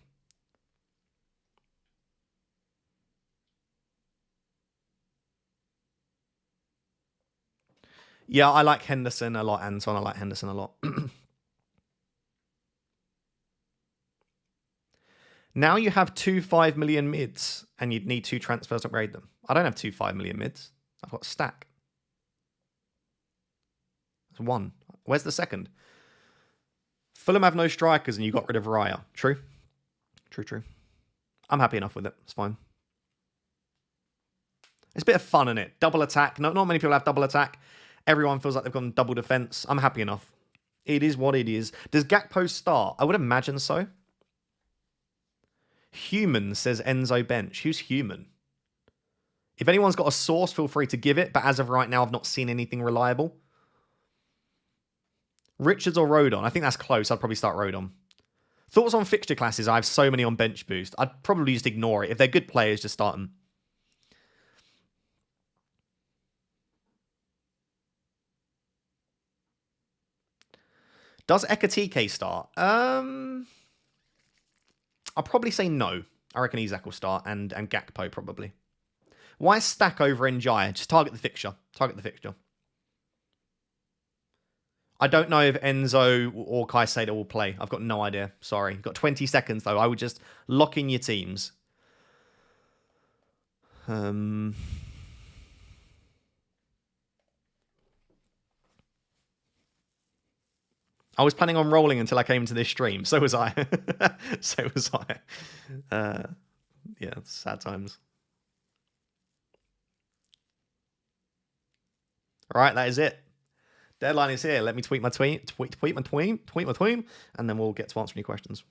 Yeah, I like Henderson a lot, Anton. I like Henderson a lot. Now you have 2 5 million mids, and you'd need 2 transfers to upgrade them. I don't have 2 5 million mids. I've got a stack. It's 1. Where's the second? Fulham have no strikers, and you got rid of Raya. True? True. I'm happy enough with it. It's fine. It's a bit of fun, in it. Double attack. Not many people have double attack. Everyone feels like they've gone double defense. I'm happy enough. It is what it is. Does Gakpo start? I would imagine so. Human says Enzo bench. Who's human? If anyone's got a source, feel free to give it. But as of right now, I've not seen anything reliable. Richards or Rodon? I think that's close. I'd probably start Rodon. Thoughts on fixture classes? I have so many on bench boost. I'd probably just ignore it. If they're good players, just start them. Does Ekatike start? I'll probably say no. I reckon Isak will start and Gakpo probably. Why stack over Njai? Just target the fixture. Target the fixture. I don't know if Enzo or Caicedo will play. I've got no idea. Sorry. You've got 20 seconds, though. I would just lock in your teams. I was planning on rolling until I came to this stream. So was I. So was I. Yeah, sad times. All right, that is it. Deadline is here. Let me tweet my tweet, and then we'll get to answering your questions.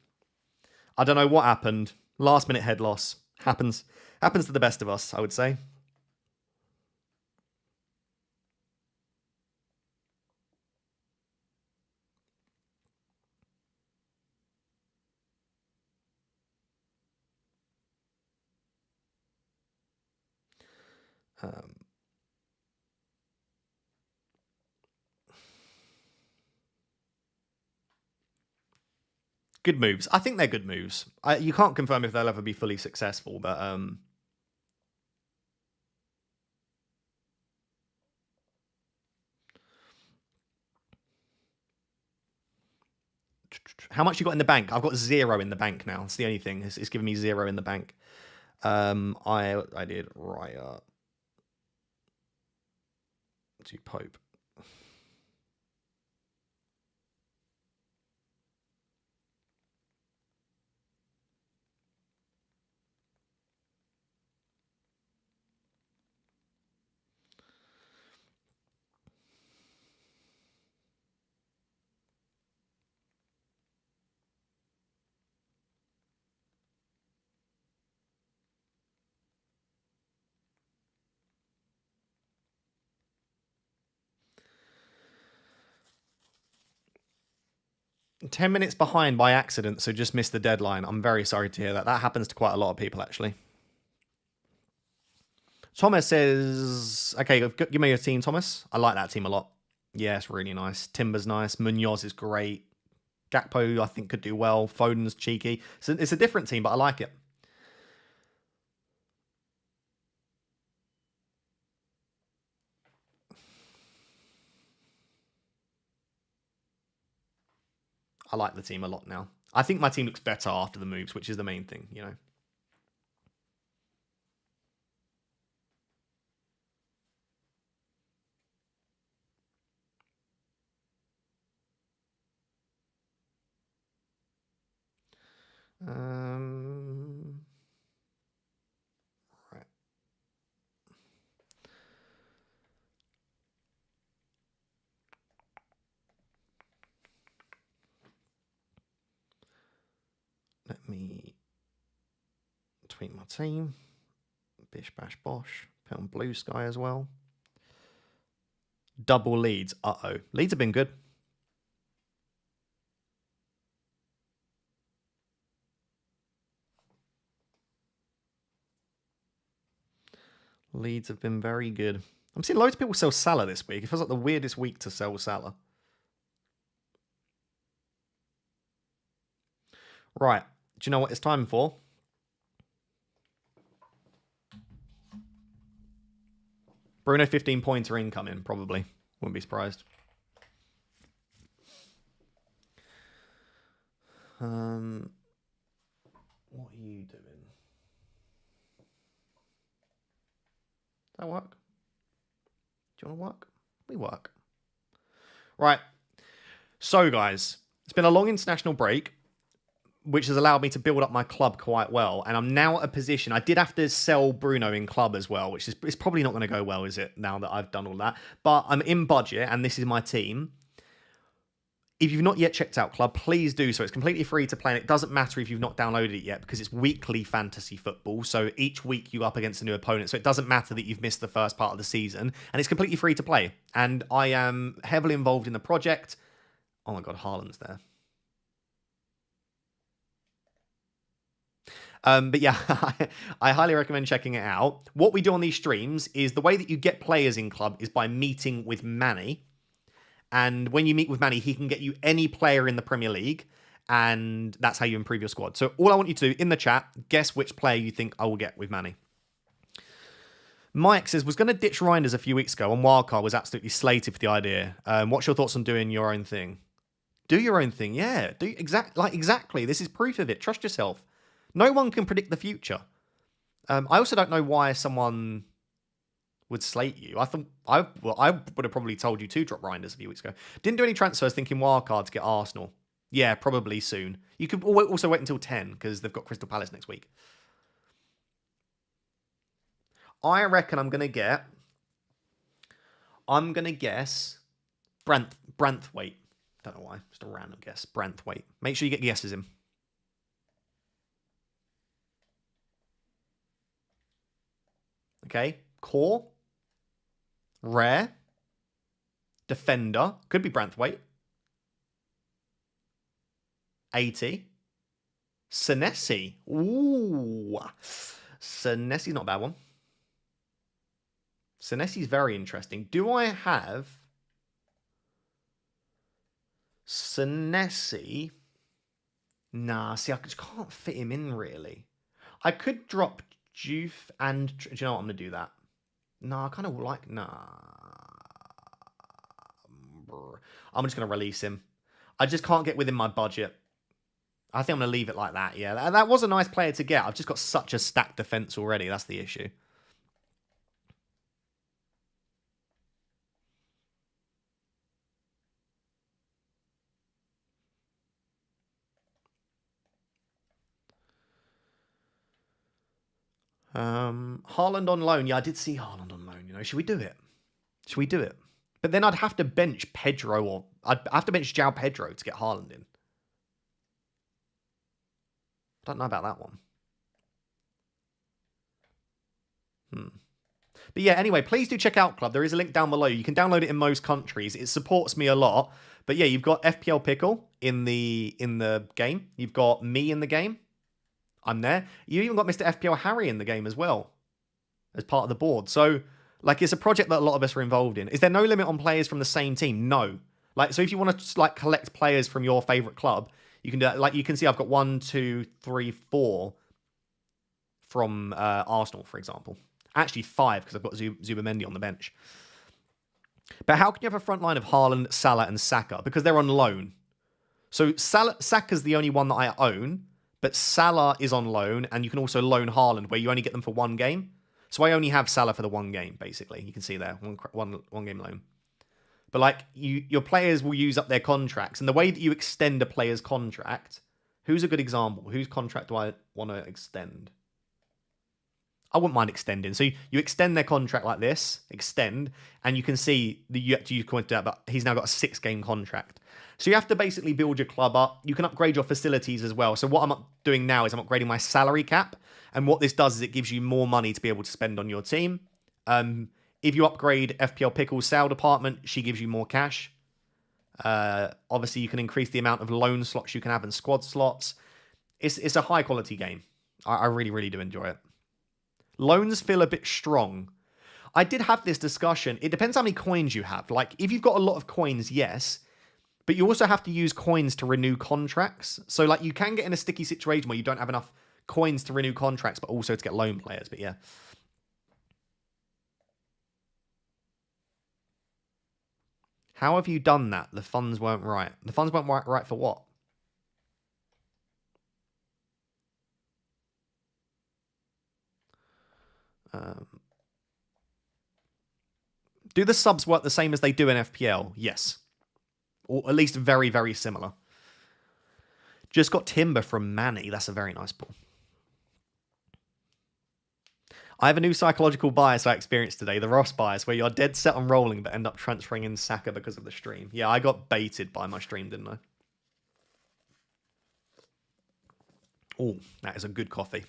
I don't know what happened. Last minute head loss. Happens to the best of us, I would say. Good moves. I think they're good moves. You can't confirm if they'll ever be fully successful, but how much you got in the bank? I've got 0 in the bank now. It's the only thing. It's giving me 0 in the bank. I did Raya to Pope. $10 minutes behind by accident, so just missed the deadline. I'm very sorry to hear that. That happens to quite a lot of people, actually. Thomas says, okay, give me your team, Thomas. I like that team a lot. Yeah, it's really nice. Timber's nice. Munoz is great. Gakpo, I think, could do well. Foden's cheeky. So it's a different team, but I like it. I like the team a lot now. I think my team looks better after the moves, which is the main thing, you know. Right. Let me tweet my team. Bish, bash, bosh. Put on Blue Sky as well. Double Leeds. Uh-oh. Leeds have been good. Leeds have been very good. I'm seeing loads of people sell Salah this week. It feels like the weirdest week to sell Salah. Right. Do you know what it's time for? Bruno 15-pointer incoming, probably. Wouldn't be surprised. What are you doing? Does that work? Do you want to work? We work. Right. So, guys, it's been a long international break, which has allowed me to build up my club quite well. And I'm now at a position. I did have to sell Bruno in club as well, which is it's probably not going to go well, is it, now that I've done all that? But I'm in budget, and this is my team. If you've not yet checked out Club, please do so. It's completely free to play, and it doesn't matter if you've not downloaded it yet because it's weekly fantasy football. So each week you're up against a new opponent. So it doesn't matter that you've missed the first part of the season, and it's completely free to play. And I am heavily involved in the project. Oh my God, Haaland's there. But yeah, I highly recommend checking it out. What we do on these streams is the way that you get players in Club is by meeting with Manny. And when you meet with Manny, he can get you any player in the Premier League. And that's how you improve your squad. So all I want you to do in the chat, guess which player you think I will get with Manny. Mike says, was going to ditch Reinders a few weeks ago on Wildcard, was absolutely slated for the idea. What's your thoughts on doing your own thing? Do your own thing, yeah. Exactly. This is proof of it. Trust yourself. No one can predict the future. I also don't know why someone would slate you. I would have probably told you to drop Reinders a few weeks ago. Didn't do any transfers thinking Wildcard to get Arsenal. Yeah, probably soon. You could also wait until 10 because they've got Crystal Palace next week. I reckon I'm going to guess Branthwaite. Don't know why. Just a random guess. Branthwaite. Make sure you get guesses in. Okay. Core. Rare. Defender. Could be Branthwaite. 80. Senesi. Ooh. Senesi's not a bad one. Senesi's very interesting. Do I have Senesi? Nah, see, I just can't fit him in, really. I could drop Juve and... Do you know what? I'm going to do that. No, I kind of like... Nah. I'm just going to release him. I just can't get within my budget. I think I'm going to leave it like that, yeah. That was a nice player to get. I've just got such a stacked defence already. That's the issue. Haaland on loan. Yeah, I did see Haaland on loan. You know, should we do it? Should we do it? But then I'd have to bench Pedro, or I'd have to bench João Pedro to get Haaland in. I don't know about that one. But yeah, anyway, please do check out Club. There is a link down below. You can download it in most countries. It supports me a lot. But yeah, you've got FPL Pickle in the game. You've got me in the game. I'm there. You even got Mr. FPL Harry in the game as well as part of the board. So, like, it's a project that a lot of us are involved in. Is there no limit on players from the same team? No. Like, so if you want to just, like, collect players from your favorite club, you can do that. Like, you can see I've got 1, 2, 3, 4 from Arsenal, for example. Actually, 5 because I've got Zubamendi on the bench. But how can you have a front line of Haaland, Salah, and Saka? Because they're on loan. So Saka's the only one that I own, but Salah is on loan, and you can also loan Haaland, where you only get them for 1 game. So I only have Salah for the 1 game, basically. You can see there, one game loan. But like your players will use up their contracts, and the way that you extend a player's contract, who's a good example? Whose contract do I want to extend? I wouldn't mind extending. So you extend their contract like this, extend, and you can see that you have to use coin to that, but he's now got a 6-game contract. So you have to basically build your club up. You can upgrade your facilities as well. So what I'm doing now is I'm upgrading my salary cap. And what this does is it gives you more money to be able to spend on your team. If you upgrade FPL Pickle's sale department, she gives you more cash. Obviously, you can increase the amount of loan slots you can have and squad slots. It's a high quality game. I really, really do enjoy it. Loans feel a bit strong. I did have this discussion. It depends how many coins you have. Like, if you've got a lot of coins, yes. But you also have to use coins to renew contracts. So, like, you can get in a sticky situation where you don't have enough coins to renew contracts, but also to get loan players. But yeah. How have you done that? The funds weren't right. The funds weren't right for what? Do the subs work the same as they do in FPL? Yes. Or at least very, very similar. Just got timber from Manny. That's a very nice ball. I have a new psychological bias I experienced today, the Ross bias, where you're dead set on rolling but end up transferring in Saka because of the stream. Yeah, I got baited by my stream, didn't I? Oh, that is a good coffee.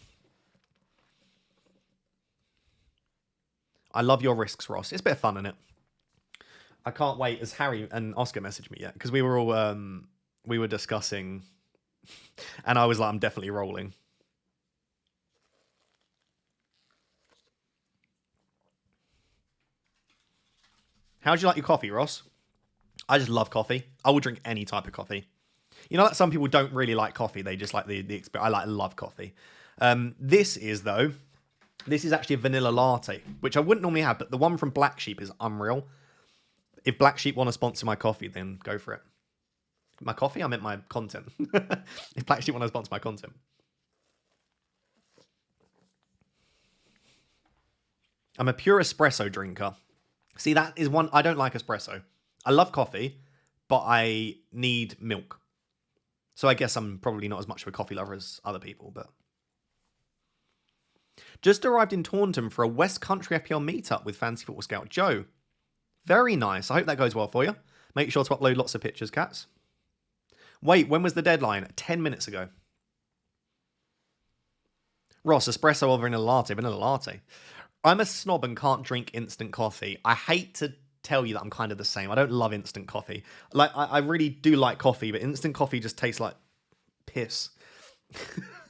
I love your risks, Ross. It's a bit of fun, isn't it? I can't wait. As Harry and Oscar messaged me yet, because we were all we were discussing, and I was like, I'm definitely rolling. How do you like your coffee, Ross? I just love coffee. I will drink any type of coffee. You know that some people don't really like coffee. They just like the experience. I love coffee. This is, though, This is actually a vanilla latte, which I wouldn't normally have, but the one from Black Sheep is unreal. If Black Sheep want to sponsor my coffee, then go for it. My coffee? I meant my content. If Black Sheep want to sponsor my content. I'm a pure espresso drinker. See, that is one... I don't like espresso. I love coffee, but I need milk. So I guess I'm probably not as much of a coffee lover as other people, but... Just arrived in Taunton for a West Country FPL meetup with Fantasy Football Scout Joe. Very nice. I hope that goes well for you. Make sure to upload lots of pictures, cats. Wait, when was the deadline? 10 minutes ago. Ross, espresso or vanilla latte? Vanilla latte. I'm a snob and can't drink instant coffee. I hate to tell you that I'm kind of the same. I don't love instant coffee. Like, I really do like coffee, but instant coffee just tastes like piss.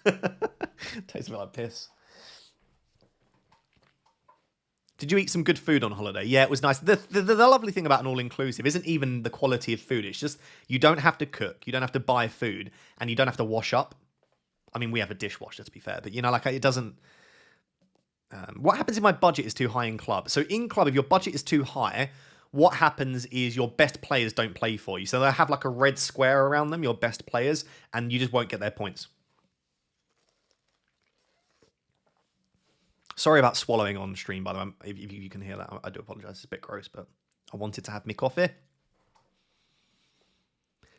Tastes a bit like piss. Did you eat some good food on holiday? Yeah, it was nice. The lovely thing about an all-inclusive isn't even the quality of food. It's just you don't have to cook, you don't have to buy food, and you don't have to wash up. I mean, we have a dishwasher, to be fair, but, you know, like, it doesn't... what happens if my budget is too high in club? So in club, if your budget is too high, what happens is your best players don't play for you. So they'll have, like, a red square around them, your best players, and you just won't get their points. Sorry about swallowing on stream, by the way. If you can hear that, I do apologise. It's a bit gross, but I wanted to have me coffee.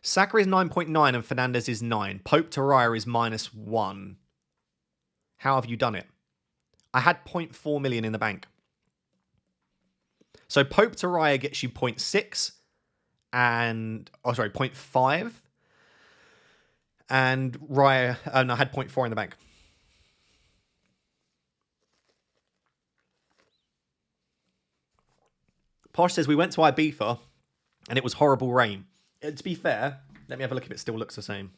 Saka is 9.9 and Fernandez is 9. Pope to Raya is -1. How have you done it? I had 0.4 million in the bank. So Pope to Raya gets you 0.6 and... Oh, sorry, 0.5. And Raya... no, I had 0.4 in the bank. Posh says, we went to Ibiza and it was horrible rain. To be fair, let me have a look if it still looks the same.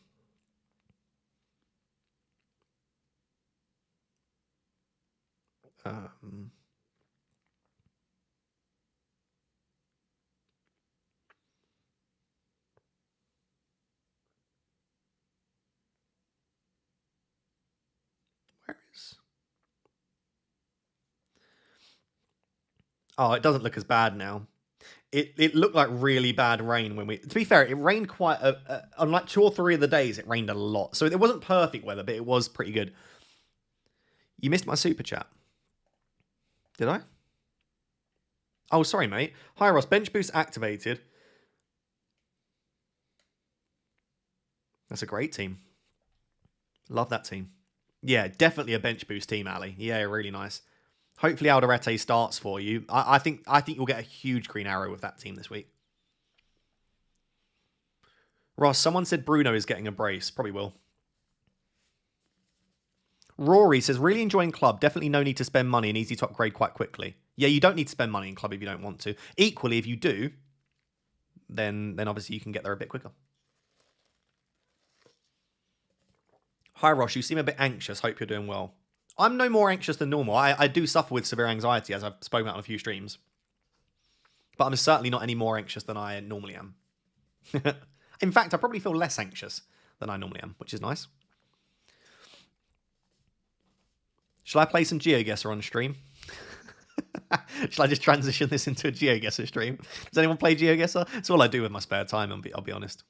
Where is... Oh, it doesn't look as bad now. It looked like really bad rain when we... To be fair, it rained quite... on like 2 or 3 of the days, it rained a lot. So it wasn't perfect weather, but it was pretty good. You missed my super chat. Did I? Oh, sorry, mate. Hi, Ross. Bench boost activated. That's a great team. Love that team. Yeah, definitely a bench boost team, Ali. Yeah, really nice. Hopefully Alderete starts for you. I think you'll get a huge green arrow with that team this week. Ross, someone said Bruno is getting a brace. Probably will. Rory says, really enjoying club. Definitely no need to spend money and easy to upgrade quite quickly. Yeah, you don't need to spend money in club if you don't want to. Equally, if you do, then obviously you can get there a bit quicker. Hi, Ross. You seem a bit anxious. Hope you're doing well. I'm no more anxious than normal. I do suffer with severe anxiety, as I've spoken about on a few streams. But I'm certainly not any more anxious than I normally am. In fact, I probably feel less anxious than I normally am, which is nice. Shall I play some Geoguessr on stream? Shall I just transition this into a Geoguessr stream? Does anyone play Geoguessr? It's all I do with my spare time, I'll be honest.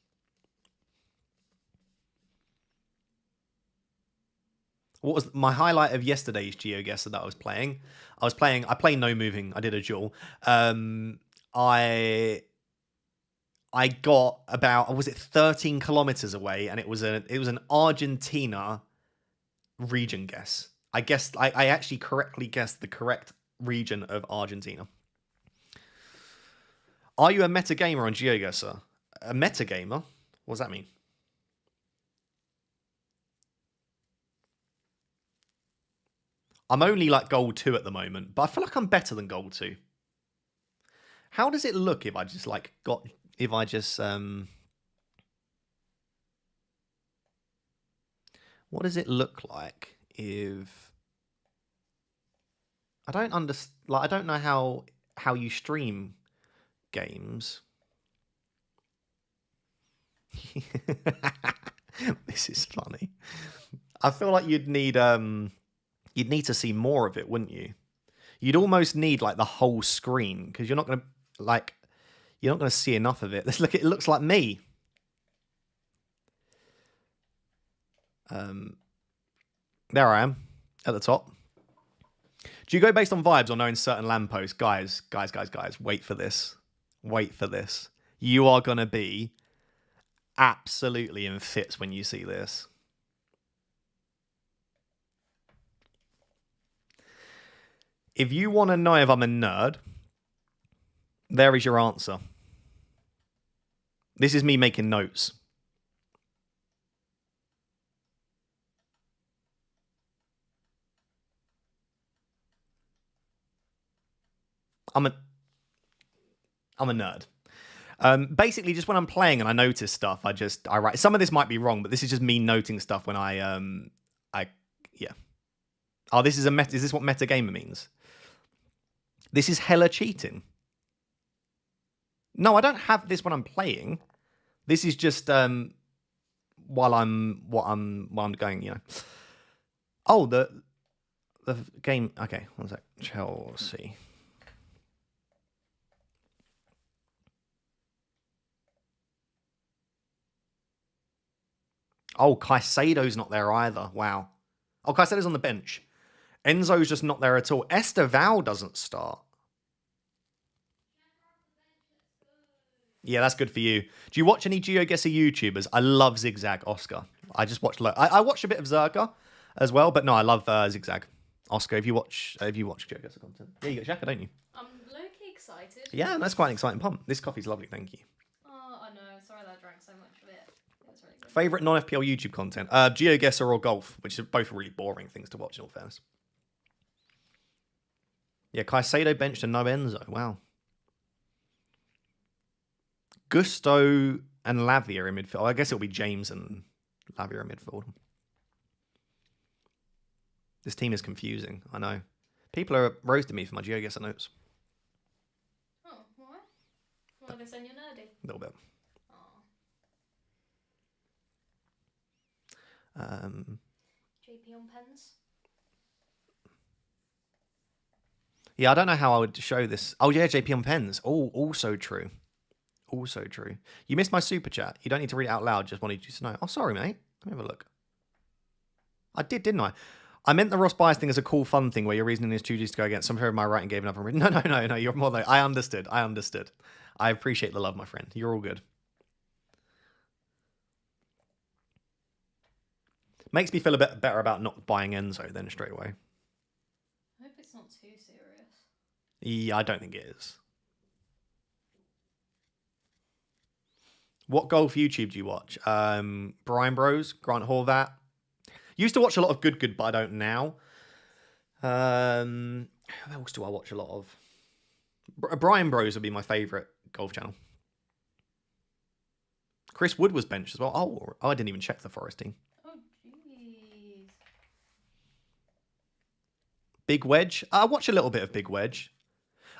What was my highlight of yesterday's Geoguessr that I was playing? I play no moving. I did a duel. I got about, was it 13 kilometers away, and it was an Argentina region guess. I actually correctly guessed the correct region of Argentina. Are you a metagamer on Geoguessr? A metagamer? What does that mean? I'm only like gold 2 at the moment, but I feel like I'm better than gold 2. How does it look if I just what does it look like if I don't understand, I don't know how you stream games. This is funny. I feel like you'd need You'd need to see more of it, wouldn't you? You'd almost need like the whole screen because you're not going to like you're not going to see enough of it. Let's look. It looks like me. There I am at the top. Do you go based on vibes or knowing certain lampposts? Guys, wait for this. Wait for this. You are going to be absolutely in fits when you see this. If you want to know if I'm a nerd, there is your answer. This is me making notes. I'm a nerd. Basically, just when I'm playing and I notice stuff, I write. Some of this might be wrong, but this is just me noting stuff when yeah. Oh, this is a meta. Is this what metagamer means? This is hella cheating. No, I don't have this when I'm playing. This is just while I'm going. You know. Oh, the game. Okay, one sec. Chelsea. Oh, Caicedo's not there either. Wow. Oh, Caicedo's on the bench. Enzo's just not there at all. Esteval doesn't start. Yeah, that's good for you. Do you watch any Geoguessr YouTubers? I love Zigzag Oscar. I just watch. I watch a bit of Zerka as well, but no, I love Zigzag Oscar. If you watch Geoguessr content, yeah, you got Shaka, don't you? I'm low-key excited. Yeah, that's quite an exciting pump. This coffee's lovely, thank you. Oh, I know. Sorry that I drank so much of it. It was really good. Favorite non-FPL YouTube content? Geoguessr or golf, which are both really boring things to watch in all fairness. Yeah, Caicedo benched and no Enzo. Wow. Gusto and Lavia in midfield. I guess it'll be James and Lavia in midfield. This team is confusing. I know. People are roasting me for my Geoguessr notes. Oh, why? Why are they saying you're nerdy? A little bit. JP on pens. Yeah, I don't know how I would show this. Oh yeah, JP on pens. Oh, also true. Also true. You missed my super chat. You don't need to read it out loud. Just wanted you to know. Oh, sorry, mate. Let me have a look. I did, didn't I? I meant the Ross Bias thing as a cool, fun thing where your reasoning is 2Gs to go against. Some of my writing gave another. No. You're more than. I understood. I appreciate the love, my friend. You're all good. Makes me feel a bit better about not buying Enzo then straight away. I hope it's not too serious. Yeah, I don't think it is. What golf YouTube do you watch? Brian Bros, Grant Horvat. Used to watch a lot of Good, but I don't now. Who else do I watch a lot of? Brian Bros would be my favourite golf channel. Chris Wood was benched as well. Oh, I didn't even check the Forest team. Oh, jeez. Big Wedge. I watch a little bit of Big Wedge.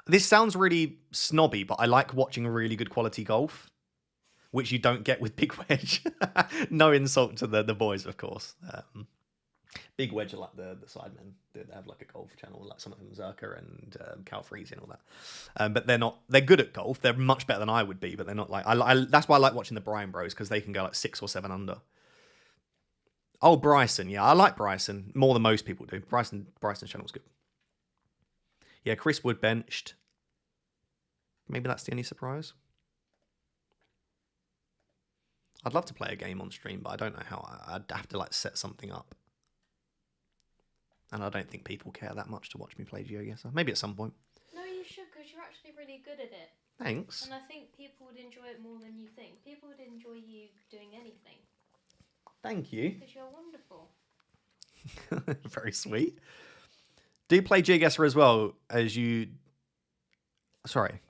This sounds really snobby, but I like watching really good quality golf, which you don't get with Big Wedge. No insult to the boys, of course. Big Wedge are like the sidemen. They have like a golf channel, like some of them Zerka and Cal Freezy and all that. But they're good at golf. They're much better than I would be, but they're not like that's why I like watching the Brian Bros, because they can go like 6 or 7 under. Oh, Bryson. Yeah, I like Bryson more than most people do. Bryson's channel's good. Yeah, Chris Wood benched. Maybe that's the only surprise. I'd love to play a game on stream, but I don't know how. I'd have to like set something up. And I don't think people care that much to watch me play Geoguessr. Maybe at some point. No, you should, because you're actually really good at it. Thanks. And I think people would enjoy it more than you think. People would enjoy you doing anything. Thank you. Because you're wonderful. Very sweet. Do you play Geoguessr as well as you... Sorry.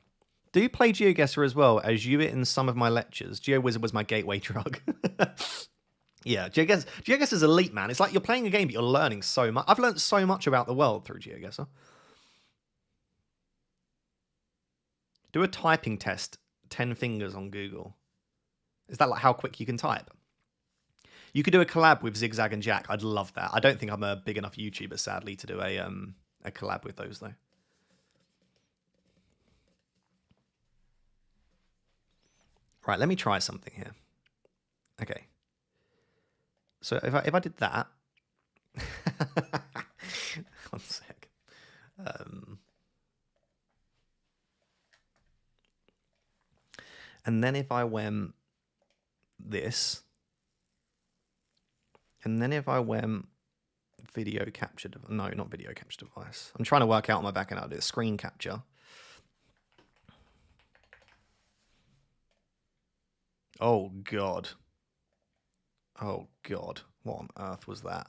Do you play Geoguessr as well as you it in some of my lectures? GeoWizard was my gateway drug. Yeah, Geoguessr is elite, man. It's like you're playing a game, but you're learning so much. I've learned so much about the world through Geoguessr. Do a typing test, 10 fingers on Google. Is that like how quick you can type? You could do a collab with Zigzag and Jack. I'd love that. I don't think I'm a big enough YouTuber, sadly, to do a collab with those though. Right, let me try something here. Okay. So if I did that, one sec. And then if I went this, and then if I went video capture, no, not video capture device. I'm trying to work out on my back end how to do it. Screen capture. Oh God. Oh God. What on earth was that?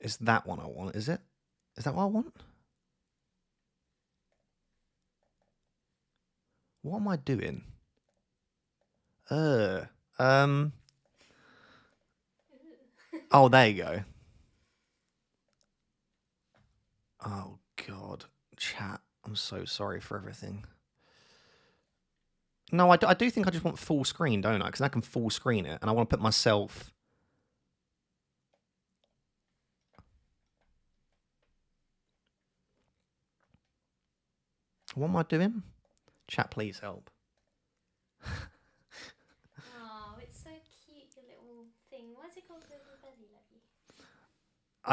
Is that one I want? Is it? Is that what I want? What am I doing? Oh, there you go. Oh God, chat. I'm so sorry for everything. No, I do think I just want full screen, don't I? Because I can full screen it, and I want to put myself. What am I doing? Chat, please help. Oh, it's so cute, your little thing. Why is it called the little belly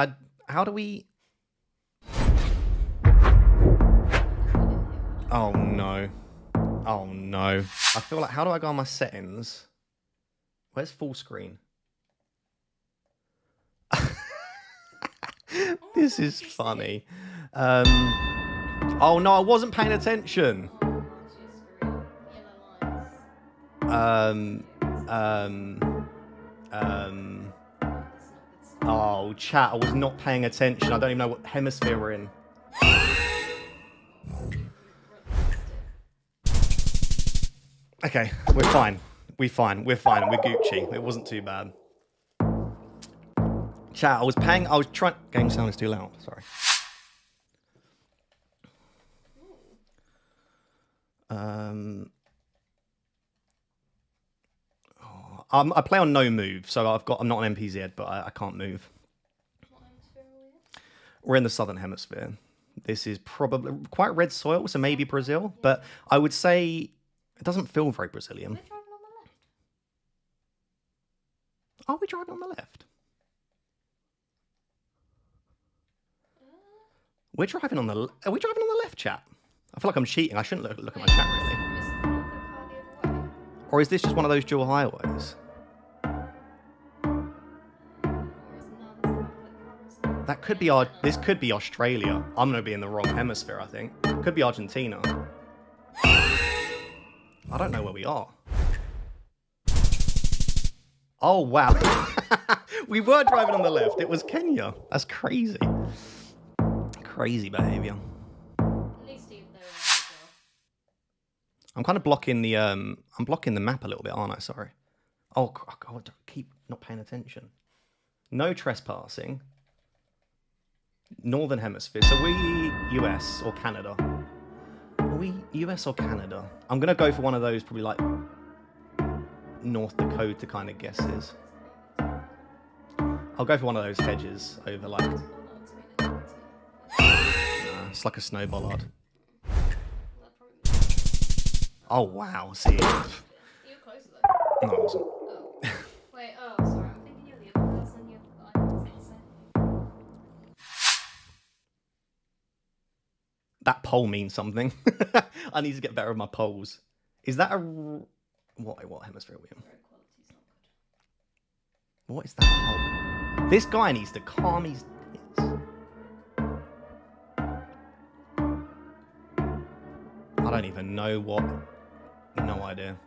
levy? How do we? Oh no. Oh no. I feel like, how do I go on my settings? Where's full screen? This is funny. Oh no, I wasn't paying attention. Oh, chat, I was not paying attention. I don't even know what hemisphere we're in. Okay, we're fine. We're fine. We're Gucci. It wasn't too bad. Chat, I was trying. Game sound is too loud. Sorry. I play on no move, so I'm not an MPZ, but I can't move. What hemisphere are we in? We're in the southern hemisphere. This is probably quite red soil, so maybe Brazil, but I would say it doesn't feel very Brazilian. We're driving on the left. Are we driving on the left? Are we driving on the left, chat? I feel like I'm cheating. I shouldn't look at my chat really. Is the car the other way? Or is this just one of those dual highways? That could be this could be Australia. I'm gonna be in the wrong hemisphere, I think. Could be Argentina. I don't know where we are. Oh wow. We were driving on the left. It was Kenya. That's crazy. Crazy behaviour. At least they're as well. I'm kind of blocking the I'm blocking the map a little bit, aren't I? Sorry. Oh God, keep not paying attention. No trespassing. Northern hemisphere. So we US or Canada? Are we US or Canada? I'm gonna go for one of those, probably like North Dakota kind of guesses. I'll go for one of those hedges over like. It's like a snow bollard. Oh wow! See. You were closer though. No, I wasn't. Oh. Wait, sorry. I'm thinking you're the other person. You're the guy. That poll means something. I need to get better at my polls. Is that a what hemisphere are we in? What is that poll? This guy needs to calm his tits. I don't even know what. No idea.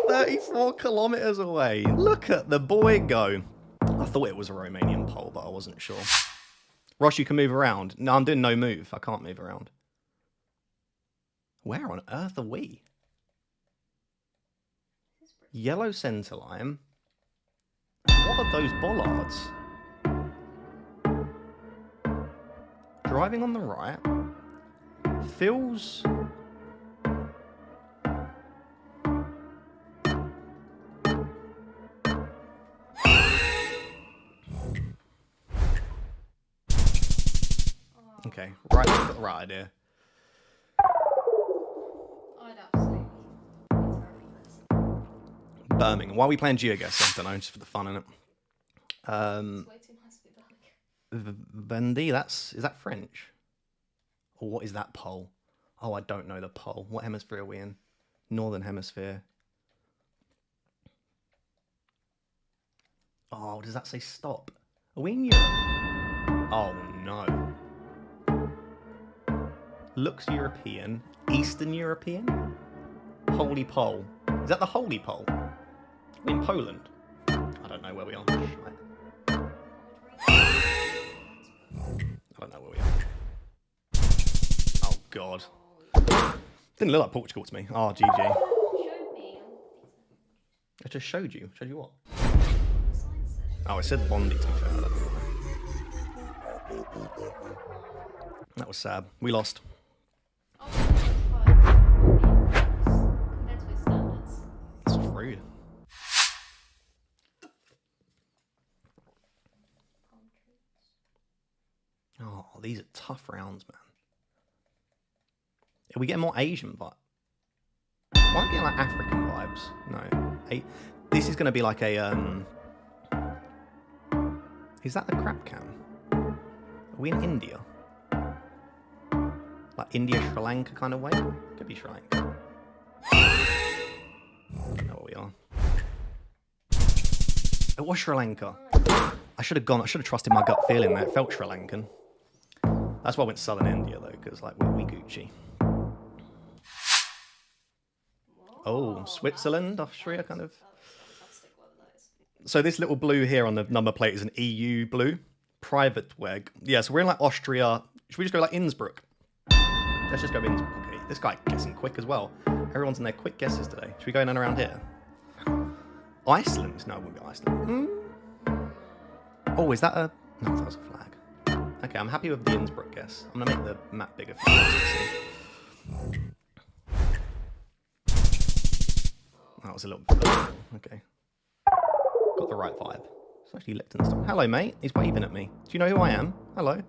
"34 kilometers away. Look at the boy go." I thought it was a Romanian pole, but I wasn't sure. Ross, you can move around. No, I'm doing no move. I can't move around. Where on earth are we? Yellow centre line. What are those bollards? Driving on the right. Feels... Okay, right, I've got the right idea. I'd absolutely be terribly this. Birmingham. Why are we playing Geoguessr? I don't know, just for the fun in it. It's way too nice to be Birmingham. Vendy, is that French? Or what is that pole? Oh, I don't know the pole. What hemisphere are we in? Northern hemisphere. Oh, does that say stop? Are we in Europe? Oh no. Looks European. Eastern European? Holy pole. Is that the holy pole? Are we in Poland? I don't know where we are. Shite. I don't know where we are. Oh god. Didn't look like Portugal to me. Oh, GG. Showed me. I just showed you. Showed you what? Sign said. Oh, I said Bondi to be fair. That was sad. We lost. Oh, that's fine. Compared to his standards. That's rude. Oh, these are tough rounds, man. Are we getting more Asian vibes? Why am I getting like African vibes? No. This is going to be like a... Is that the crap cam? Are we in India? Like India, Sri Lanka kind of way? Could be Sri Lanka. I don't know where we are. It was Sri Lanka. I should have trusted my gut feeling there. It felt Sri Lankan. That's why I went Southern India though, because like we Gucci. Oh, Switzerland, Austria, kind of. Fantastic weather that is. So this little blue here on the number plate is an EU blue. Private weg. Yeah, so we're in like Austria. Should we just go like Innsbruck? Let's just go Innsbruck. Okay, this guy guessing quick as well. Everyone's in their quick guesses today. Should we go in and around here? Iceland? No, it wouldn't be Iceland. Oh, is that a... No, that was a flag. Okay, I'm happy with the Innsbruck guess. I'm going to make the map bigger for you guys to see. That was a little bit... Okay. Got the right vibe. It's actually Liechtenstein. Hello, mate. He's waving at me. Do you know who I am? Hello. Imagine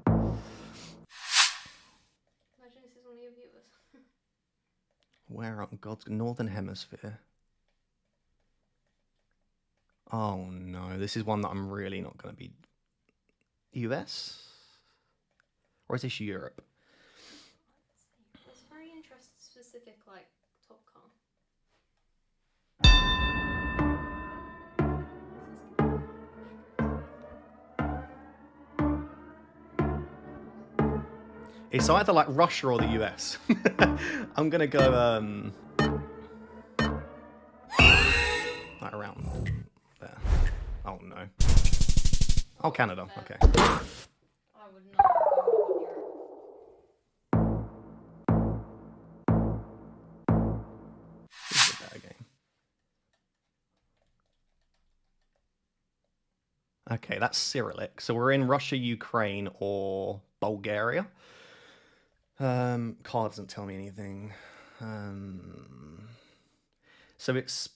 this is one of your viewers. Where on God's Northern Hemisphere? Oh, no. This is one that I'm really not going to be... US? Or is this Europe? It's very interest specific, like Top Car. It's either like Russia or the US. I'm gonna go like around there. Oh no. Oh, Canada. Okay. I would not have gone Europe. This is a better game. Okay, that's Cyrillic. So we're in Russia, Ukraine, or Bulgaria. Card doesn't tell me anything. So it's...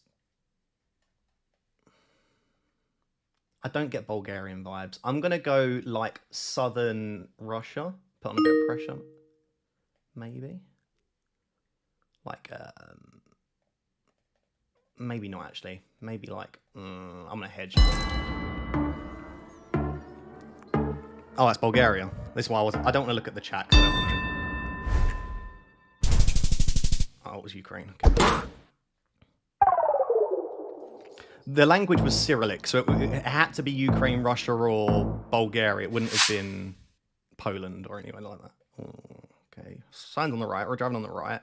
I don't get Bulgarian vibes. I'm going to go like southern Russia. Put on a bit of pressure. Maybe. Like, maybe not actually. Maybe like, I'm going to hedge. Oh, that's Bulgaria. This is why I don't want to look at the chat. 'Cause I don't want to... Oh, it was Ukraine. Okay. The language was Cyrillic, so it had to be Ukraine, Russia, or Bulgaria. It wouldn't have been Poland or anywhere like that. Oh, okay. Signs on the right. We're driving on the right.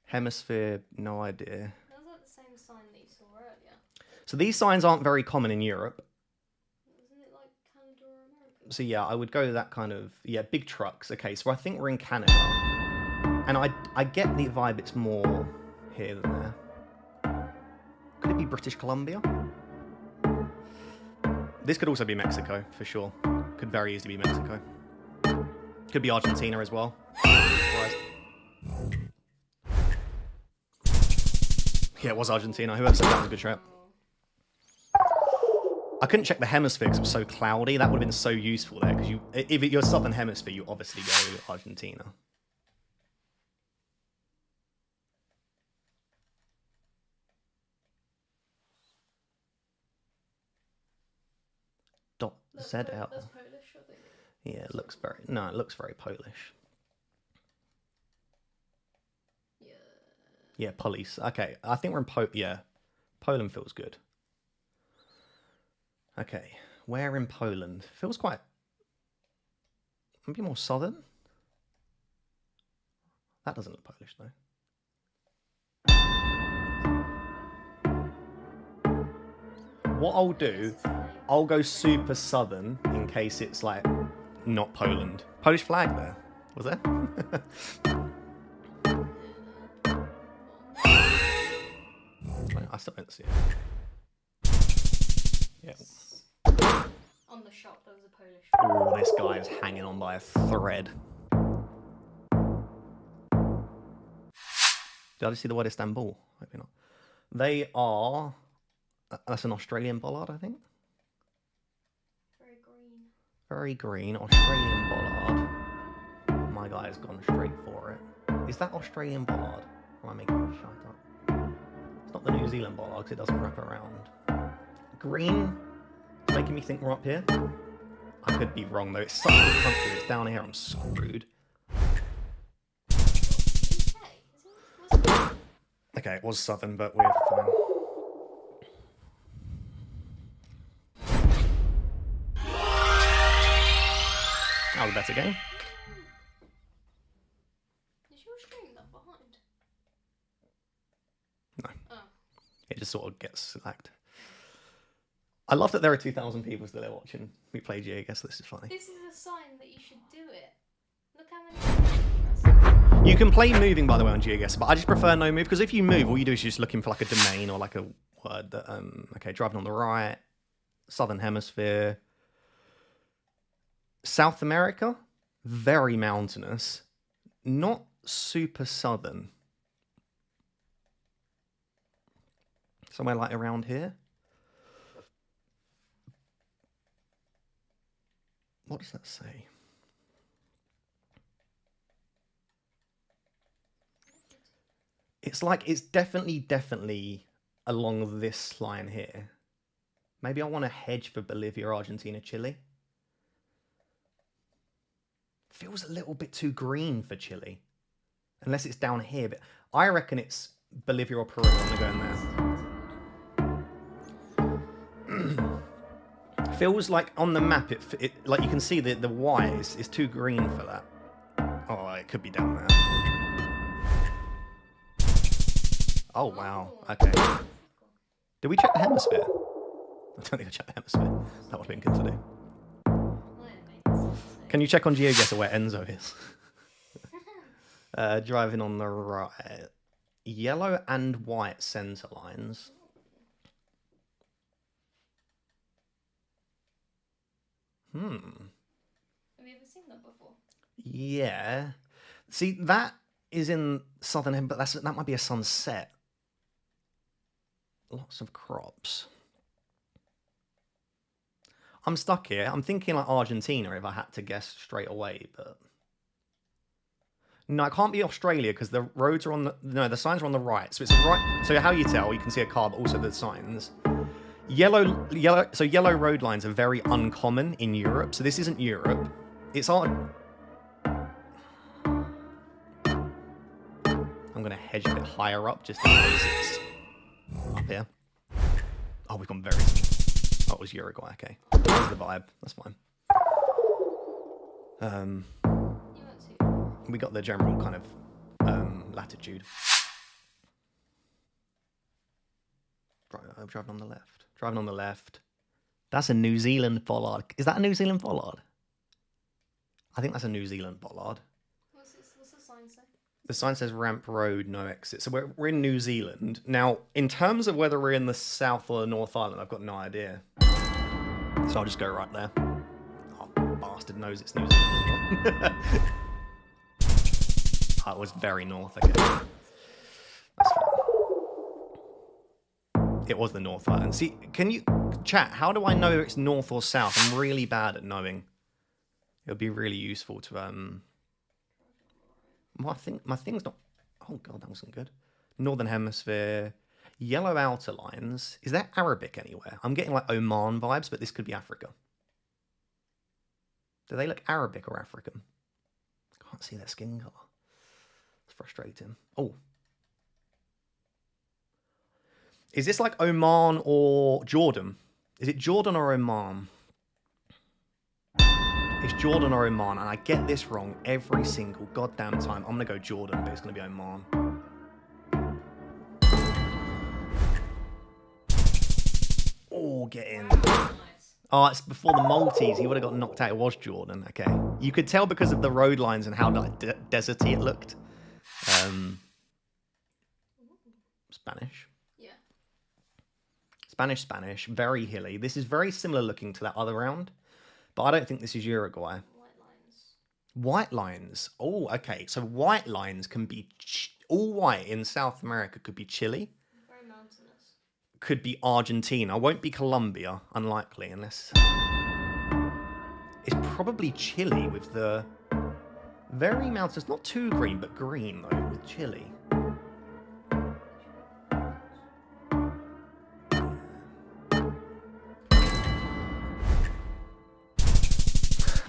Hemisphere, no idea. That was like the same sign that you saw earlier. So these signs aren't very common in Europe. Isn't it like Canada or America? So yeah, I would go that kind of, yeah, big trucks. Okay, so I think we're in Canada. And I get the vibe it's more here than there. Could it be British Columbia? This could also be Mexico, for sure. Could very easily be Mexico. Could be Argentina as well. Yeah, it was Argentina. Whoever said that was a good trap. I couldn't check the hemisphere because it was so cloudy. That would have been so useful there, because if you're southern hemisphere, you obviously go Argentina. ZL. That's Polish, I think. Yeah, it looks very... No, it looks very Polish. Yeah. Yeah, police. Okay, I think we're in yeah. Poland feels good. Okay, where in Poland? Feels quite... Maybe more southern? That doesn't look Polish, though. What I'll do, I'll go super southern in case it's like not Poland. Polish flag there. Was there? I still don't see it. Yeah. On the shop, there was a Polish flag. Oh, this guy is hanging on by a thread. Did I just see the word Istanbul? Maybe not. They are... That's an Australian bollard, I think. Very green. Very green, Australian bollard. My guy's gone straight for it. Is that Australian bollard? Or am I making it shite up? It's not the New Zealand bollard because it doesn't wrap around. Green? It's making me think we're up here. I could be wrong though. It's such a good country. It's down here. I'm screwed. Okay, it was southern, but we're fine. That was a better game. Did you stream that behind? No. Oh. It just sort of gets slacked. I love that there are 2,000 people still there watching me play Geoguessr. This is funny. This is a sign that you should do it. Look how many... You can play moving, by the way, on Geoguessr, but I just prefer no move, because if you move, all you do is you're just looking for like a domain or like a word that, okay, driving on the right, southern hemisphere. South America, very mountainous, not super southern. Somewhere like around here. What does that say? It's like, it's definitely along this line here. Maybe I want to hedge for Bolivia, Argentina, Chile. Feels a little bit too green for Chile. Unless it's down here, but I reckon it's Bolivia or Peru. I'm going there. Feels like on the map, it like you can see the white is too green for that. Oh, it could be down there. Oh, wow. Okay. Did we check the hemisphere? I don't think I checked the hemisphere. That would have been good to do. Can you check on Geoguessr where ENZO is? Driving on the right. Yellow and white centre lines. Have you ever seen that before? Yeah. See, that is in southern end, but that might be a sunset. Lots of crops. I'm stuck here. I'm thinking like Argentina if I had to guess straight away, but... No, it can't be Australia because the roads are on the... No, the signs are on the right. So it's a right... So how you tell, you can see a car, but also the signs. So yellow road lines are very uncommon in Europe. So this isn't Europe. It's our... I'm going to hedge a bit higher up just in case it's up here. Oh, we've gone very... Oh, it was Uruguay, okay. That's the vibe. That's fine. We got the general kind of latitude. Driving on the left. Driving on the left. That's a New Zealand bollard. Is that a New Zealand bollard? I think that's a New Zealand bollard. What's the sign say? The sign says ramp road, no exit. So we're in New Zealand. Now, in terms of whether we're in the South or the North Island, I've got no idea. So I'll just go right there. Oh, bastard knows it's New Zealand as well. Oh, it was very north, okay. That's fine. It was the North Island. See, can you... Chat, how do I know it's north or south? I'm really bad at knowing. It would be really useful to... Well, I think my thing's not... Oh, God, that wasn't good. Northern Hemisphere... Yellow outer lines. Is there Arabic anywhere? I'm getting like Oman vibes, but this could be Africa. Do they look Arabic or African? Can't see their skin color. It's frustrating. Oh. Is this like Oman or Jordan? Is it Jordan or Oman? It's Jordan or Oman, and I get this wrong every single goddamn time. I'm going to go Jordan, but it's going to be Oman. Oh, get in. Oh, it's before the Maltese. He would have got knocked out. It was Jordan. Okay. You could tell because of the road lines and how like, deserty it looked. Spanish. Yeah. Spanish. Very hilly. This is very similar looking to that other round. But I don't think this is Uruguay. White lines. White lines. Oh, okay. So white lines can be... all white in South America could be Chile. Very mountainous. Could be Argentina. Won't be Colombia, unlikely, unless... It's probably Chile with the very mountainous, not too green, but green, though, with Chile.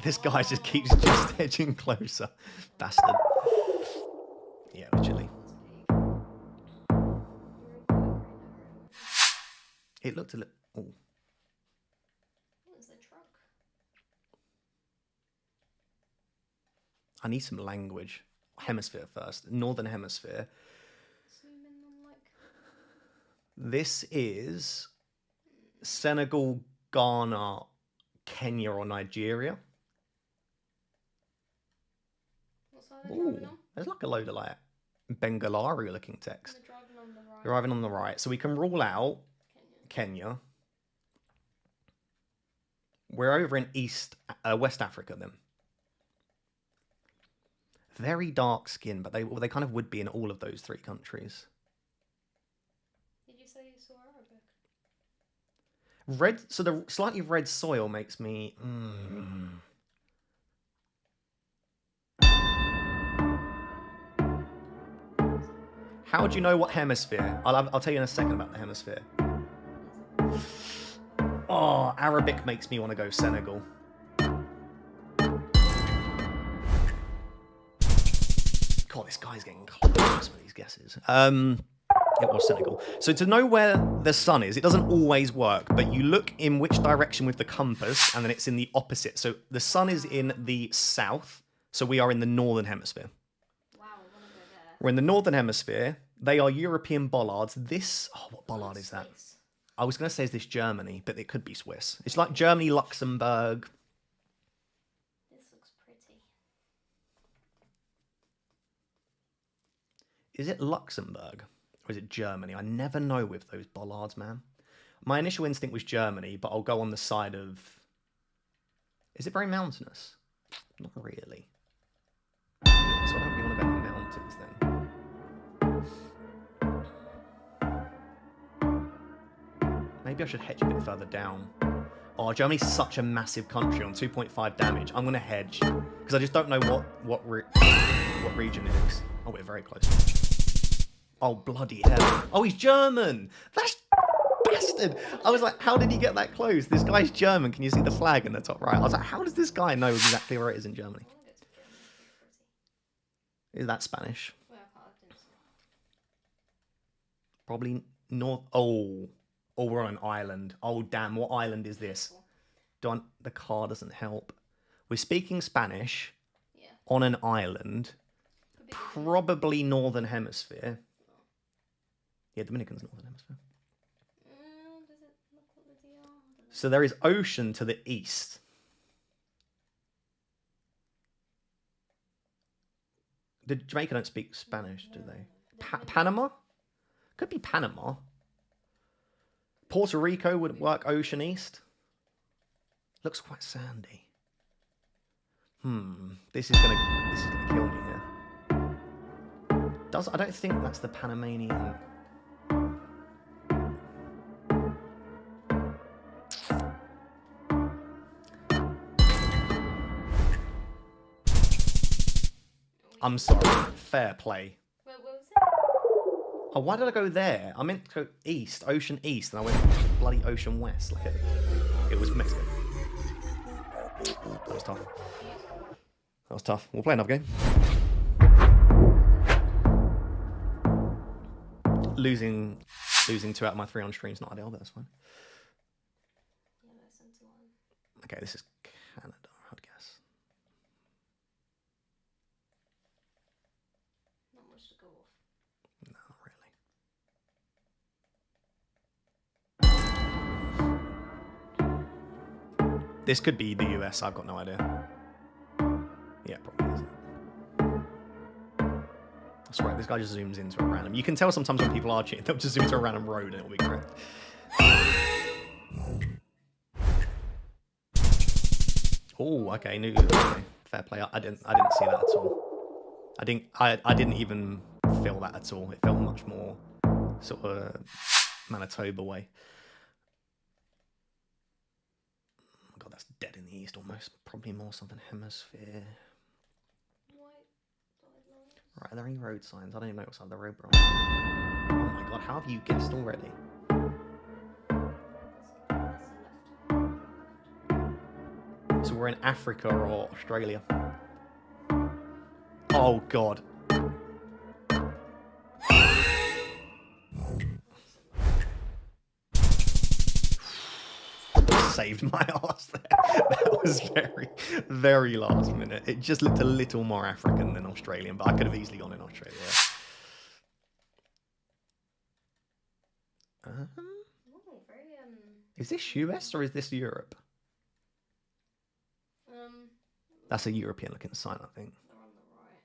This guy just keeps just edging closer. Bastard. Yeah, with Chile. It looked a little... Oh. What was the truck? I need some language. Hemisphere first. Northern Hemisphere. Zoom in on like... This is Senegal, Ghana, Kenya, or Nigeria. What side are they driving on? There's like a load of like Bengaluru looking text. They're driving on the right. Driving on the right. So we can rule out Kenya. We're over in West Africa then. Very dark skin, but they kind of would be in all of those three countries. Did you say you saw Arabic? Red, so the slightly red soil makes me... How do you know what hemisphere? I'll tell you in a second about the hemisphere. Oh, Arabic makes me want to go Senegal. God, this guy's getting close with these guesses. It was Senegal. So to know where the sun is, it doesn't always work, but you look in which direction with the compass, and then it's in the opposite. So the sun is in the south, so we are in the northern hemisphere. Wow, I want to go there. We're in the northern hemisphere. They are European bollards. This... Oh, what bollard is that? I was going to say, is this Germany? But it could be Swiss. It's like Germany, Luxembourg. This looks pretty. Is it Luxembourg? Or is it Germany? I never know with those bollards, man. My initial instinct was Germany, but I'll go on the side of... Is it very mountainous? Not really. Yeah, so I don't really want to go to the mountains then. Maybe I should hedge a bit further down. Oh, Germany's such a massive country on 2.5 damage. I'm going to hedge, because I just don't know what region it is. Oh, we're very close. Oh, bloody hell. Oh, he's German! That's bastard! I was like, how did he get that close? This guy's German. Can you see the flag in the top right? I was like, how does this guy know exactly where it is in Germany? I want to go to Germany. It's pretty. Is that Spanish? Well, I didn't see. Probably north... Oh, we're on an island. Oh, damn. What island is this? The car doesn't help. We're speaking Spanish on an island. Probably Northern Hemisphere. Yeah, Dominican's Northern Hemisphere. Does it look what the DR? So there is ocean to the east. Jamaica don't speak Spanish, do they? Panama? Could be Panama. Puerto Rico would work ocean east. Looks quite sandy. This is gonna kill me here. I don't think that's the Panamanian. I'm sorry. Fair play. Where was it? Oh, why did I go there? I meant to go east, ocean east, and I went bloody ocean west. Like it was Mexico. That was tough. That was tough. We'll play another game. Losing 2 out of my 3 on stream is not ideal, but that's fine. Okay, this is Canada, I'd guess. Not much to go off. No, not really. This could be the US, I've got no idea. Yeah, probably is. That's right, this guy just zooms into a random. You can tell sometimes when people are cheating, they'll just zoom to a random road and it'll be correct. Oh, okay, okay, fair play. I didn't see that at all. I didn't even feel that at all. It felt much more sort of Manitoba way. Oh God, that's dead in the east almost. Probably more Southern Hemisphere. Right, are there any road signs? I don't even know what's on the road, bro. Oh my God, how have you guessed already? So we're in Africa or Australia. Oh God. Saved my ass there. That was very, very last minute. It just looked a little more African than Australian, but I could have easily gone in Australia. Is this US or is this Europe? That's a European looking sign, I think. They're on the right.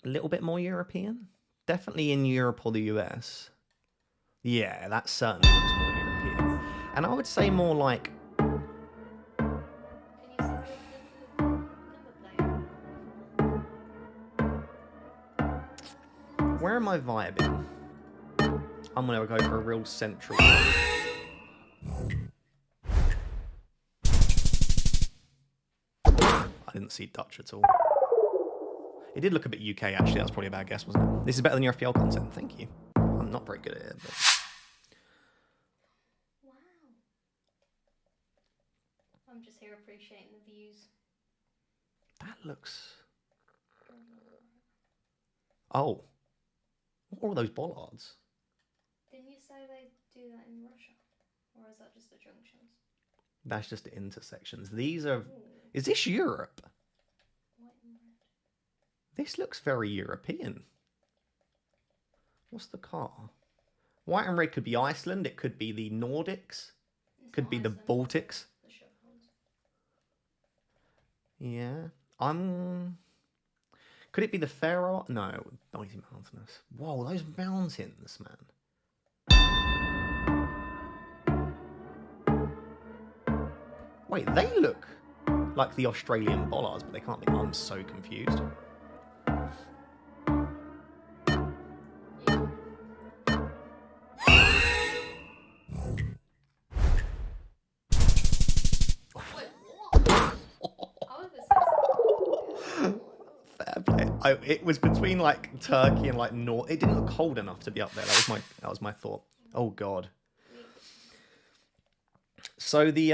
A little bit more European? Definitely in Europe or the US. Yeah, that certainly looks more European. And I would say more like... Can you see the number plate? Where am I vibing? I'm going to go for a real central... I didn't see Dutch at all. It did look a bit UK, actually. That was probably a bad guess, wasn't it? This is better than your FPL content. Thank you. I'm not very good at it, but... Wow. I'm just here appreciating the views. That looks... Oh. What are all those bollards? Didn't you say they do that in Russia? Or is that just the junctions? That's just the intersections. These are... Ooh. Is this Europe? White and red. This looks very European. What's the car? White and red could be Iceland. It could be the Nordics. Could be the Baltics. The chevrons. Yeah. Could it be the Faroe? No, noisy mountainous. Whoa, those mountains, man. Wait, they look like the Australian bollards, but they can't be. I'm so confused. Fair play. It was between like Turkey and like North. It didn't look cold enough to be up there. That was my thought. Oh God. So the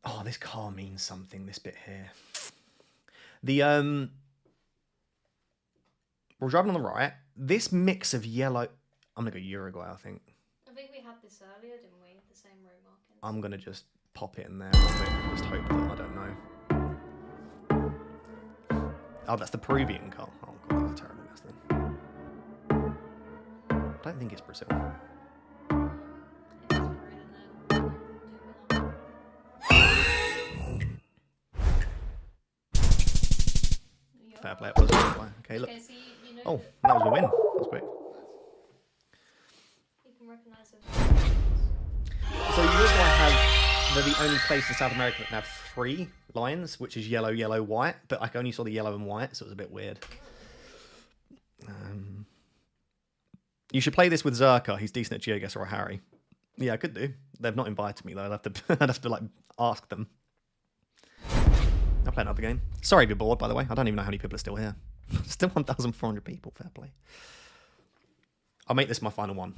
oh, this car means something. This bit here. We're driving on the right. This mix of yellow. I'm gonna go Uruguay. I think we had this earlier, didn't we? The same road markings. I'm gonna just pop it in there. Just hope that I don't know. Oh, that's the Peruvian car. Oh God, that's a terrible guess then. I don't think it's Brazil. Fair play. It was okay. Look. Okay, so you know oh, that was a win. That was quick. You can recognise it. So Uruguay have, they're the only place in South America that can have 3 lines, which is yellow, yellow, white. But I only saw the yellow and white, so it was a bit weird. You should play this with Zerka. He's decent at Geoguessr or Harry. Yeah, I could do. They've not invited me though. I'd have to like ask them. I'll play another game. Sorry if you're bored, by the way. I don't even know how many people are still here. Still 1,400 people. Fair play. I'll make this my final one.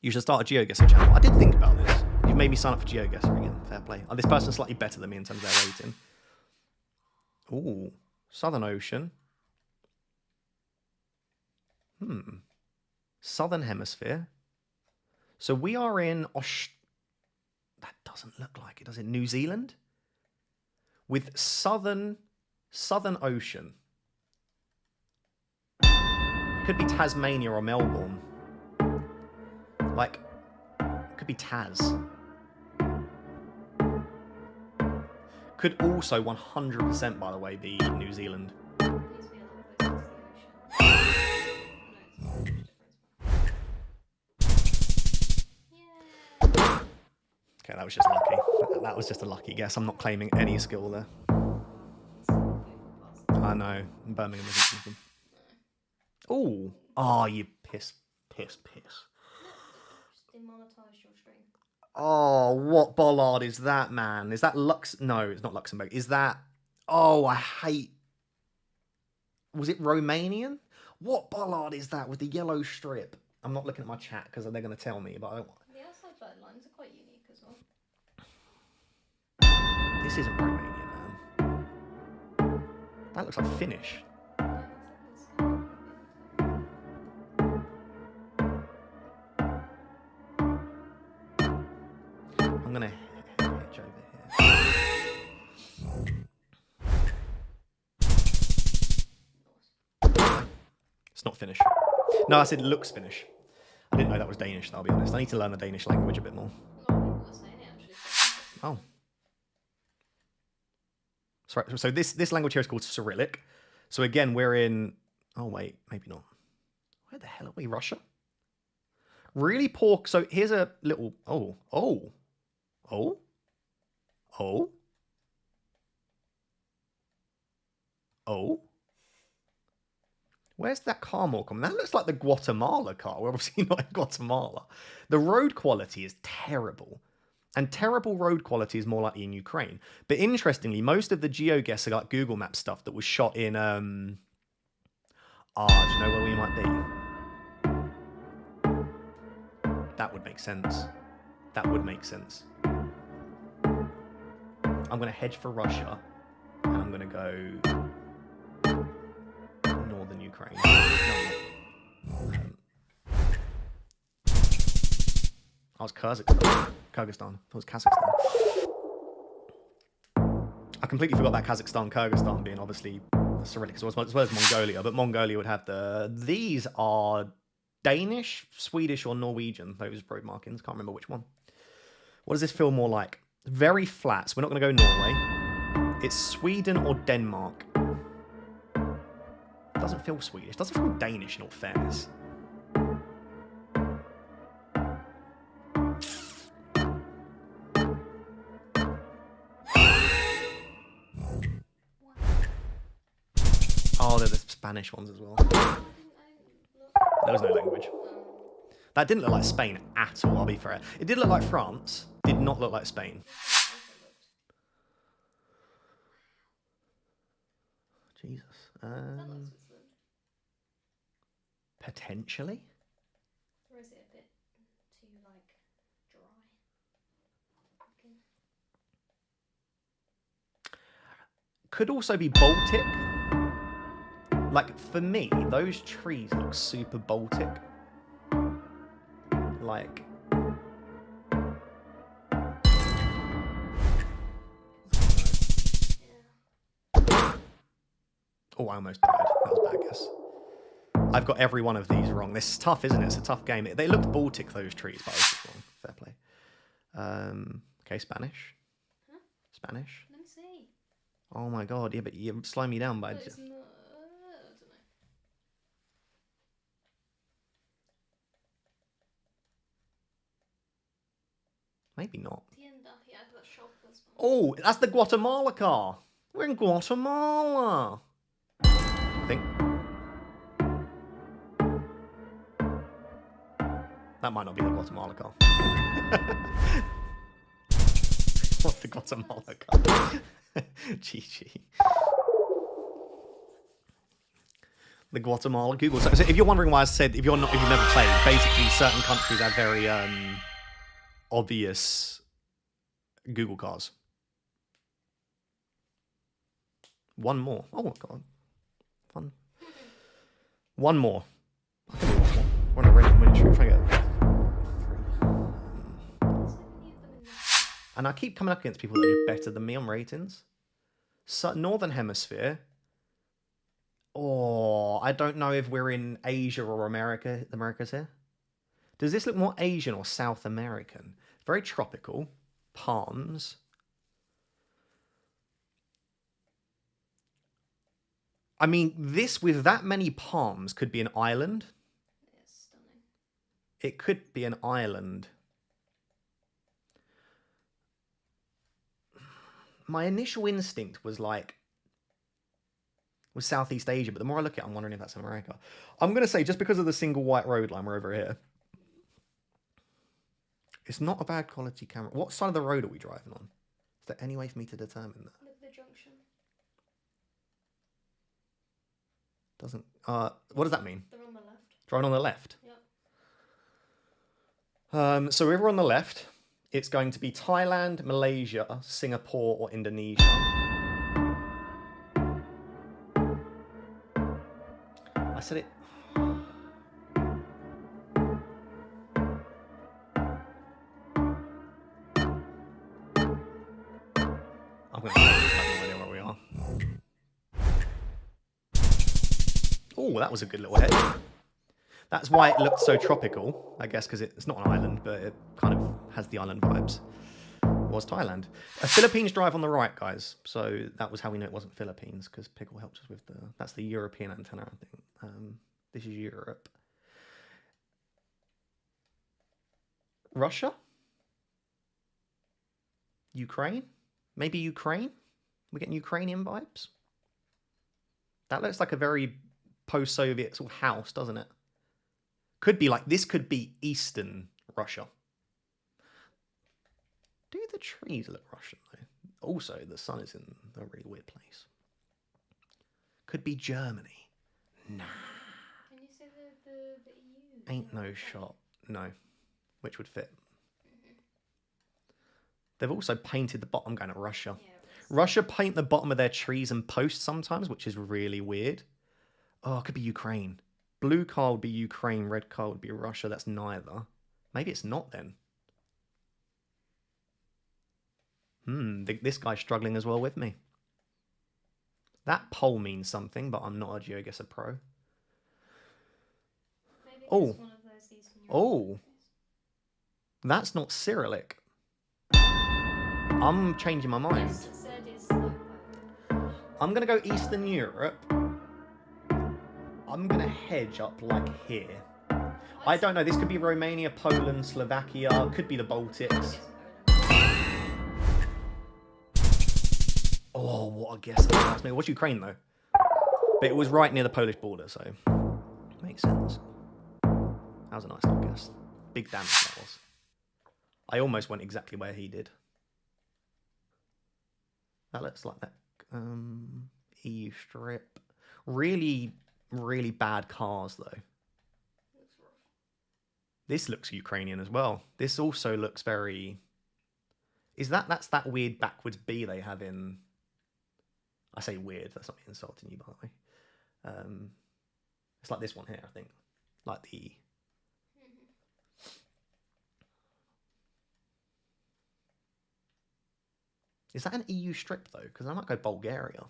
You should start a Geoguessr channel. I did think about this. You've made me sign up for Geoguessr again. Fair play. Oh, this person's slightly better than me in terms of their rating. Ooh, Southern Ocean. Southern Hemisphere. So we are in that doesn't look like it, does it? New Zealand? With Southern Ocean. Could be Tasmania or Melbourne. Like, could be Taz. Could also 100%, by the way, be New Zealand. Okay, that was just lucky. That was just a lucky guess. I'm not claiming any skill there. I know. Birmingham isn't something. Ooh. Oh, you piss. Demonetized your stream. Oh, what bollard is that, man? Is that No, it's not Luxembourg. Is that... Oh, I hate... Was it Romanian? What bollard is that with the yellow strip? I'm not looking at my chat because they're going to tell me, but I don't want... The outside bird lines are quite unique as well. This isn't Romanian, man. That looks like Finnish. I'm going to hedge over here. It's not Finnish. No, I said it looks Finnish. I didn't know that was Danish, I'll be honest. I need to learn the Danish language a bit more. A lot of people are saying it, actually. Oh. Sorry, so this language here is called Cyrillic. So again, we're in... Oh, wait, maybe not. Where the hell are we? Russia? Really poor... So here's a little... Oh. Where's that car more coming? That looks like the Guatemala car. We're obviously not in Guatemala. The road quality is terrible. And terrible road quality is more likely in Ukraine. But interestingly, most of the Geoguessr, like Google Maps stuff that was shot in... do you know where we might be? That would make sense. That would make sense. I'm going to hedge for Russia. And I'm going to go... northern Ukraine. I was Kyrgyzstan. I was Kazakhstan. I completely forgot about Kyrgyzstan being obviously Cyrillic as well as Mongolia, but Mongolia would have these are Danish, Swedish, or Norwegian. Those road markings. Can't remember which one. What does this feel more like? Very flat. So we're not going to go Norway. It's Sweden or Denmark. It doesn't feel Swedish. It doesn't feel Danish in all fairness. Oh, they're the Spanish ones as well. There was no language. That didn't look like Spain at all, I'll be fair. It did look like France. Did not look like Spain. Jesus. Potentially? Or is it a bit too, like, dry? Okay. Could also be Baltic. Like, for me, those trees look super Baltic. Like... Oh, I almost died. That was a bad guess. I've got every one of these wrong. This is tough, isn't it? It's a tough game. They looked Baltic, those trees, but I was just wrong. Fair play. Okay, Spanish. Huh? Spanish. Let me see. Oh my god, yeah, but you're slowing me down by... But it's not, I don't know. Maybe not. Tienda, yeah, that shop was. Oh, that's the Guatemala car. We're in Guatemala. I think. That might not be the Guatemala car. What's the Guatemala car? GG. The Guatemala Google. So if you're wondering why I said if you've never played, basically certain countries have very obvious Google cars. One more. Oh my god. Fun. One more. I can do one more. We're on a winning streak. Try and get 3. And I keep coming up against people that are better than me on ratings. So, Northern Hemisphere. Oh, I don't know if we're in Asia or America. The Americas here. Does this look more Asian or South American? Very tropical. Palms. I mean, this with that many palms could be an island. It's stunning. It could be an island. My initial instinct was Southeast Asia, but the more I look at it, I'm wondering if that's America. I'm going to say, just because of the single white road line, we're over here. It's not a bad quality camera. What side of the road are we driving on? Is there any way for me to determine that? The junction. Doesn't. What does that mean? They're on the left. Driving on the left? Yep. So if we're on the left, it's going to be Thailand, Malaysia, Singapore, or Indonesia. I said it. I'm going to have no idea where we are. Oh, that was a good little head. That's why it looked so tropical, I guess, because it's not an island, but it kind of has the island vibes. It was Thailand. Philippines drive on the right, guys. So that was how we know it wasn't Philippines, because Pickle helped us with that's the European antenna, I think. This is Europe. Russia? Ukraine? Maybe Ukraine? We're getting Ukrainian vibes? That looks like a very post-Soviet sort of house, doesn't it? Could be this could be Eastern Russia. Do the trees look Russian, though? Also, the sun is in a really weird place. Could be Germany. Nah. Can you say the EU? Ain't no shot. No. Which would fit. They've also painted the bottom going to Russia. Yeah, Russia paint the bottom of their trees and posts sometimes, which is really weird. Oh, it could be Ukraine. Blue car would be Ukraine, red car would be Russia. That's neither. Maybe it's not then. This guy's struggling as well with me. That poll means something, but I'm not a Geoguessr pro. Maybe it's Oh. one of those Eastern European Oh. countries. That's not Cyrillic. I'm changing my mind. Yes, it said it's like I'm going to go Eastern Europe. I'm going to hedge up here. I don't know. This could be Romania, Poland, Slovakia. Could be the Baltics. Oh, what a guess. What's Ukraine, though? But it was right near the Polish border, so makes sense. That was a nice little guess. Big damage that was. I almost went exactly where he did. That looks like that EU strip. Really, really bad cars, though. This looks Ukrainian as well. This also looks very... That's that weird backwards B they have in... I say weird, that's not me insulting you, by the way. It's like this one here, I think. Like the... Is that an EU strip, though? Because I might go Bulgaria.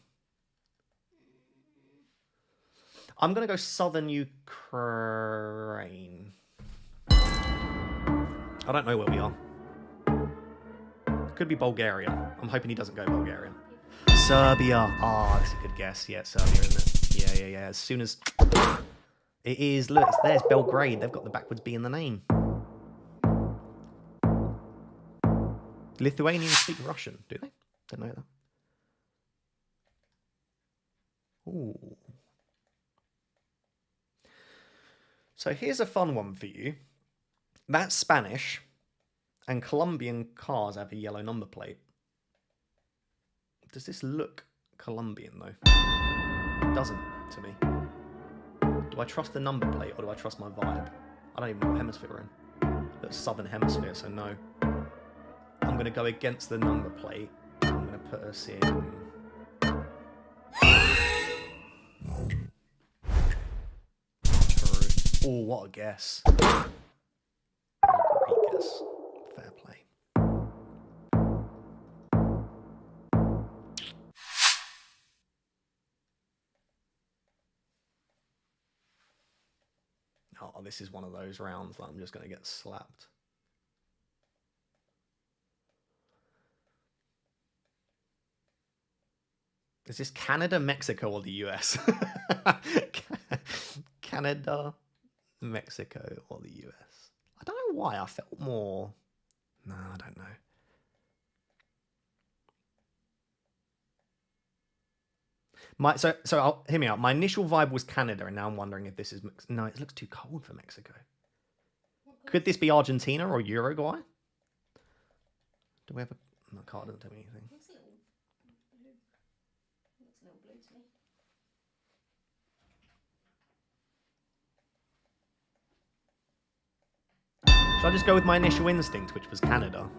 I'm going to go southern Ukraine. I don't know where we are. Could be Bulgaria. I'm hoping he doesn't go Bulgaria. Serbia. Ah, that's a good guess. Yeah, Serbia, isn't it? Yeah. As soon as... It is. Look, there's Belgrade. They've got the backwards B in the name. Lithuanians speak Russian, do they? Don't know that. Ooh. So here's a fun one for you. That's Spanish, and Colombian cars have a yellow number plate. Does this look Colombian, though? It doesn't, to me. Do I trust the number plate, or do I trust my vibe? I don't even know what hemisphere we're in. It's Southern Hemisphere, so no. I'm going to go against the number plate. I'm going to put us in... Oh, what a guess. What a great guess. Fair play. Oh, this is one of those rounds that I'm just going to get slapped. Is this Canada, Mexico, or the US? Canada, Mexico, or the US? I don't know why. I felt more... No, I don't know. Hear me out. My initial vibe was Canada, and now I'm wondering if this is... No, it looks too cold for Mexico. Could this be Argentina or Uruguay? Do we have a... My card doesn't tell me anything. Looks a little blue. Looks a little blue to me. Should I just go with my initial instinct, which was Canada?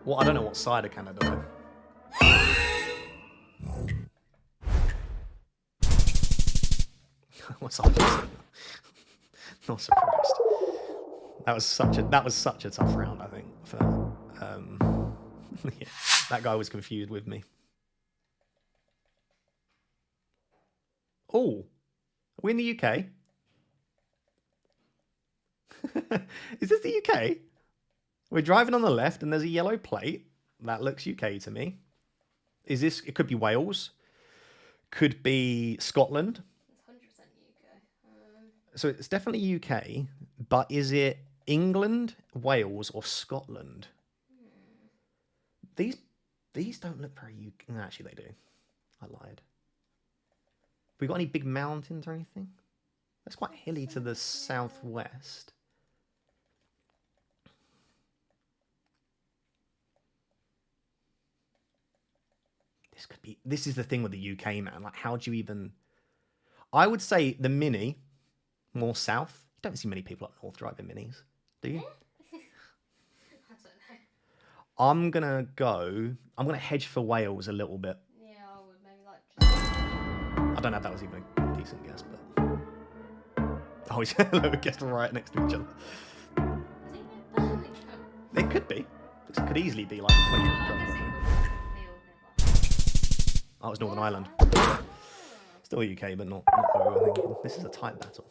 Well, I don't know what side of Canada though. What's up? Not surprised. That was such a tough round, I think. For yeah, that guy was confused with me. Oh, are we in the UK? Is this the UK? We're driving on the left and there's a yellow plate. That looks UK to me. Is this... It could be Wales. Could be Scotland. It's 100% UK. So it's definitely UK, but is it England, Wales, or Scotland? These don't look very UK. No, actually, they do. I lied. Have we got any big mountains or anything? That's quite hilly to the southwest. This could be... This is the thing with the UK, man. Like, how do you even... I would say the Mini, more south. You don't see many people up north driving Minis, do you? I don't know. I'm going to hedge for Wales a little bit. Yeah, I would maybe like... I don't know if that was even a decent guess, but... Oh, yeah, we guessed right next to each other. Is it near Birmingham? It could be. This could easily be like 20 minutes drive. Oh, it's Northern Ireland. Still UK, but not where we were thinking. This is a tight battle.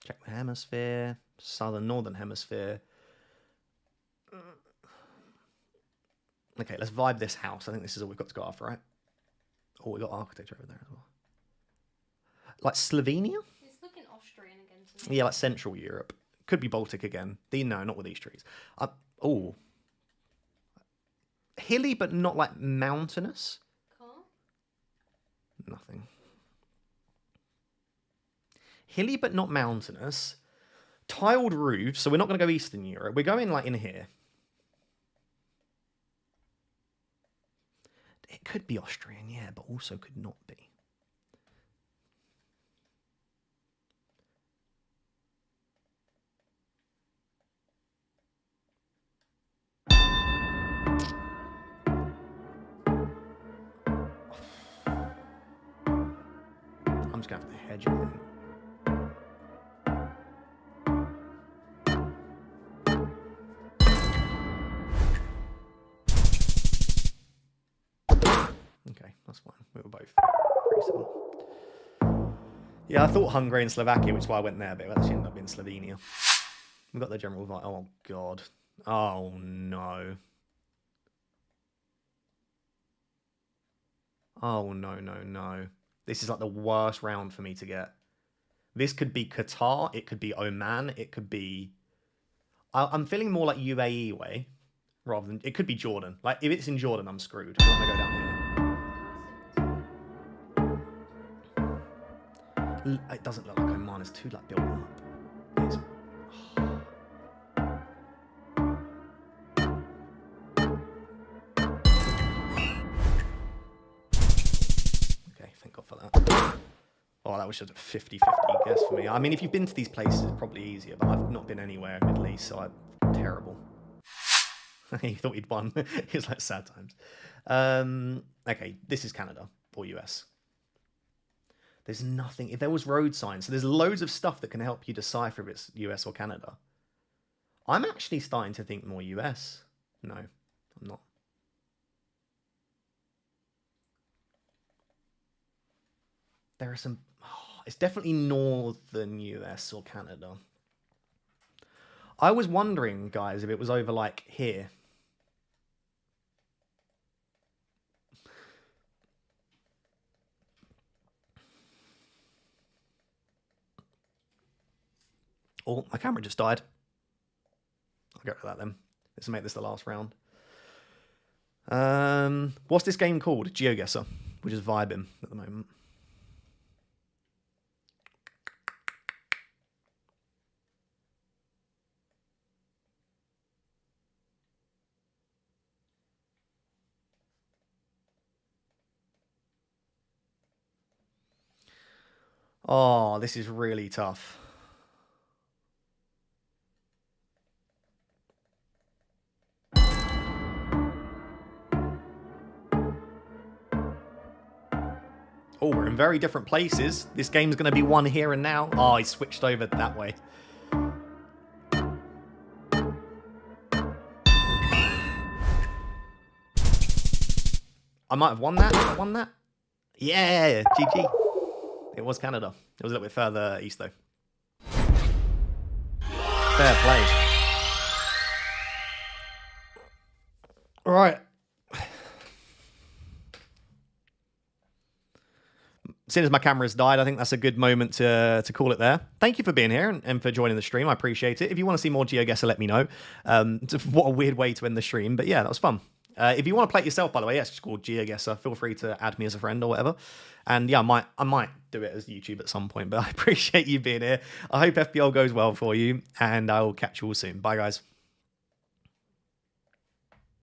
Check the hemisphere. Northern hemisphere. Okay, let's vibe this house. I think this is all we've got to go after, right? Oh, we got architecture over there as well. Like Slovenia? It's looking Austrian again to me. Yeah, like Central Europe. Could be Baltic again. No, not with these trees. Oh. Hilly, but not like mountainous. Cool. Nothing. Hilly, but not mountainous. Tiled roofs, so we're not going to go Eastern Europe. We're going like in here. It could be Austrian, yeah, but also could not be. I'm just going to have to hedge it. Okay, that's fine. We were both pretty similar. Yeah, I thought Hungary and Slovakia, which is why I went there, but it actually ended up being Slovenia. We got the general vibe. Oh, God. Oh, no. Oh, no, no, no. This is like the worst round for me to get. This could be Qatar. It could be Oman. It could be... I'm feeling more like UAE way, rather than... It could be Jordan. Like, if it's in Jordan, I'm screwed. I'm going to go down here. It doesn't look like Oman is too, like, built up. It's... Okay, thank God for that. Oh, that was just a 50-50 guess for me. I mean, if you've been to these places, it's probably easier, but I've not been anywhere in Middle East, so I'm terrible. He thought he'd won. It was like sad times. Okay, this is Canada or US. There's nothing. If there was road signs, so there's loads of stuff that can help you decipher if it's US or Canada. I'm actually starting to think more US. No, I'm not. There are some... Oh, it's definitely northern US or Canada. I was wondering, guys, if it was over, like, here. Oh, my camera just died. I'll get rid of that then. Let's make this the last round. What's this game called? Geoguessr. We're just vibing at the moment. Oh, this is really tough. Oh, we're in very different places. This game's going to be one here and now. Oh, he switched over that way. I might have won that. Have I won that? Yeah, GG. It was Canada. It was a little bit further east, though. Fair play. All right. Seeing as my camera's died, I think that's a good moment to call it there. Thank you for being here and for joining the stream. I appreciate it. If you want to see more Geoguessr, let me know. What a weird way to end the stream. But yeah, that was fun. If you want to play it yourself, by the way, yes, it's called Geoguessr. Feel free to add me as a friend or whatever. And yeah, I might do it as YouTube at some point. But I appreciate you being here. I hope FPL goes well for you. And I will catch you all soon. Bye, guys.